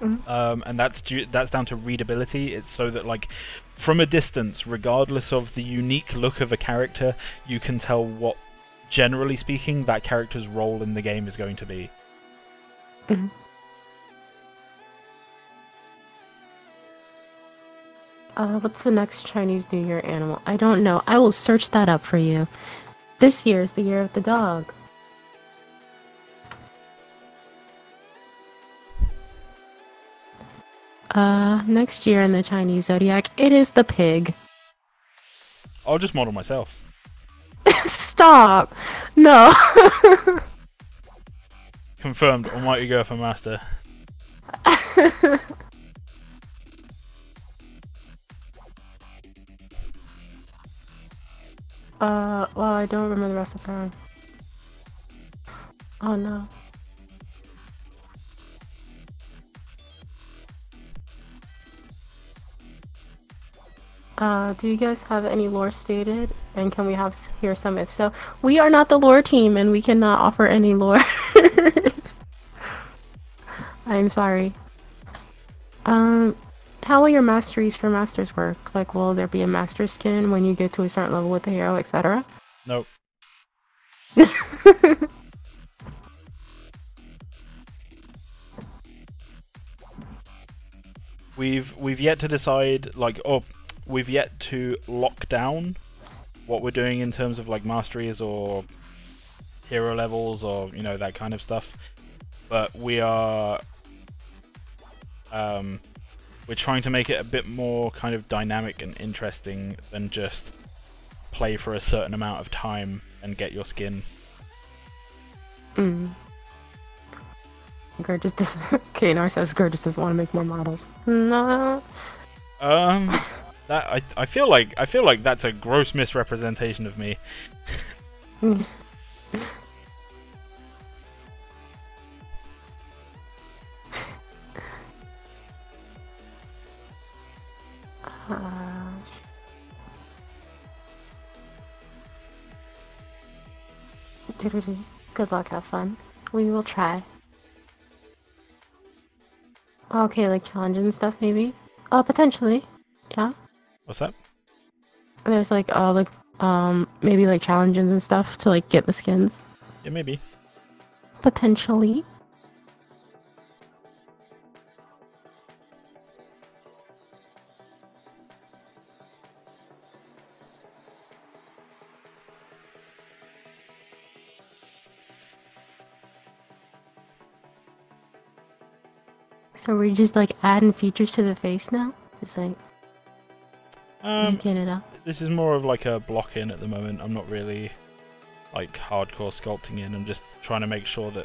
And that's down to readability. It's so that, like, from a distance, regardless of the unique look of a character, you can tell what, generally speaking, that character's role in the game is going to be. What's the next Chinese New Year animal? I don't know. I will search that up for you. This year is the year of the dog. Next year in the Chinese zodiac, it is the pig. I'll just model myself. Stop! No! Confirmed, Almighty go for Master. Well, I don't remember the rest of the power. Oh no. Do you guys have any lore stated? And can we hear some if so? We are not the lore team and we cannot offer any lore. I'm sorry. How will your masteries for masters work? Like, will there be a master skin when you get to a certain level with the hero, etc.? Nope. We've yet to decide, like, we've yet to lock down what we're doing in terms of like masteries or hero levels or, you know, that kind of stuff. But we are we're trying to make it a bit more kind of dynamic and interesting than just play for a certain amount of time and get your skin. Gurgis doesn't. Kanar says Gurgis doesn't want to make more models. No. That I feel like that's a gross misrepresentation of me. Good luck, have fun. We will try. Okay, like challenges and stuff, maybe? Potentially. Yeah. What's that? There's like, maybe like challenges and stuff to like get the skins. Yeah, maybe. Potentially. So we're just like adding features to the face now? Just like making it up. This is more of like a block in at the moment. I'm not really like hardcore sculpting in. I'm just trying to make sure that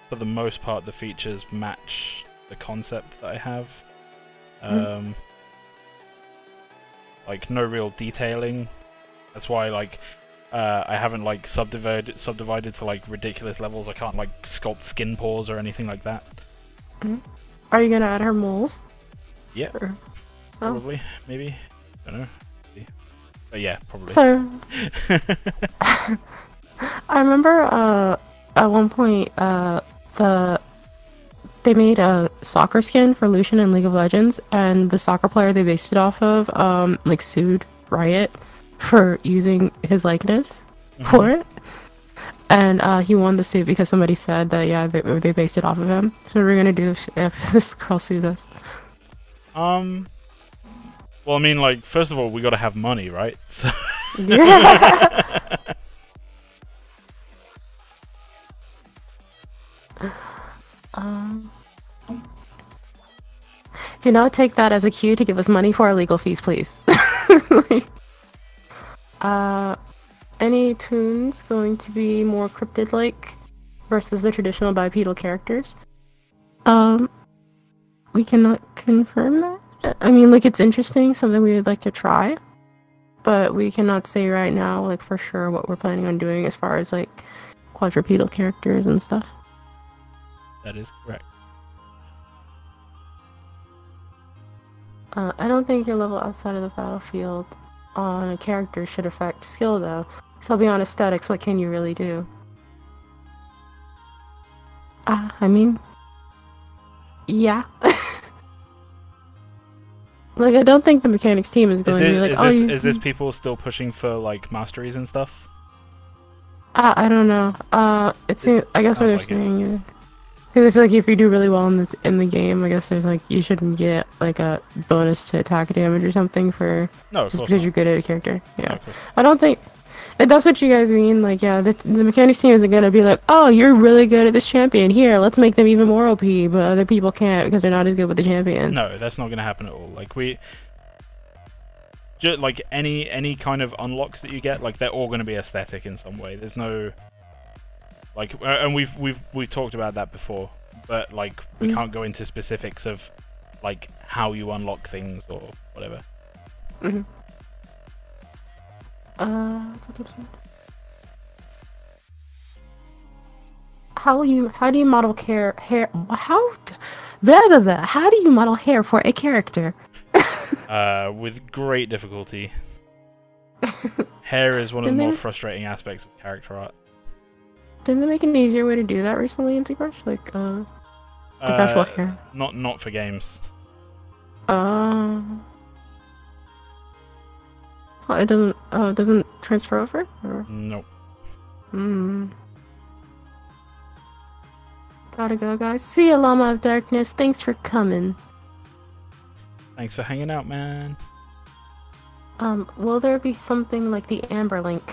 for the most part the features match the concept that I have. Like no real detailing. That's why like I haven't like subdivided to like ridiculous levels. I can't like sculpt skin pores or anything like that. Are you gonna add her moles? Yeah. Or... Probably. Maybe. I don't know. But yeah, probably. So I remember at one point they made a soccer skin for Lucian in League of Legends, and the soccer player they based it off of like sued Riot for using his likeness for it. And he won the suit because somebody said that yeah they based it off of him. So what are we gonna do if this girl sues us? Well, I mean, like, first of all, we gotta have money, right? So Yeah. Do not take that as a cue to give us money for our legal fees, please. Like, any tunes going to be more cryptid-like versus the traditional bipedal characters? We cannot confirm that. I mean, like, it's interesting, something we would like to try, but we cannot say right now, like, for sure what we're planning on doing as far as, like, quadrupedal characters and stuff. that is correct. I don't think your level outside of the battlefield on a character should affect skill, though. So beyond aesthetics, what can you really do? I mean... yeah. Like, I don't think the mechanics team is going to be like, is this people still pushing for, like, masteries and stuff? I don't know. It seems, I guess what they're saying, because I feel like if you do really well in the game, I guess there's like, you shouldn't get like a bonus to attack damage or something for just because you're good at a character. Yeah. I don't think, if that's what you guys mean, like, yeah, the mechanics team isn't going to be like, oh, you're really good at this champion, here, let's make them even more OP, but other people can't because they're not as good with the champion. No, that's not going to happen at all. Like, like, any kind of unlocks that you get, like, they're all going to be aesthetic in some way. There's no... Like, and we've talked about that before, but, like, we can't go into specifics of, like, how you unlock things or whatever. How do you model hair? How do you model hair for a character? With great difficulty. Hair is one of the more frustrating aspects of character art. Didn't they make an easier way to do that recently in ZBrush? Like actual hair? Not for games. It doesn't transfer over? Or? Nope. Gotta go, guys. See ya, Llama of Darkness. Thanks for coming. Thanks for hanging out, man. Will there be something like the Amber Link?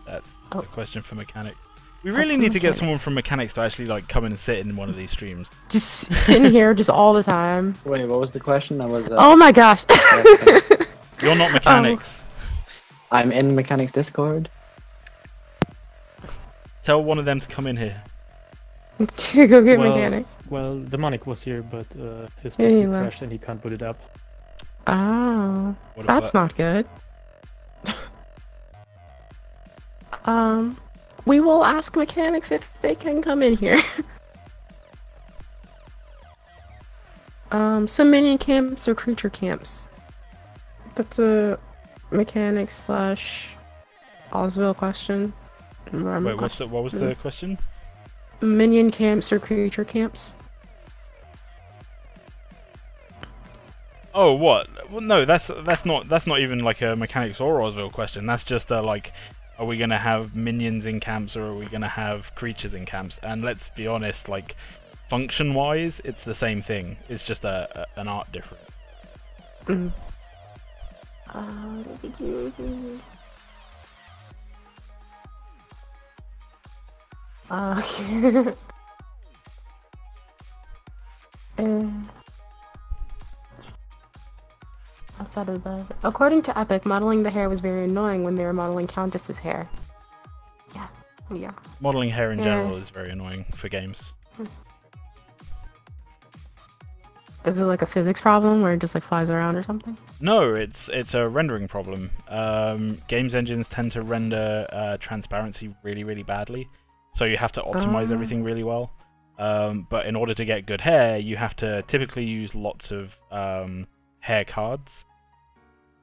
That's a question for mechanics. We really need to get someone from mechanics to actually like come in and sit in one of these streams. Just sitting here just all the time. Wait, what was the question? I was. Oh my gosh! You're not mechanics. I'm in mechanics Discord. Tell one of them to come in here. Go get mechanic. Well, Demonic was here, but his Yeah, PC he left. crashed and he can't boot it up. Oh, What that's about- not good. We will ask mechanics if they can come in here. Some minion camps or creature camps. That's a mechanics slash Osville question. Wait, what was the question? Minion camps or creature camps? Oh, what? Well, no, that's not even like a mechanics or Roswell question. That's just like, are we gonna have minions in camps or are we gonna have creatures in camps? And let's be honest, like, function-wise, it's the same thing. It's just an art difference. Mm. Okay. Outside of the bed. According to Epic, modeling the hair was very annoying when they were modeling Countess's hair. Yeah. Modeling hair in Yeah. general is very annoying for games. Is it like a physics problem where it just like flies around or something? No, it's a rendering problem. Games engines tend to render transparency really badly, so you have to optimize everything really well. But in order to get good hair, you have to typically use lots of hair cards.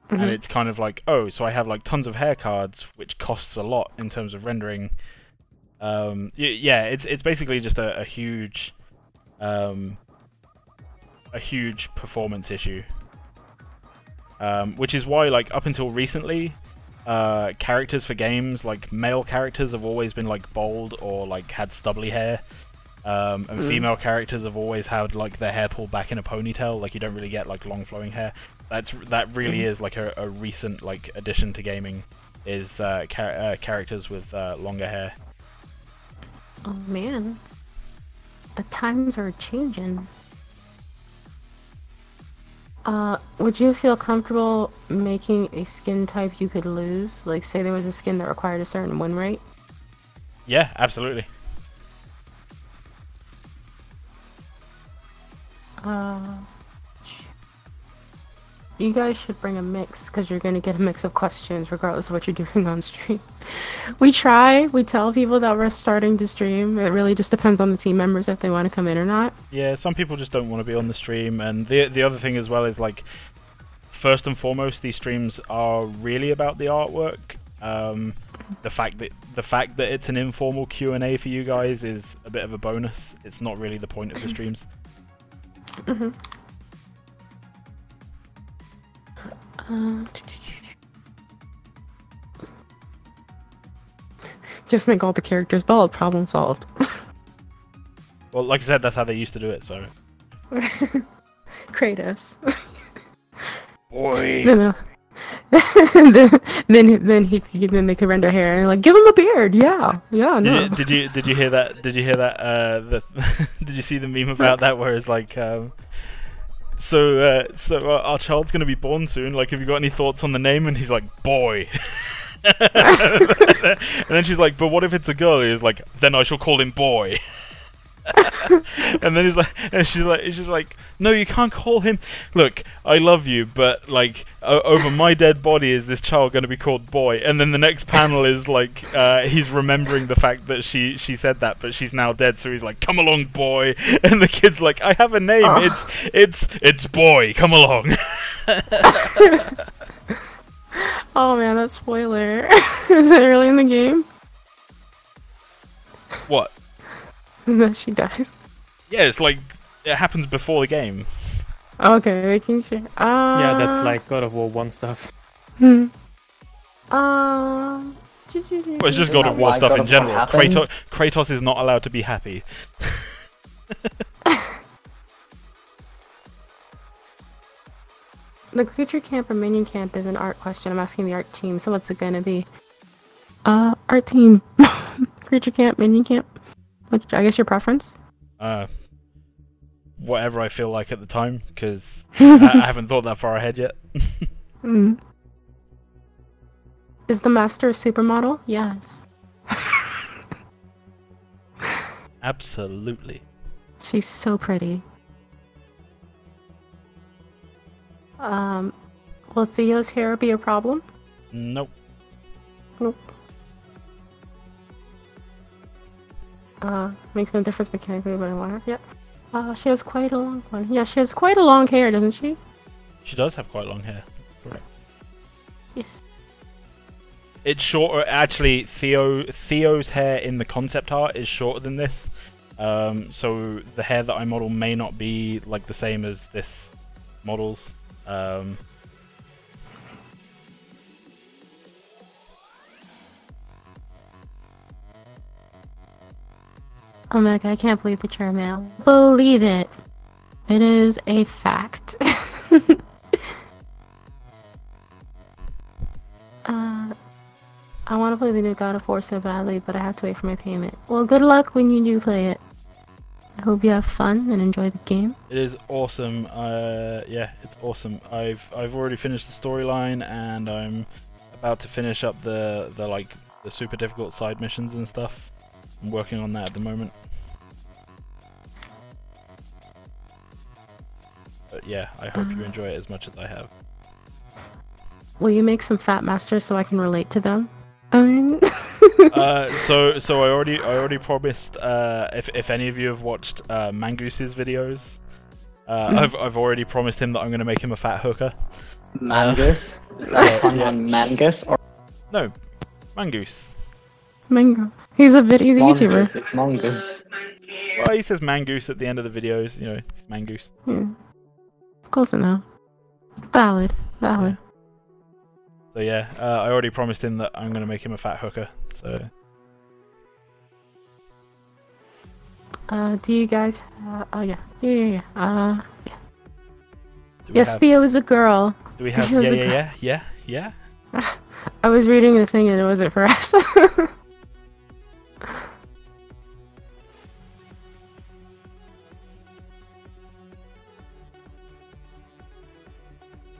And it's kind of like, oh, so I have like tons of hair cards, which costs a lot in terms of rendering. Yeah, it's basically just a huge performance issue. Which is why, like, up until recently, characters for games, like male characters, have always been like bold or like had stubbly hair. And female characters have always had like their hair pulled back in a ponytail. Like, you don't really get like long flowing hair. That really is like a recent like addition to gaming, is characters with longer hair. Oh man, the times are changing. Would you feel comfortable making a skin type you could lose? Like, say there was a skin that required a certain win rate? Yeah, absolutely. You guys should bring a mix, because you're going to get a mix of questions regardless of what you're doing on stream. We tell people that we're starting to stream. It really just depends on the team members if they want to come in or not. Yeah, some people just don't want to be on the stream, and the other thing as well is, like, first and foremost, these streams are really about the artwork. The fact that it's an informal Q&A for you guys is a bit of a bonus. It's not really the point of the streams. Just make all the characters bald. Problem solved. Well, like I said, that's how they used to do it. So. Kratos. Boy. No. then they could render hair and like give him a beard. Yeah. No. Did you hear that? Did you hear that? Did you see the meme about that where it's like, so our child's gonna be born soon. Like, have you got any thoughts on the name? And he's like, boy. And then she's like, but what if it's a girl? He's like, then I shall call him boy. And then she's like, no, you can't call him. Look, I love you, but like, over my dead body is this child going to be called boy? And then the next panel is like, he's remembering the fact that she said that, but she's now dead. So he's like, come along, boy. And the kid's like, I have a name. It's boy. Come along. Oh man, that spoiler. Is that really in the game? What? That she dies. Yeah, it's like, it happens before the game. Okay, making sure. Yeah, that's like God of War 1 stuff. Well, it's just God of War stuff in general. Kratos is not allowed to be happy. The creature camp or minion camp is an art question. I'm asking the art team, so what's it gonna be? Art team. Creature camp, minion camp? Which, I guess your preference? Whatever I feel like at the time, because I haven't thought that far ahead yet. Is the master a supermodel? Yes. Absolutely. She's so pretty. Will Theo's hair be a problem? Nope. Nope. Makes no difference mechanically, but I want her. Yep. She has quite a long one. Yeah, she has quite a long hair, doesn't she? She does have quite long hair. Correct. Yes. It's shorter. Actually, Theo's hair in the concept art is shorter than this. So the hair that I model may not be like the same as this model's. Oh my god, I can't believe the chair mail. Believe it. It is a fact. I want to play the new God of War so badly, but I have to wait for my payment. Well, good luck when you do play it. I hope you have fun and enjoy the game. It is awesome. Yeah, it's awesome. I've already finished the storyline, and I'm about to finish up the super difficult side missions and stuff. I'm working on that at the moment. But yeah, I hope you enjoy it as much as I have. Will you make some fat masters so I can relate to them? I mean... So I already promised, if any of you have watched Mangoose's videos, I've already promised him that I'm going to make him a fat hooker. Mangus? Is that a pun on Mangus? Or No, Mangoose. Mango. He's a YouTuber. Mongoose? It's Mongoose. Well, he says Mangoose at the end of the videos, you know, it's Mangoose. Yeah. Close enough. Valid. Valid. So yeah, I already promised him that I'm going to make him a fat hooker, so... Do you guys... oh yeah. Yeah. Yeah. Do Yes, Theo is a girl. Do we have... Theo is a Yeah. I was reading the thing and it wasn't for us.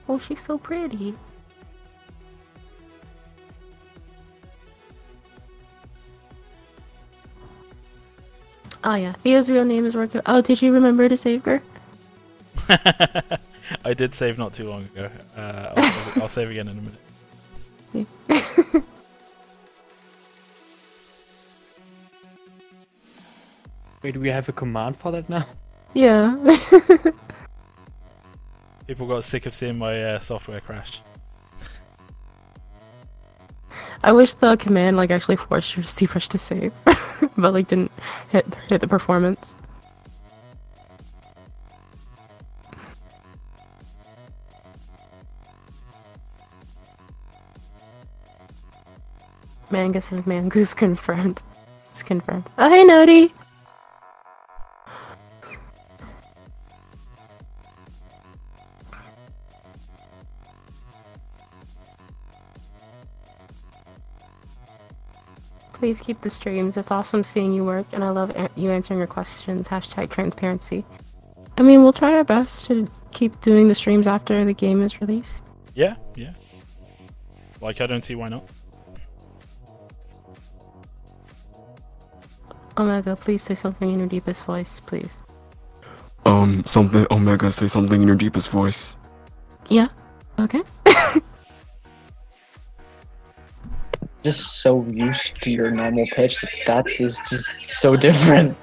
Oh, she's so pretty. Oh yeah, Theo's real name is working. Oh, did you remember to save her? I did save not too long ago. I'll save again in a minute. Wait, do we have a command for that now? Yeah. People got sick of seeing my software crash. I wish the command actually forced your ZBrush to save, but didn't hit the performance. Mangus is Mangoose confirmed. It's confirmed. Oh hey Nody! Please keep the streams. It's awesome seeing you work, and I love you answering your questions. # transparency. I mean, we'll try our best to keep doing the streams after the game is released. Yeah. I don't see why not. Omega, please say something in your deepest voice, please. Something. Omega, say something in your deepest voice. Yeah. Okay. Just so used to your normal pitch that is just so different.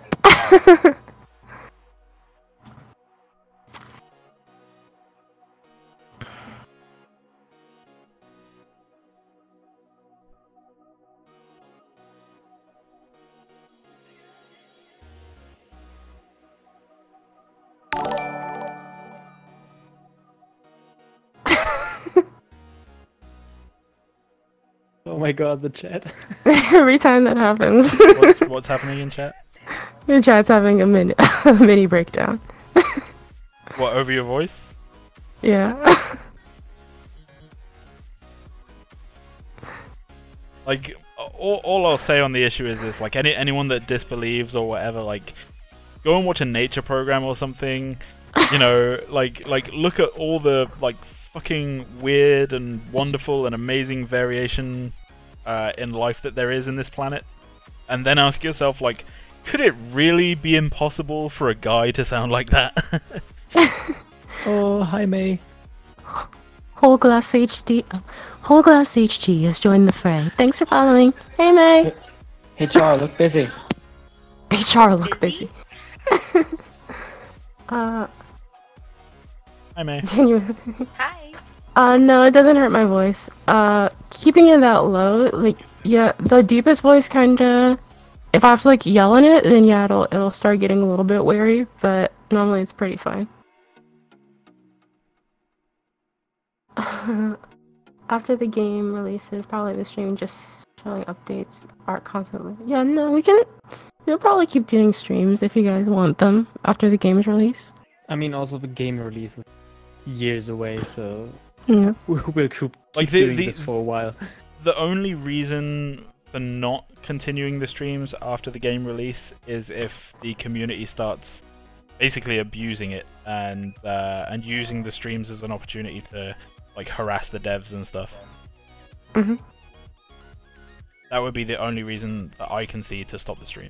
Oh my god, the chat. Every time that happens. What's happening in chat? Your chat's having a mini breakdown. What, over your voice? Yeah. All I'll say on the issue is anyone that disbelieves or whatever, go and watch a nature program or something. You know, look at all the fucking weird and wonderful and amazing variation in life that there is in this planet, and then ask yourself Could it really be impossible for a guy to sound like that? Oh, hi May. Whole Glass HD. Whole Glass HG has joined the fray. Thanks for following. Hey May. Hey Char, look busy. HR look busy. Hi, May. Genuine. Hi. No, it doesn't hurt my voice. Keeping it that low, like, yeah, the deepest voice kinda. If I have to like yell in it, then yeah, it'll start getting a little bit wary. But normally it's pretty fine. After the game releases, probably the stream just showing updates art constantly. Yeah, no, we'll probably keep doing streams if you guys want them after the game's release. I mean, also the game release is years away, so Yeah. we'll keep Like, doing this for a while. The only reason for not continuing the streams after the game release is if the community starts basically abusing it and using the streams as an opportunity to like harass the devs and stuff. Mhm. That would be the only reason that I can see to stop the stream.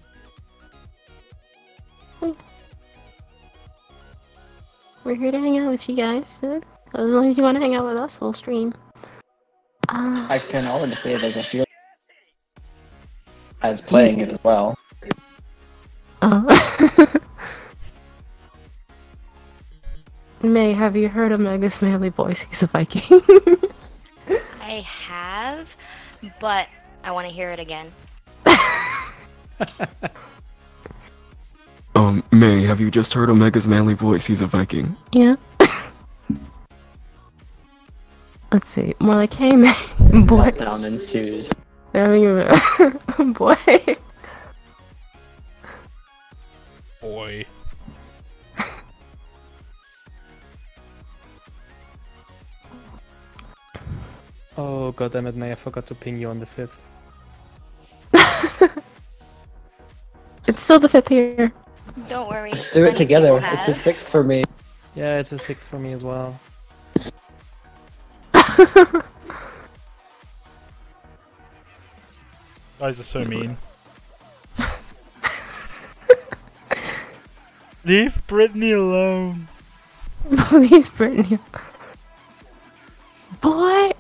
We're here to hang out with you guys, so as long as you want to hang out with us, we'll stream. I can already say there's a few as playing it as well. Oh. May, have you heard of Mega's manly voice? He's a Viking. I have, but I want to hear it again. May, have you just heard Omega's manly voice? He's a Viking. Yeah. Let's see. More like, hey, May. Boy. Meltdown ensues. They're having a boy. Boy. Oh goddammit, May, I forgot to ping you on the 5th. It's still the 5th here. Don't worry. Let's do it many together. people It's the have. 6th for me. Yeah, it's a 6th for me as well. Guys are so mean. Leave Brittany alone. Leave Brittany. Boy.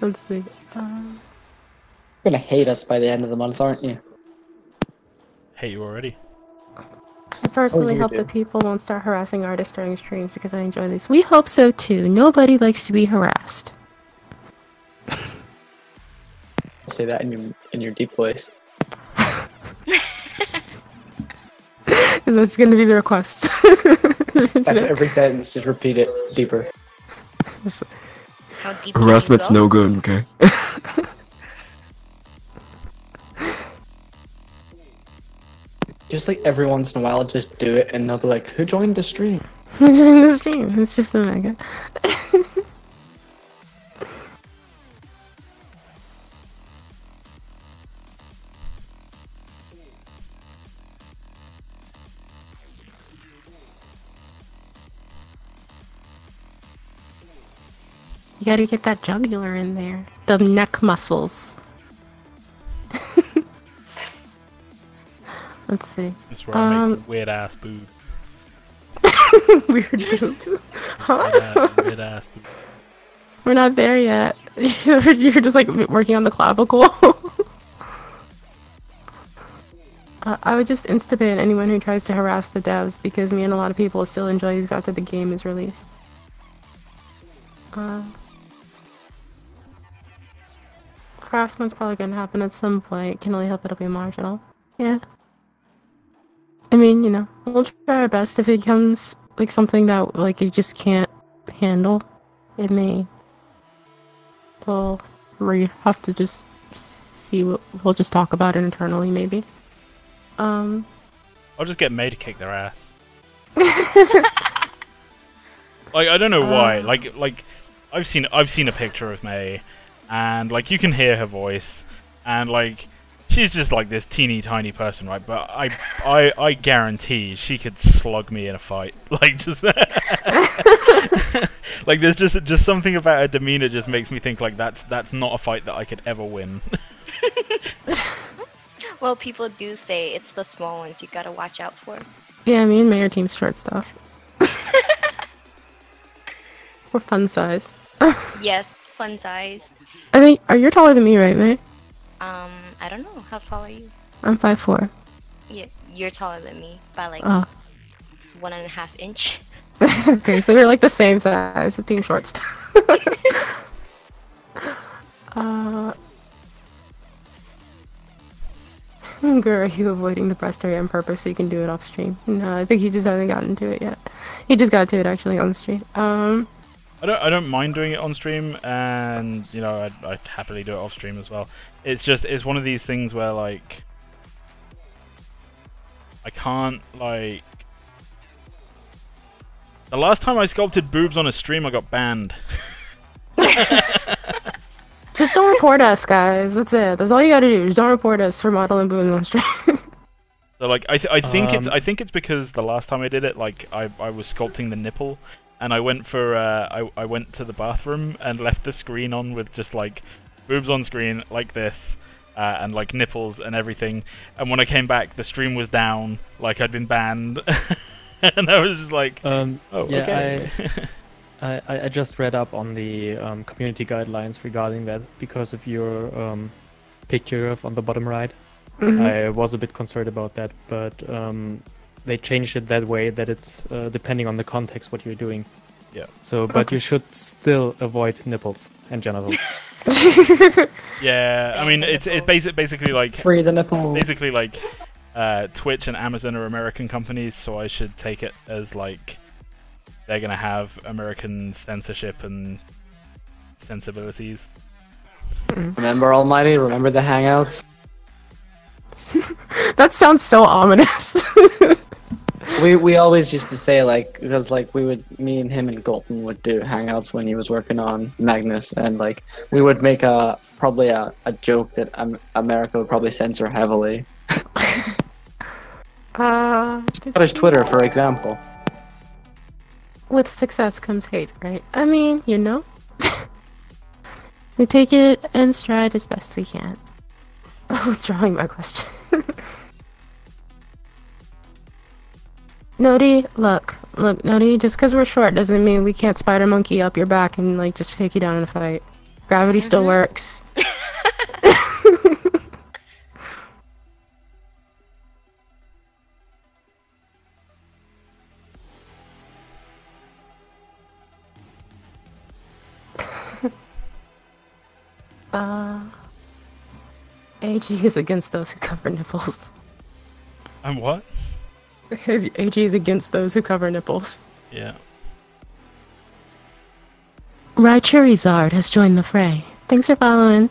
Let's see. You're gonna hate us by the end of the month, aren't you? Hate you already. I personally you hope do. that people won't start harassing artists during streams because I enjoy these. We hope so too. Nobody likes to be harassed. Say that in your deep voice. That's gonna be the request. After every sentence, just repeat it deeper. How deep can you Harassment's go? no good, okay? Just like every once in a while, just do it, and they'll be like, "Who joined the stream?" Who's in the stream? It's just a Mega. You gotta get that jugular in there. The neck muscles. Let's see. That's where I make weird ass boobs. Weird boobs. Huh? Weird ass boobs. We're not there yet. You're just like working on the clavicle. I would just insta-ban anyone who tries to harass the devs because me and a lot of people still enjoy these after the game is released. Harassment's probably gonna happen at some point. Can only hope it'll be marginal. Yeah. I mean, you know, we'll try our best. If it becomes like something that like you just can't handle, it may. We have to just see what we'll just talk about it internally, maybe. I'll just get May to kick their ass. Like I don't know why. Like I've seen a picture of May, and like you can hear her voice, and like she's just like this teeny tiny person, right? But I guarantee she could slug me in a fight. Like just like there's just something about her demeanor just makes me think like that's not a fight that I could ever win. Well, people do say it's the small ones you gotta watch out for. Yeah, me and May are team short stuff. We're fun size. Yes, fun size. I think. Are you taller than me, right, May? I don't know. How tall are you? I'm 5'4". Yeah, you're taller than me by like Oh. 1.5 inch. Okay, so we're like the same size of team short stuff. Girl, are you avoiding the breast area on purpose so you can do it off stream? No, I think he just hasn't gotten to it yet. He just got to it actually on the stream. I don't mind doing it on stream, and you know I'd happily do it off stream as well. It's one of these things where like I can't like. The last time I sculpted boobs on a stream, I got banned. Just don't report us, guys. That's it. That's all you gotta do. Just don't report us for modeling boobs on stream. So like I think it's because the last time I did it, like I was sculpting the nipple, and I went for I went to the bathroom and left the screen on with just like boobs on screen like this, and like nipples and everything. And when I came back, the stream was down, like I'd been banned, and I was just like, oh, yeah, okay. I just read up on the community guidelines regarding that because of your picture on the bottom right. I was a bit concerned about that, but they changed it that way that it's depending on the context what you're doing. Yeah. So, but you should still avoid nipples and genitals. Yeah, I mean it's basically like Free the nipple. basically like Twitch and Amazon are American companies, so I should take it as like they're gonna have American censorship and sensibilities. Remember Almighty? Remember the Hangouts? That sounds so ominous. We always used to say like because like me and him and Golden would do Hangouts when he was working on Magnus, and like we would make probably a joke that America would probably censor heavily. Scottish Twitter, for example. With success comes hate, right? I mean, you know. We take it in stride as best we can. Withdrawing my question. Nodi, look, Nodi, just because we're short doesn't mean we can't spider monkey up your back and like just take you down in a fight. Gravity still works. AG is against those who cover nipples. I'm what? AG is against those who cover nipples. Yeah. Raichurizard has joined the fray. Thanks for following.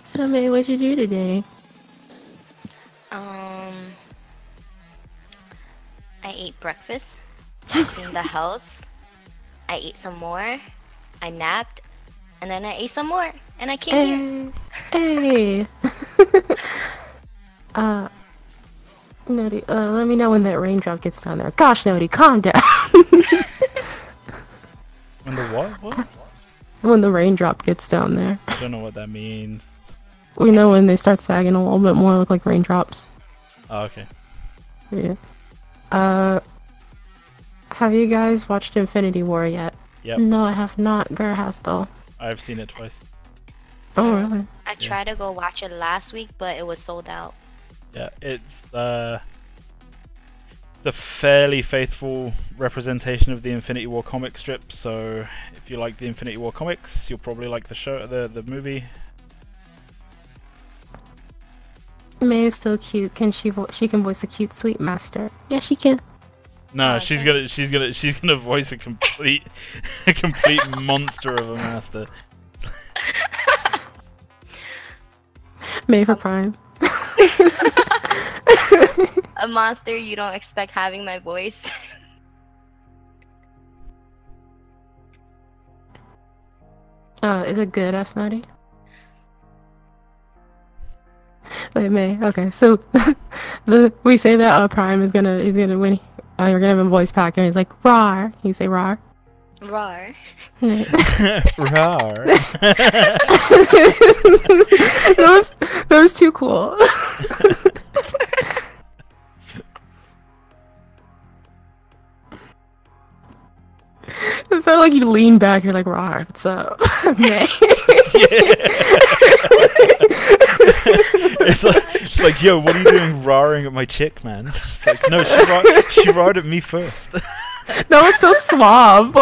So, May, what'd you do today? I ate breakfast. I cleaned the house. I ate some more. I napped, and then I ate some more, and I came here. Hey. Nodi, let me know when that raindrop gets down there. Gosh, Nodi, calm down. When the what? When the raindrop gets down there. I don't know what that means. We know when they start sagging a little bit more, look like raindrops. Oh, okay. Yeah. Have you guys watched Infinity War yet? Yep. No, I have not. Gur has though. I've seen it twice. Oh, really? I tried to go watch it last week, but it was sold out. Yeah, it's the fairly faithful representation of the Infinity War comic strip. So if you like the Infinity War comics, you'll probably like the show, the movie. May is still cute. Can she can voice a cute, sweet master? Yeah, she can. No, Okay. she's gonna voice a complete monster of a master. May for Prime. A monster you don't expect having my voice. Is it good, Asnadi? Wait, May. Okay, so we say that Prime is gonna win. oh, you're gonna have a voice pack, and he's like, rawr. You say rawr. Rar. Rar. that was too cool. It sounded like you lean back. You're like, rawr, what's up? It's like, yo, what are you doing roaring at my chick, man? It's like, no, she roared at me first. That was so suave.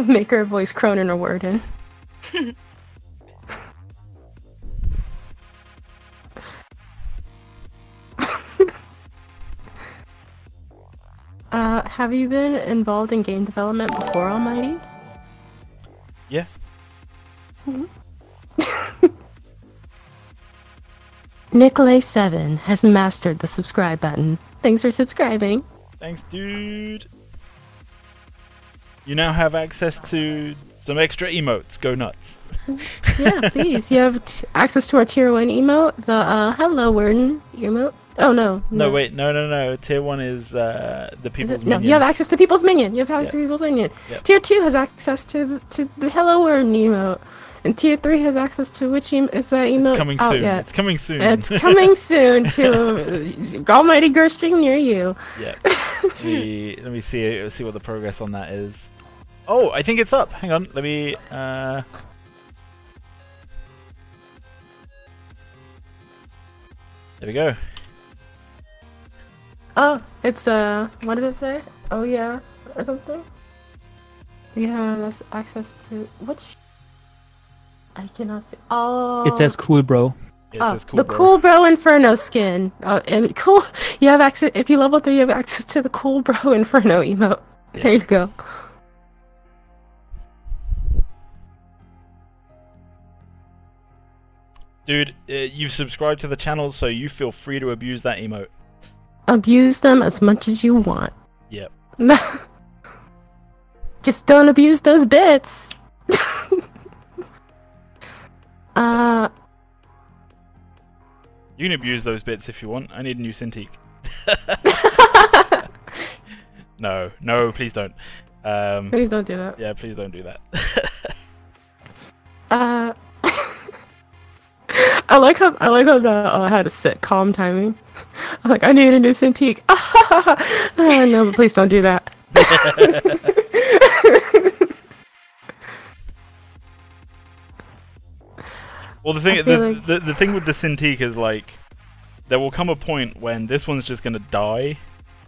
Make her voice Cronin or Worden. Have you been involved in game development before, Almighty? Yeah. Nicolay7 has mastered the subscribe button. Thanks for subscribing. Thanks, dude. You now have access to some extra emotes. Go nuts. Yeah, please. You have access to our tier 1 emote, the hello Worden emote. Oh no. No, wait, no. Tier 1 is the people's minion. No, you have access to people's minion. You have access to people's minion. Yep. Tier 2 has access to the hello Worden emote. And tier 3 has access to which is that emote It's coming out soon. yet? It's coming soon. It's coming soon to Almighty Girl stream near you. Yeah. Let me see what the progress on that is. Oh, I think it's up. Hang on. Let me there we go. Oh, it's what does it say? Oh yeah, or something? You have access to which? I cannot see. Oh. It says cool, bro. Yeah, it says the Cool Bro Inferno skin. And cool. You have access. If you level 3, you have access to the Cool Bro Inferno emote. Yeah. There you go. Dude, you've subscribed to the channel, so you feel free to abuse that emote. Abuse them as much as you want. Yep. Just don't abuse those bits. You can abuse those bits if you want. I need a new Cintiq. No, please don't. Please don't do that. Yeah, please don't do that. I like how I had to sit calm timing. I'm like, I need a new Cintiq. No, but please don't do that. Well, the thing with the Cintiq is like, there will come a point when this one's just gonna die,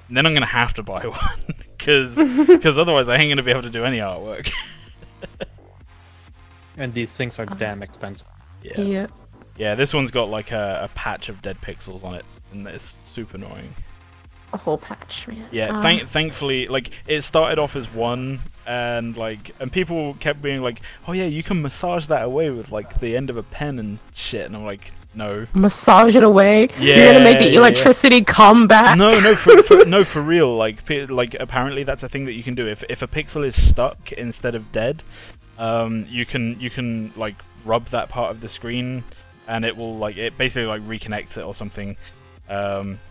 and then I'm gonna have to buy one, because otherwise I ain't gonna be able to do any artwork. And these things are damn expensive. Yeah. Yeah, this one's got like a patch of dead pixels on it, and it's super annoying. A whole patch, man. Yeah, thankfully, like, it started off as one, and people kept being like, oh yeah, you can massage that away with like the end of a pen and shit, and I'm like, no. Massage it away? Yeah, you're gonna make the electricity come back? No, for real, like apparently that's a thing that you can do. If a pixel is stuck instead of dead, you can like rub that part of the screen, and it will it basically reconnects it or something.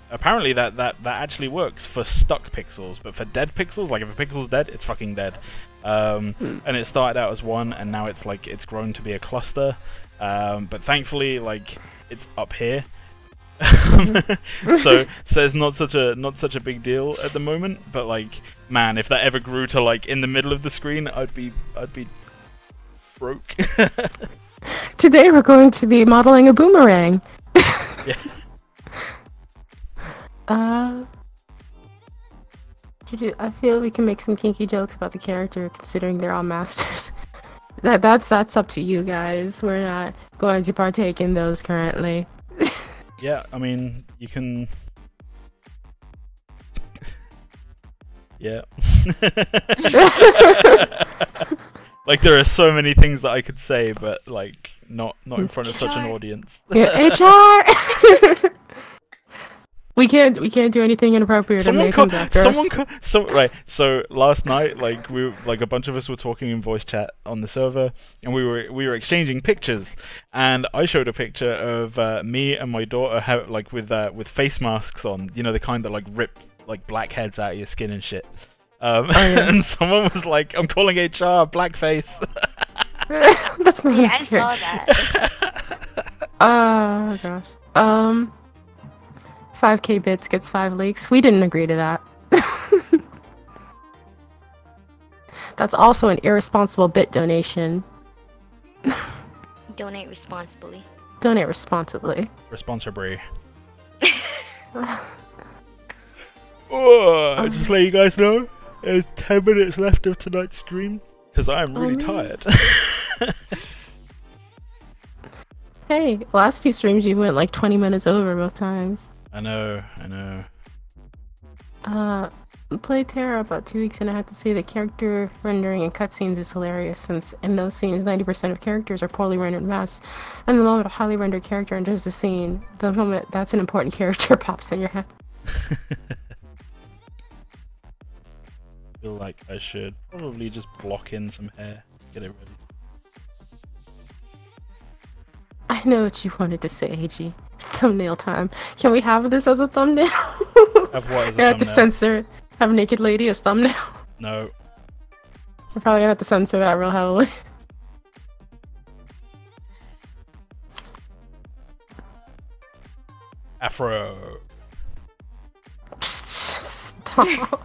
Apparently that actually works for stuck pixels, but for dead pixels, like if a pixel's dead, it's fucking dead. And it started out as one, and now it's grown to be a cluster. But thankfully, it's up here, so it's not such a big deal at the moment. But man, if that ever grew to in the middle of the screen, I'd be broke. Today we're going to be modeling a boomerang. Yeah. I feel we can make some kinky jokes about the character, considering they're all masters. That's up to you guys. We're not going to partake in those currently. Yeah, I mean, you can. Yeah. There are so many things that I could say, but not in front of such an audience. Yeah, HR. We can't do anything inappropriate or May comes after us. So last night, like a bunch of us were talking in voice chat on the server, and we were exchanging pictures, and I showed a picture of me and my daughter with face masks on, you know, the kind that like rip like blackheads out of your skin and shit. And someone was like, "I'm calling HR blackface." That's not Yeah, I saw that. Oh gosh. 5k bits gets 5 leaks. We didn't agree to that. That's also an irresponsible bit donation. Donate responsibly. Donate responsibly. Responsibly. Oh, just let you guys know, there's 10 minutes left of tonight's stream, because I am really tired. Hey, last 2 streams you went like 20 minutes over both times. I know. Played Terra about 2 weeks and I had to say that character rendering and cutscenes is hilarious, since in those scenes 90% of characters are poorly rendered mess, and the moment a highly rendered character enters the scene, the moment that's an important character pops in your head. I feel like I should probably just block in some hair, get it ready. I know what you wanted to say, AG. Thumbnail time. Can we have this as a thumbnail? Have what as a I have to thumbnail? censor. Have naked lady as thumbnail. No. We're probably gonna have to censor that real heavily. Afro. Stop.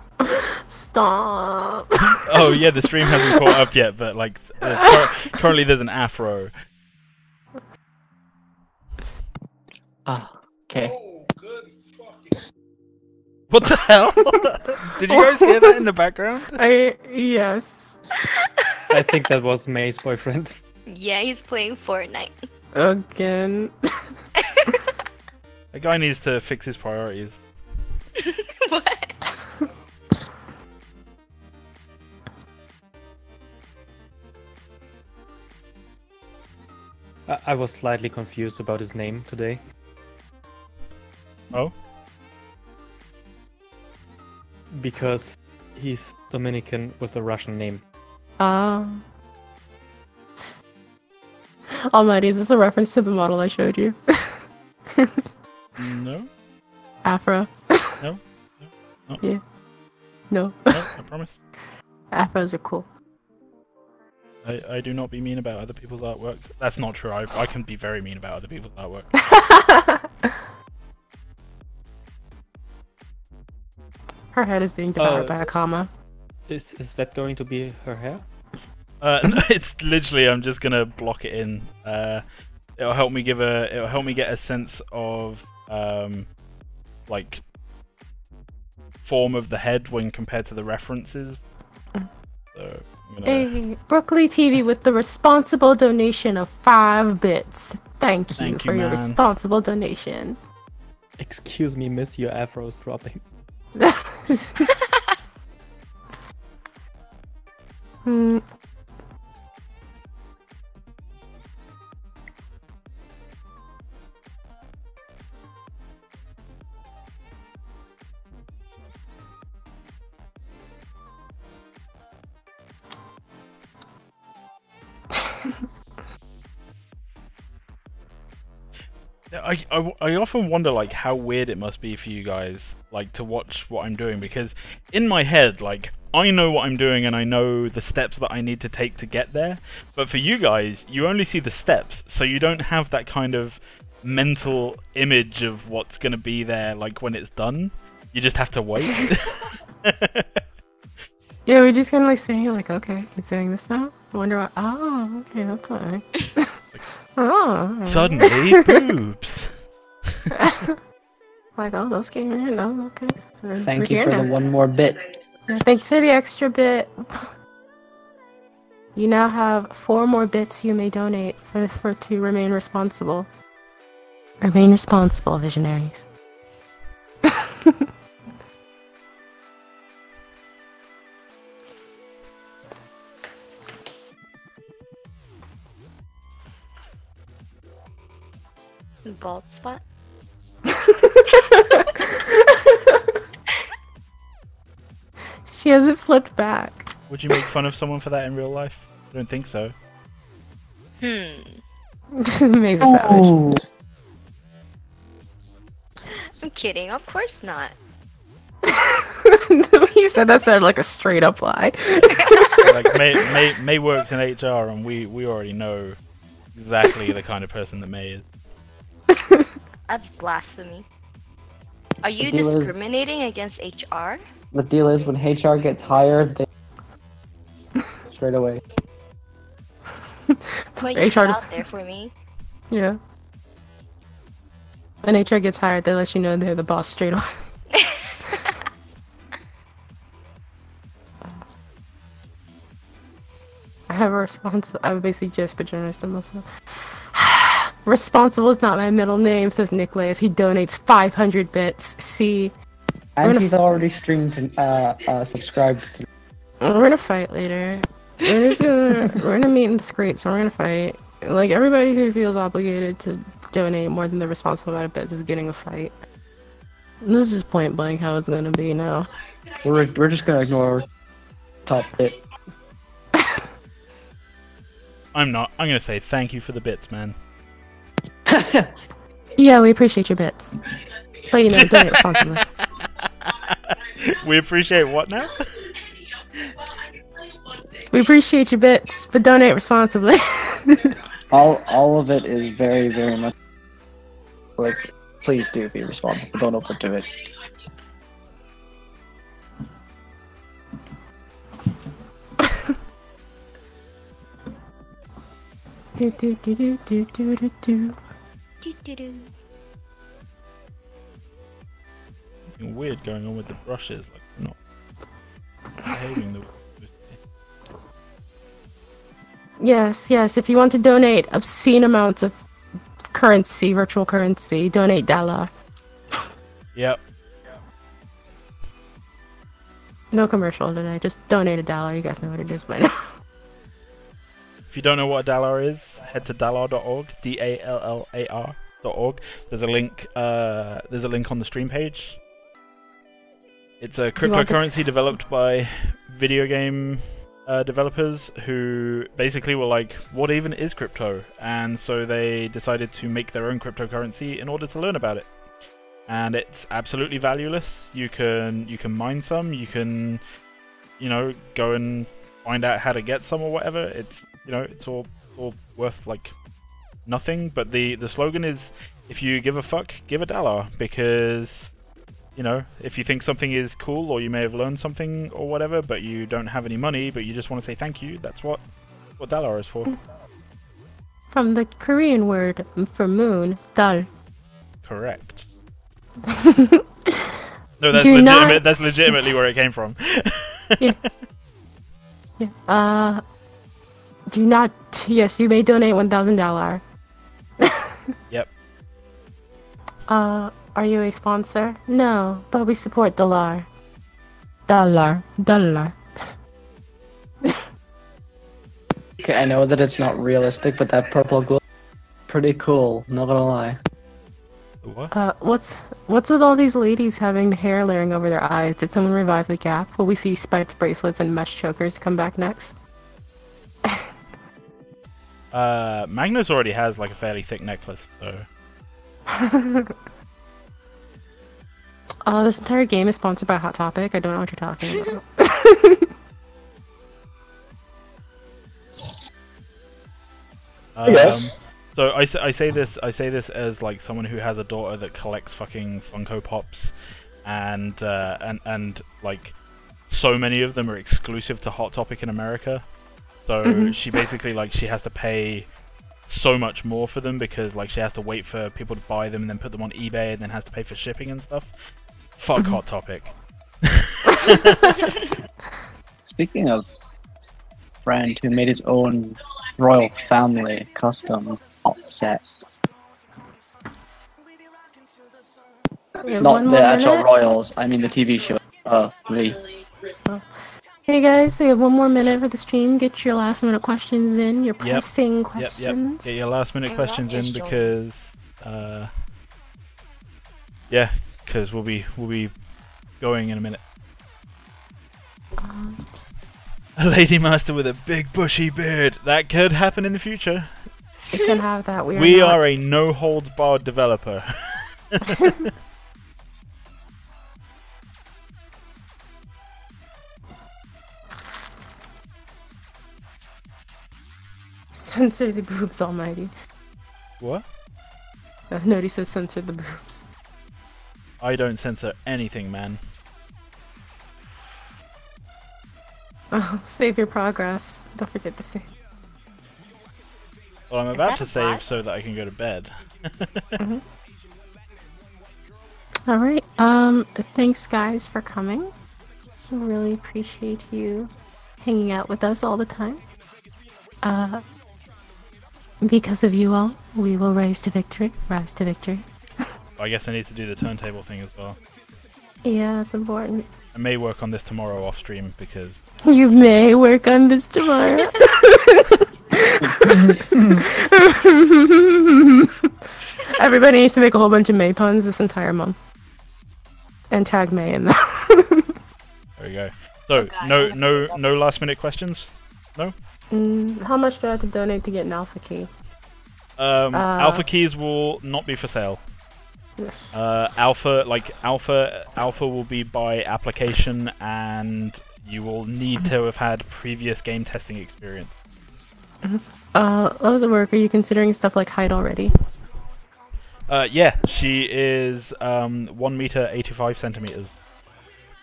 Stop. Oh yeah, the stream hasn't caught up yet, but like currently there's an afro. Okay. What the hell? Did you guys hear that in the background? Yes. I think that was May's boyfriend. Yeah, he's playing Fortnite. Again. That guy needs to fix his priorities. What? I was slightly confused about his name today. Oh? Because he's Dominican with a Russian name. Almighty, is this a reference to the model I showed you? No? Afro. No? No? Yeah. No. No, I promise. Afros are cool. I do not be mean about other people's artwork. That's not true. I can be very mean about other people's artwork. Her head is being devoured by a comma. Is that going to be her hair? No, it's literally I'm just gonna block it in. It'll help me get a sense of like form of the head when compared to the references. So I'm gonna... Hey, Broccoli TV with the responsible donation of 5 bits. Thank you for your man. responsible donation. Excuse me, miss, your afro is dropping. I often wonder like how weird it must be for you guys like to watch what I'm doing, because in my head like I know what I'm doing and I know the steps that I need to take to get there, but for you guys you only see the steps, so you don't have that kind of mental image of what's gonna be there like when it's done. You just have to wait. Yeah, we just kind of like sitting here like, okay, he's doing this now. I wonder what. Oh, okay, that's fine. Oh. Suddenly, boobs. Like, oh, those came in. Oh, okay. Thank you for the 1 more bit. Yeah, thanks for the extra bit. You now have 4 more bits you may donate for to remain responsible. Remain responsible, visionaries. Bald spot? She has it flipped back. Would you make fun of someone for that in real life? I don't think so. Makes a savage. I'm kidding. Of course not. He said that sounded like a straight up lie. Like May works in HR, and we already know exactly the kind of person that May is. That's blasphemy. Are you The deal is- discriminating against HR? The deal is, when HR gets hired, they straight away. Put you HR out there for me. Yeah. When HR gets hired, they let you know they're the boss straight away. I have a response. I'm basically just a journalist and myself. Responsible is not my middle name, says Nicholas. He donates 500 bits. See. And he's already streamed and subscribed to. We're gonna fight later. We're gonna meet in the street, so we're gonna fight. Like, everybody who feels obligated to donate more than the responsible amount of bits is getting a fight. This is point blank how it's gonna be now. We're just gonna ignore top bit. I'm not. I'm gonna say thank you for the bits, man. Yeah, we appreciate your bits. But, you know, donate responsibly. We appreciate what now? We appreciate your bits, but donate responsibly. All of it is very, very much like, please do be responsible. Don't overdo it. do do do do do do do do. Do-do-do. Something weird going on with the brushes, like they're not behaving the way they're supposed to Yes, yes. If you want to donate obscene amounts of currency, virtual currency, donate $1. be. Yep. No commercial today. Just donate $1. You guys know what it is by now. If you don't know what a Dalar is, head to dalar.org, DALLAR.org. There's a link. There's a link on the stream page. It's a cryptocurrency developed by video game developers who basically were like, "What even is crypto?" And so they decided to make their own cryptocurrency in order to learn about it. And it's absolutely valueless. You can mine some. You can, go and find out how to get some or whatever. It's it's all worth like nothing. But the slogan is, if you give a fuck, give $1, because if you think something is cool, or you may have learned something or whatever, but you don't have any money, but you just want to say thank you, that's what $1 is for. From the Korean word for moon, dal. Correct. No, that's legitimate. not- That's legitimately where it came from. Yeah. Yeah. Do not. Yes, you may donate $1,000. Yep. Are you a sponsor? No, but we support Dalar. Dalar. Okay, I know that it's not realistic, but that purple glow, pretty cool. Not gonna lie. What? What's with all these ladies having the hair layering over their eyes? Did someone revive the gap? Will we see spiked bracelets and mesh chokers come back next? Magnus already has like a fairly thick necklace, so. This entire game is sponsored by Hot Topic. I don't know what you're talking about. Yes. So I say this as like someone who has a daughter that collects fucking Funko Pops, and like so many of them are exclusive to Hot Topic in America. So she basically she has to pay so much more for them because she has to wait for people to buy them and then put them on eBay and then has to pay for shipping and stuff. Fuck Hot Topic. Speaking of friend who made his own royal family custom pop set. We have Not one the more actual minute. royals, I mean the TV show. Lee. Hey guys, we have one more minute for the stream. Get your last minute questions in. Your pressing Yep. questions. Get your last minute And questions in Rock is joining. because we'll be going in a minute. A lady master with a big bushy beard. That could happen in the future. It can have that. We are a no holds barred developer. Censor the boobs, almighty. What? Nobody says censor the boobs. I don't censor anything, man. Oh, save your progress. Don't forget to save. Well, I'm about to save so that I can go to bed. Alright, thanks guys for coming. I really appreciate you hanging out with us all the time. Because of you all, we will rise to victory. Rise to victory. I guess I need to do the turntable thing as well. Yeah, it's important. I may work on this tomorrow off stream because... You may work on this tomorrow. Everybody needs to make a whole bunch of May puns this entire month. And tag May in that. There we go. So, no last minute questions? No? How much do I have to donate to get an alpha key? Alpha keys will not be for sale. Yes. Alpha will be by application, and you will need to have had previous game testing experience. Of the work, are you considering stuff like height already? Yeah, she is 1 meter 85 centimeters,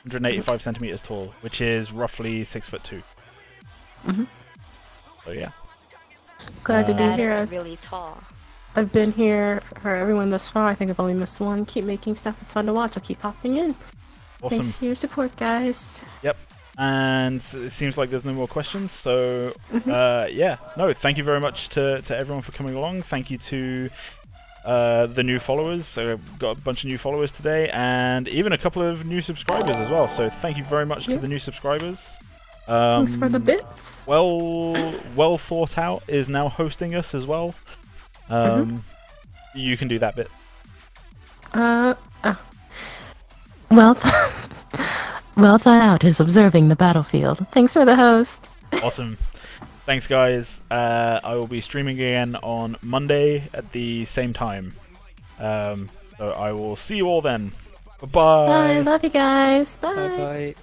185 centimeters tall, which is roughly 6'2". So yeah. Glad to be That here. is really tall. I've been here for everyone thus far. I think I've only missed one. Keep making stuff that's fun to watch. I'll keep popping in. Awesome. Thanks for your support, guys. Yep. And it seems like there's no more questions, so yeah. No, thank you very much to everyone for coming along. Thank you to the new followers. So I've got a bunch of new followers today, and even a couple of new subscribers as well. So thank you very much to the new subscribers. Thanks for the bits. Well thought out is now hosting us as well. You can do that bit. Well thought out is observing the battlefield. Thanks for the host. Awesome. Thanks, guys. I will be streaming again on Monday at the same time. So I will see you all then. Bye-bye. Bye. Love you guys. Bye. Bye bye.